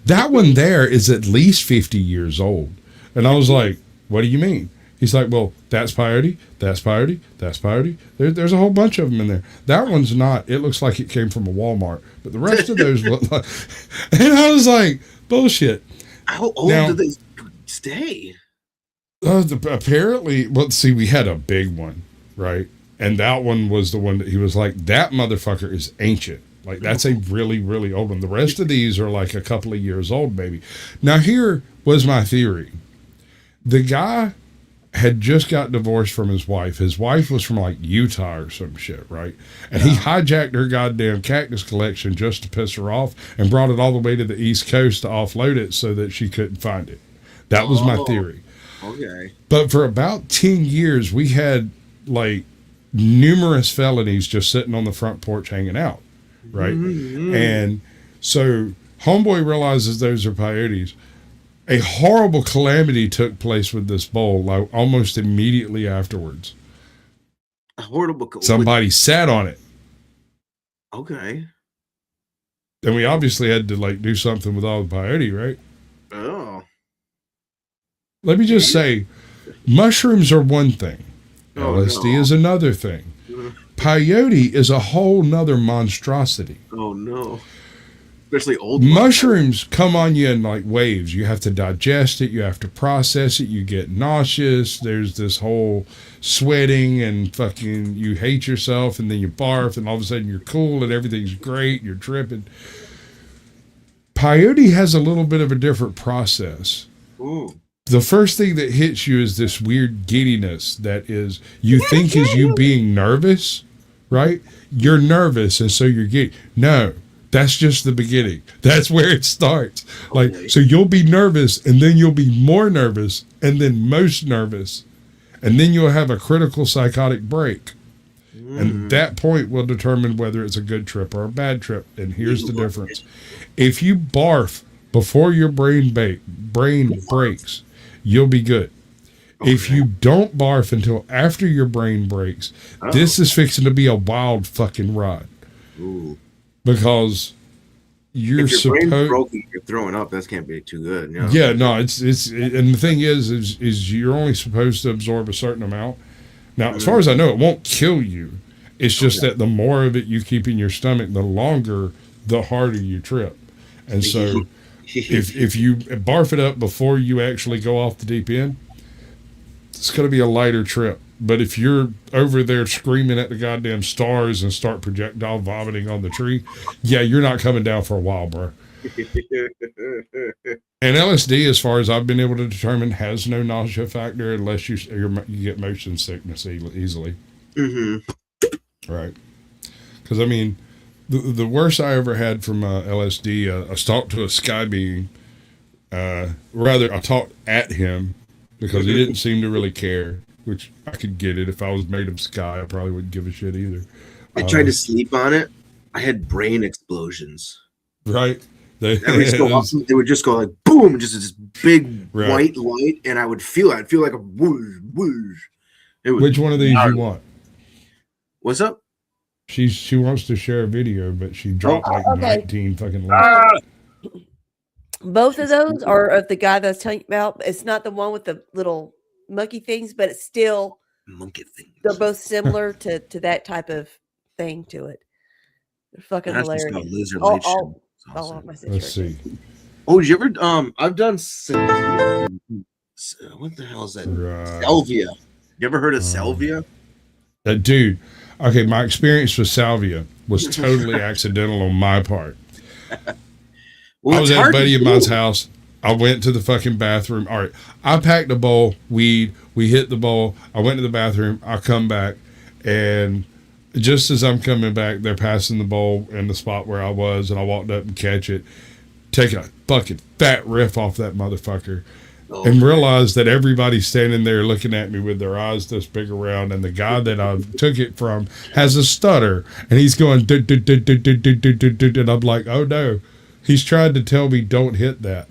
That one there is at least 50 years old. And I was like, "What do you mean?" He's like, "Well, that's peyote, that's peyote, that's peyote. There's a whole bunch of them in there. That one's not. It looks like it came from a Walmart. But the rest of those look like..." And I was like, bullshit. How old do they stay? Apparently, well, see, we had a big one, right? And that one was the one that he was like, that motherfucker is ancient. Like, that's a really, really old one. The rest of these are like a couple of years old, maybe. Now, here was my theory. The guy had just got divorced from his wife. His wife was from like Utah or some shit, right? And he hijacked her goddamn cactus collection just to piss her off and brought it all the way to the East Coast to offload it so that she couldn't find it. That was my theory. Okay. But for about 10 years, we had like numerous felonies just sitting on the front porch hanging out, right? Mm-hmm. And so homeboy realizes those are peyotes. A horrible calamity took place with this bowl, like almost immediately afterwards. A horrible somebody sat on it. Okay. And we obviously had to like do something with all the peyote, right? Oh. Let me just say, mushrooms are one thing. LSD is another thing. Peyote is a whole nother monstrosity. Oh no. Especially old mushrooms come on you in like waves. You have to digest it, you have to process it, you get nauseous, there's this whole sweating and fucking you hate yourself, and then you barf, and all of a sudden you're cool and everything's great, you're tripping. Peyote has a little bit of a different process. Ooh. The first thing that hits you is this weird giddiness that is, you think is you being nervous, right? You're nervous, and so you're giddy. No, that's just the beginning. That's where it starts. Like, so you'll be nervous, and then you'll be more nervous, and then most nervous, and then you'll have a critical psychotic break. And that point will determine whether it's a good trip or a bad trip. And here's the difference. If you barf before your brain breaks, you'll be good. Okay. If you don't barf until after your brain breaks, this is fixing to be a wild fucking ride. Ooh. Because you're if your brain's broken, you're throwing up. That can't be too good. You know? Yeah, no, it's and the thing is you're only supposed to absorb a certain amount. Now, as far as I know, it won't kill you. It's just that the more of it you keep in your stomach, the longer, the harder you trip. And so if you barf it up before you actually go off the deep end, it's going to be a lighter trip. But if you're over there screaming at the goddamn stars and start projectile vomiting on the tree, yeah, you're not coming down for a while, bro. And LSD, as far as I've been able to determine, has no nausea factor unless you get motion sickness easily. Mm-hmm. Right. Because, I mean, the worst I ever had from LSD, I talked to a sky being. Rather, I talked at him because he didn't seem to really care, which I could get it. If I was made of sky, I probably wouldn't give a shit either. I tried to sleep on it. I had brain explosions. Right. They would just go like boom, just this big white light, and I would feel it. I'd feel like a whoosh, whoosh. Which one of these you want? What's up? She wants to share a video, but she dropped 19 fucking likes. Both of those are of the guy that's talking about. It's not the one with the little monkey things, but it's still monkey things. They're both similar to that type of thing to it. They're fucking hilarious. Let's see. Oh, did you ever? I've done. What the hell is that? Salvia. You ever heard of salvia? Dude. Okay, my experience with salvia was totally accidental on my part. I was at a buddy of mine's house. I went to the fucking bathroom. All right, I packed a bowl, weed. We hit the bowl. I went to the bathroom. I come back, and just as I'm coming back, they're passing the bowl in the spot where I was, and I walked up and catch it, take a fucking fat riff off that motherfucker, and realized that everybody's standing there looking at me with their eyes this big around, and the guy that I took it from has a stutter, and he's going, and I'm like, oh no, he's trying to tell me don't hit that.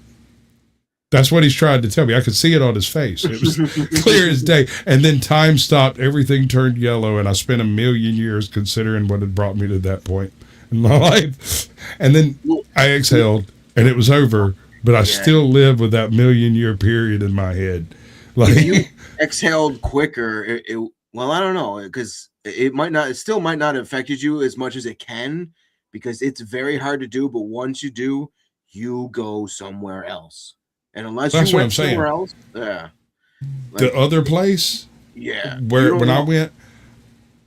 That's what he's trying to tell me. I could see it on his face. It was clear as day. And then time stopped. Everything turned yellow. And I spent 1,000,000 years considering what had brought me to that point in my life. And then I exhaled and it was over. But I still live with that 1,000,000-year period in my head. Like, if you exhaled quicker, well, I don't know. Because it still might not have affected you as much as it can. Because it's very hard to do. But once you do, you go somewhere else. And unless you went somewhere else, the other place, yeah, where when I went,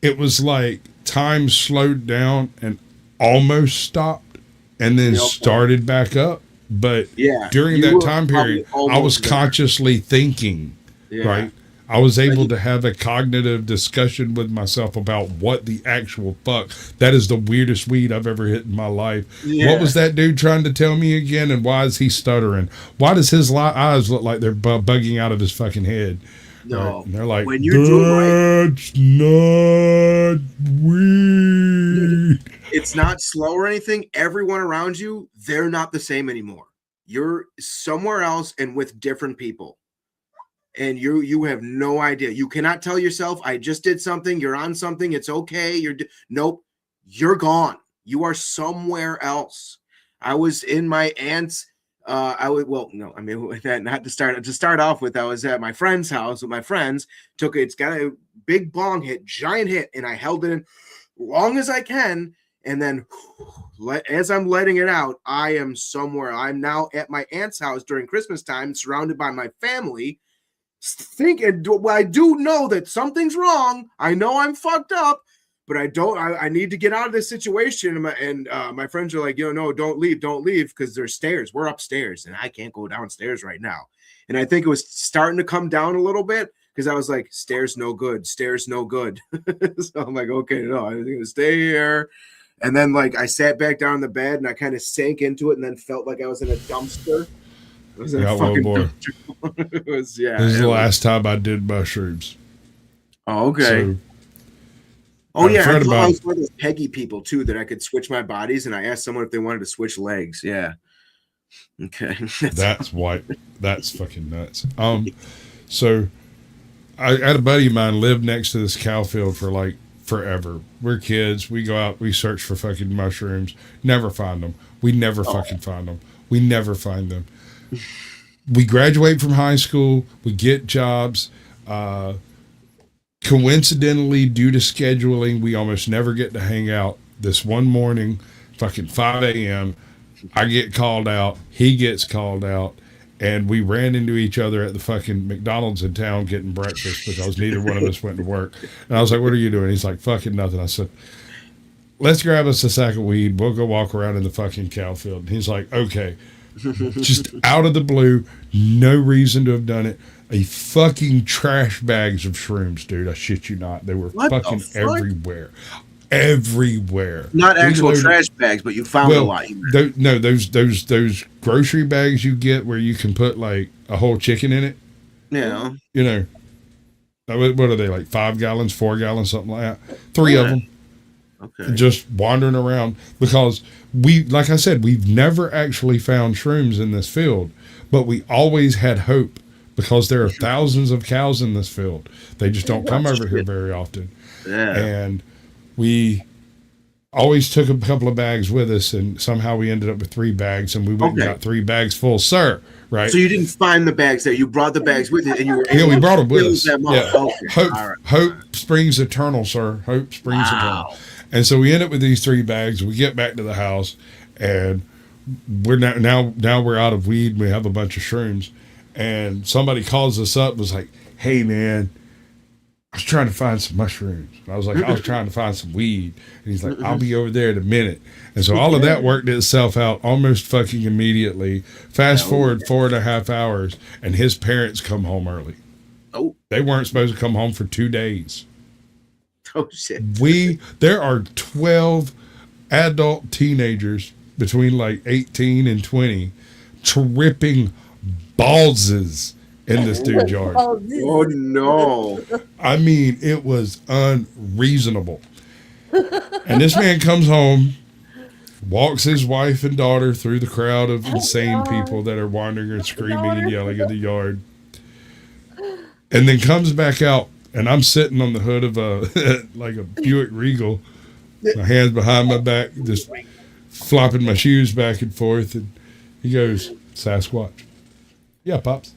it was like time slowed down and almost stopped and then started back up. But during that time period, I was consciously thinking, right? I was able to have a cognitive discussion with myself about what the actual fuck. That is the weirdest weed I've ever hit in my life. Yeah. What was that dude trying to tell me again? And why is he stuttering? Why does his eyes look like they're bugging out of his fucking head? No. Right? And they're like, when you're doing that's not weed. It's not slow or anything. Everyone around you, they're not the same anymore. You're somewhere else and with different people. And you have no idea. You cannot tell yourself, I just did something, you're on something, it's okay. Nope, you're gone. You are somewhere else. I was in my aunt's, not to start off with, I was at my friend's house with my friends, it's got a big bong hit, giant hit, and I held it in long as I can. And then as I'm letting it out, I am somewhere. I'm now at my aunt's house during Christmas time, surrounded by my family. I do know that something's wrong. I know I'm fucked up, but I need to get out of this situation. And my friends are like, no, don't leave, because there's stairs. We're upstairs, and I can't go downstairs right now. And I think it was starting to come down a little bit, because I was like, stairs no good. So I'm like, okay, no, I'm going to stay here. And then like I sat back down in the bed, and I kind of sank into it, and then felt like I was in a dumpster. It was boy. It was, This is the last time I did mushrooms. Oh, okay. I was one of those peggy people too, that I could switch my bodies, and I asked someone if they wanted to switch legs. Yeah. Okay. That's white. That's fucking nuts. So I had a buddy of mine live next to this cow field for like forever. We're kids. We go out, we search for fucking mushrooms, never find them. We never fucking find them. We never find them. We graduate from high school, we get jobs. Coincidentally, due to scheduling, we almost never get to hang out. This one morning, fucking 5 a.m., I get called out, he gets called out, and we ran into each other at the fucking McDonald's in town getting breakfast because neither one of us went to work. And I was like, what are you doing? He's like, fucking nothing. I said, let's grab us a sack of weed. We'll go walk around in the fucking cow field. And he's like, okay. Just out of the blue, no reason to have done it. A fucking trash bags of shrooms, dude. I shit you not. They were fucking everywhere. Everywhere. Not actual trash bags, but you found a lot. Those grocery bags you get where you can put like a whole chicken in it. Yeah. You know, what are they, like 5 gallons, 4 gallons, something like that? 3 of them. Okay. Just wandering around, because like I said, we've never actually found shrooms in this field, but we always had hope because there are thousands of cows in this field. They just don't come over here very often. Yeah. And we always took a couple of bags with us, and somehow we ended up with 3 bags, and we went and got 3 bags full, sir. Right. So you didn't find the bags there. You brought the bags with you, and you were able we brought them with us. Okay. Hope springs eternal, sir. Hope springs eternal. And so we end up with these 3 bags. We get back to the house, and we're now we're out of weed. And we have a bunch of shrooms, and somebody calls us up and was like, "Hey, man, I was trying to find some mushrooms." And I was like, "I was trying to find some weed." And he's like, "I'll be over there in a minute." And so all of that worked itself out almost fucking immediately. Fast forward 4.5 hours, and his parents come home early. Oh, they weren't supposed to come home for 2 days. Oh shit. There are 12 adult teenagers between like 18 and 20 tripping ballses in this dude's yard. Oh no. I mean, it was unreasonable. And this man comes home, walks his wife and daughter through the crowd of insane people that are wandering and screaming and yelling in the yard, and then comes back out. And I'm sitting on the hood of like a Buick Regal, my hands behind my back, just flopping my shoes back and forth. And he goes, "Sasquatch." "Yeah, Pops."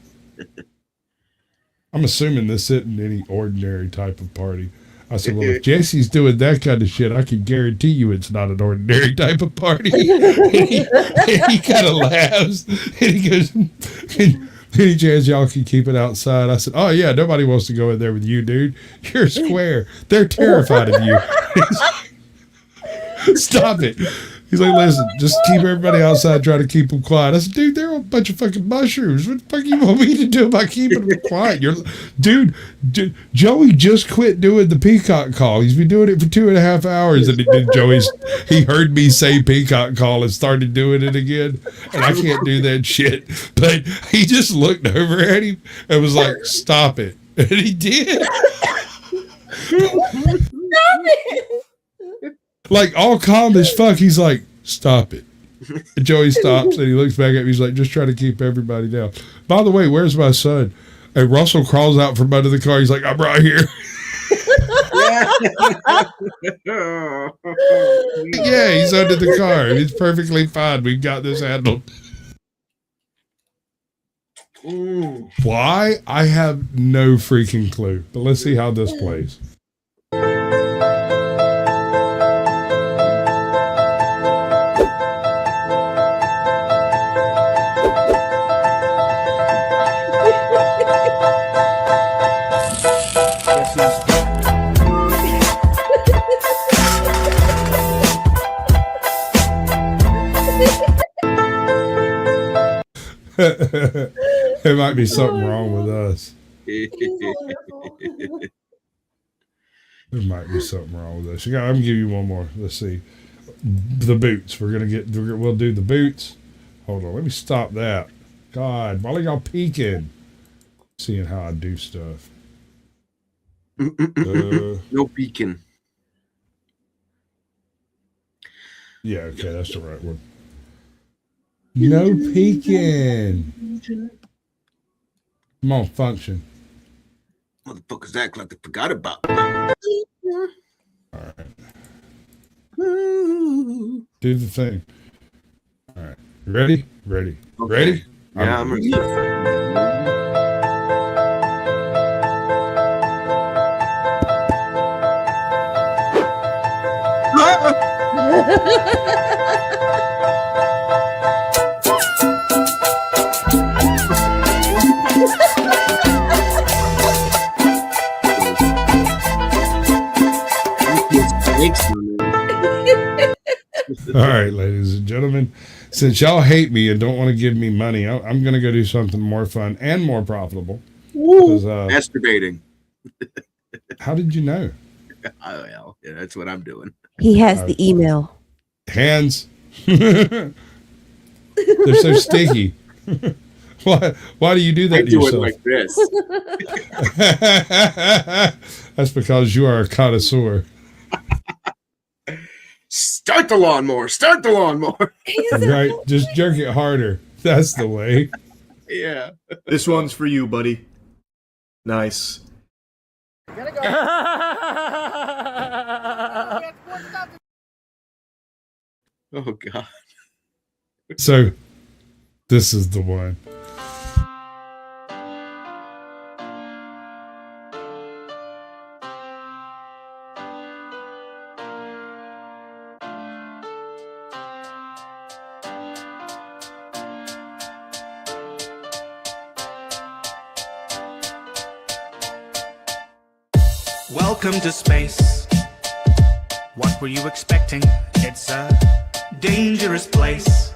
I'm assuming this isn't any ordinary type of party. I said, "Well, if Jesse's doing that kind of shit, I can guarantee you it's not an ordinary type of party." And he kind of laughs. And he goes, Any chance y'all can keep it outside? I said, oh yeah, nobody wants to go in there with you, dude. You're square. They're terrified of you. Stop it. He's like, listen, just keep everybody outside, try to keep them quiet. I said, dude, they're a bunch of fucking mushrooms. What the fuck you want me to do about keeping them quiet? Dude, Joey just quit doing the peacock call. He's been doing it for 2.5 hours, and he heard me say peacock call and started doing it again. And I can't do that shit. But he just looked over at him and was like, stop it. And he did. Stop it. Like, all calm as fuck, he's like, stop it. And Joey stops and he looks back at me. He's like, just try to keep everybody down. By the way, where's my son? And Russell crawls out from under the car. He's like, I'm right here. Yeah, he's under the car. He's perfectly fine. We've got this handled. Why? I have no freaking clue. But let's see how this plays. There might be something wrong with us. There might be something wrong with us. I'm gonna give you one more. Let's see. The boots. We'll do the boots. Hold on. Let me stop that. God, why are y'all peeking? Seeing how I do stuff. No peeking. Yeah, okay, that's the right one. No peeking. Come on, function. Motherfuckers act like they forgot about. All right. Do the thing. All right. Ready? Ready. Okay. Ready? Yeah, I'm ready. All right, ladies and gentlemen, since y'all hate me and don't want to give me money, I'm going to go do something more fun and more profitable. Masturbating. How did you know? Oh, well, yeah, that's what I'm doing. He has the email. Hands. They're so sticky. Why do you do that to yourself? I do it like this. That's because you are a connoisseur. Start the lawnmower. Start the lawnmower. Right. Just jerk it harder. That's the way. Yeah. This one's for you, buddy. Nice. Oh, God. So, this is the one. Welcome to space. What were you expecting? It's a dangerous place.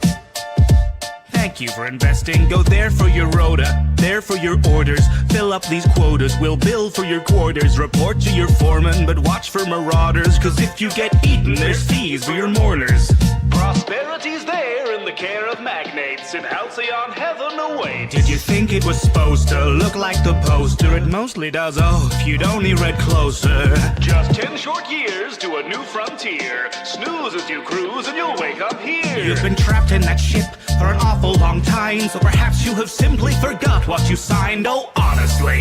Thank you for investing. Go there for your rota, there for your orders. Fill up these quotas, we'll bill for your quarters. Report to your foreman, but watch for marauders. Cause if you get eaten, there's fees for your mourners. Prosperity's there in the care of magnates. In halcyon heaven away. Did you think it was supposed to look like the poster? It mostly does, oh, if you'd only read closer. Just 10 short years to a new frontier. Snooze as you cruise and you'll wake up here. You've been trapped in that ship for an awful long time. So perhaps you have simply forgot what you signed. Oh, honestly.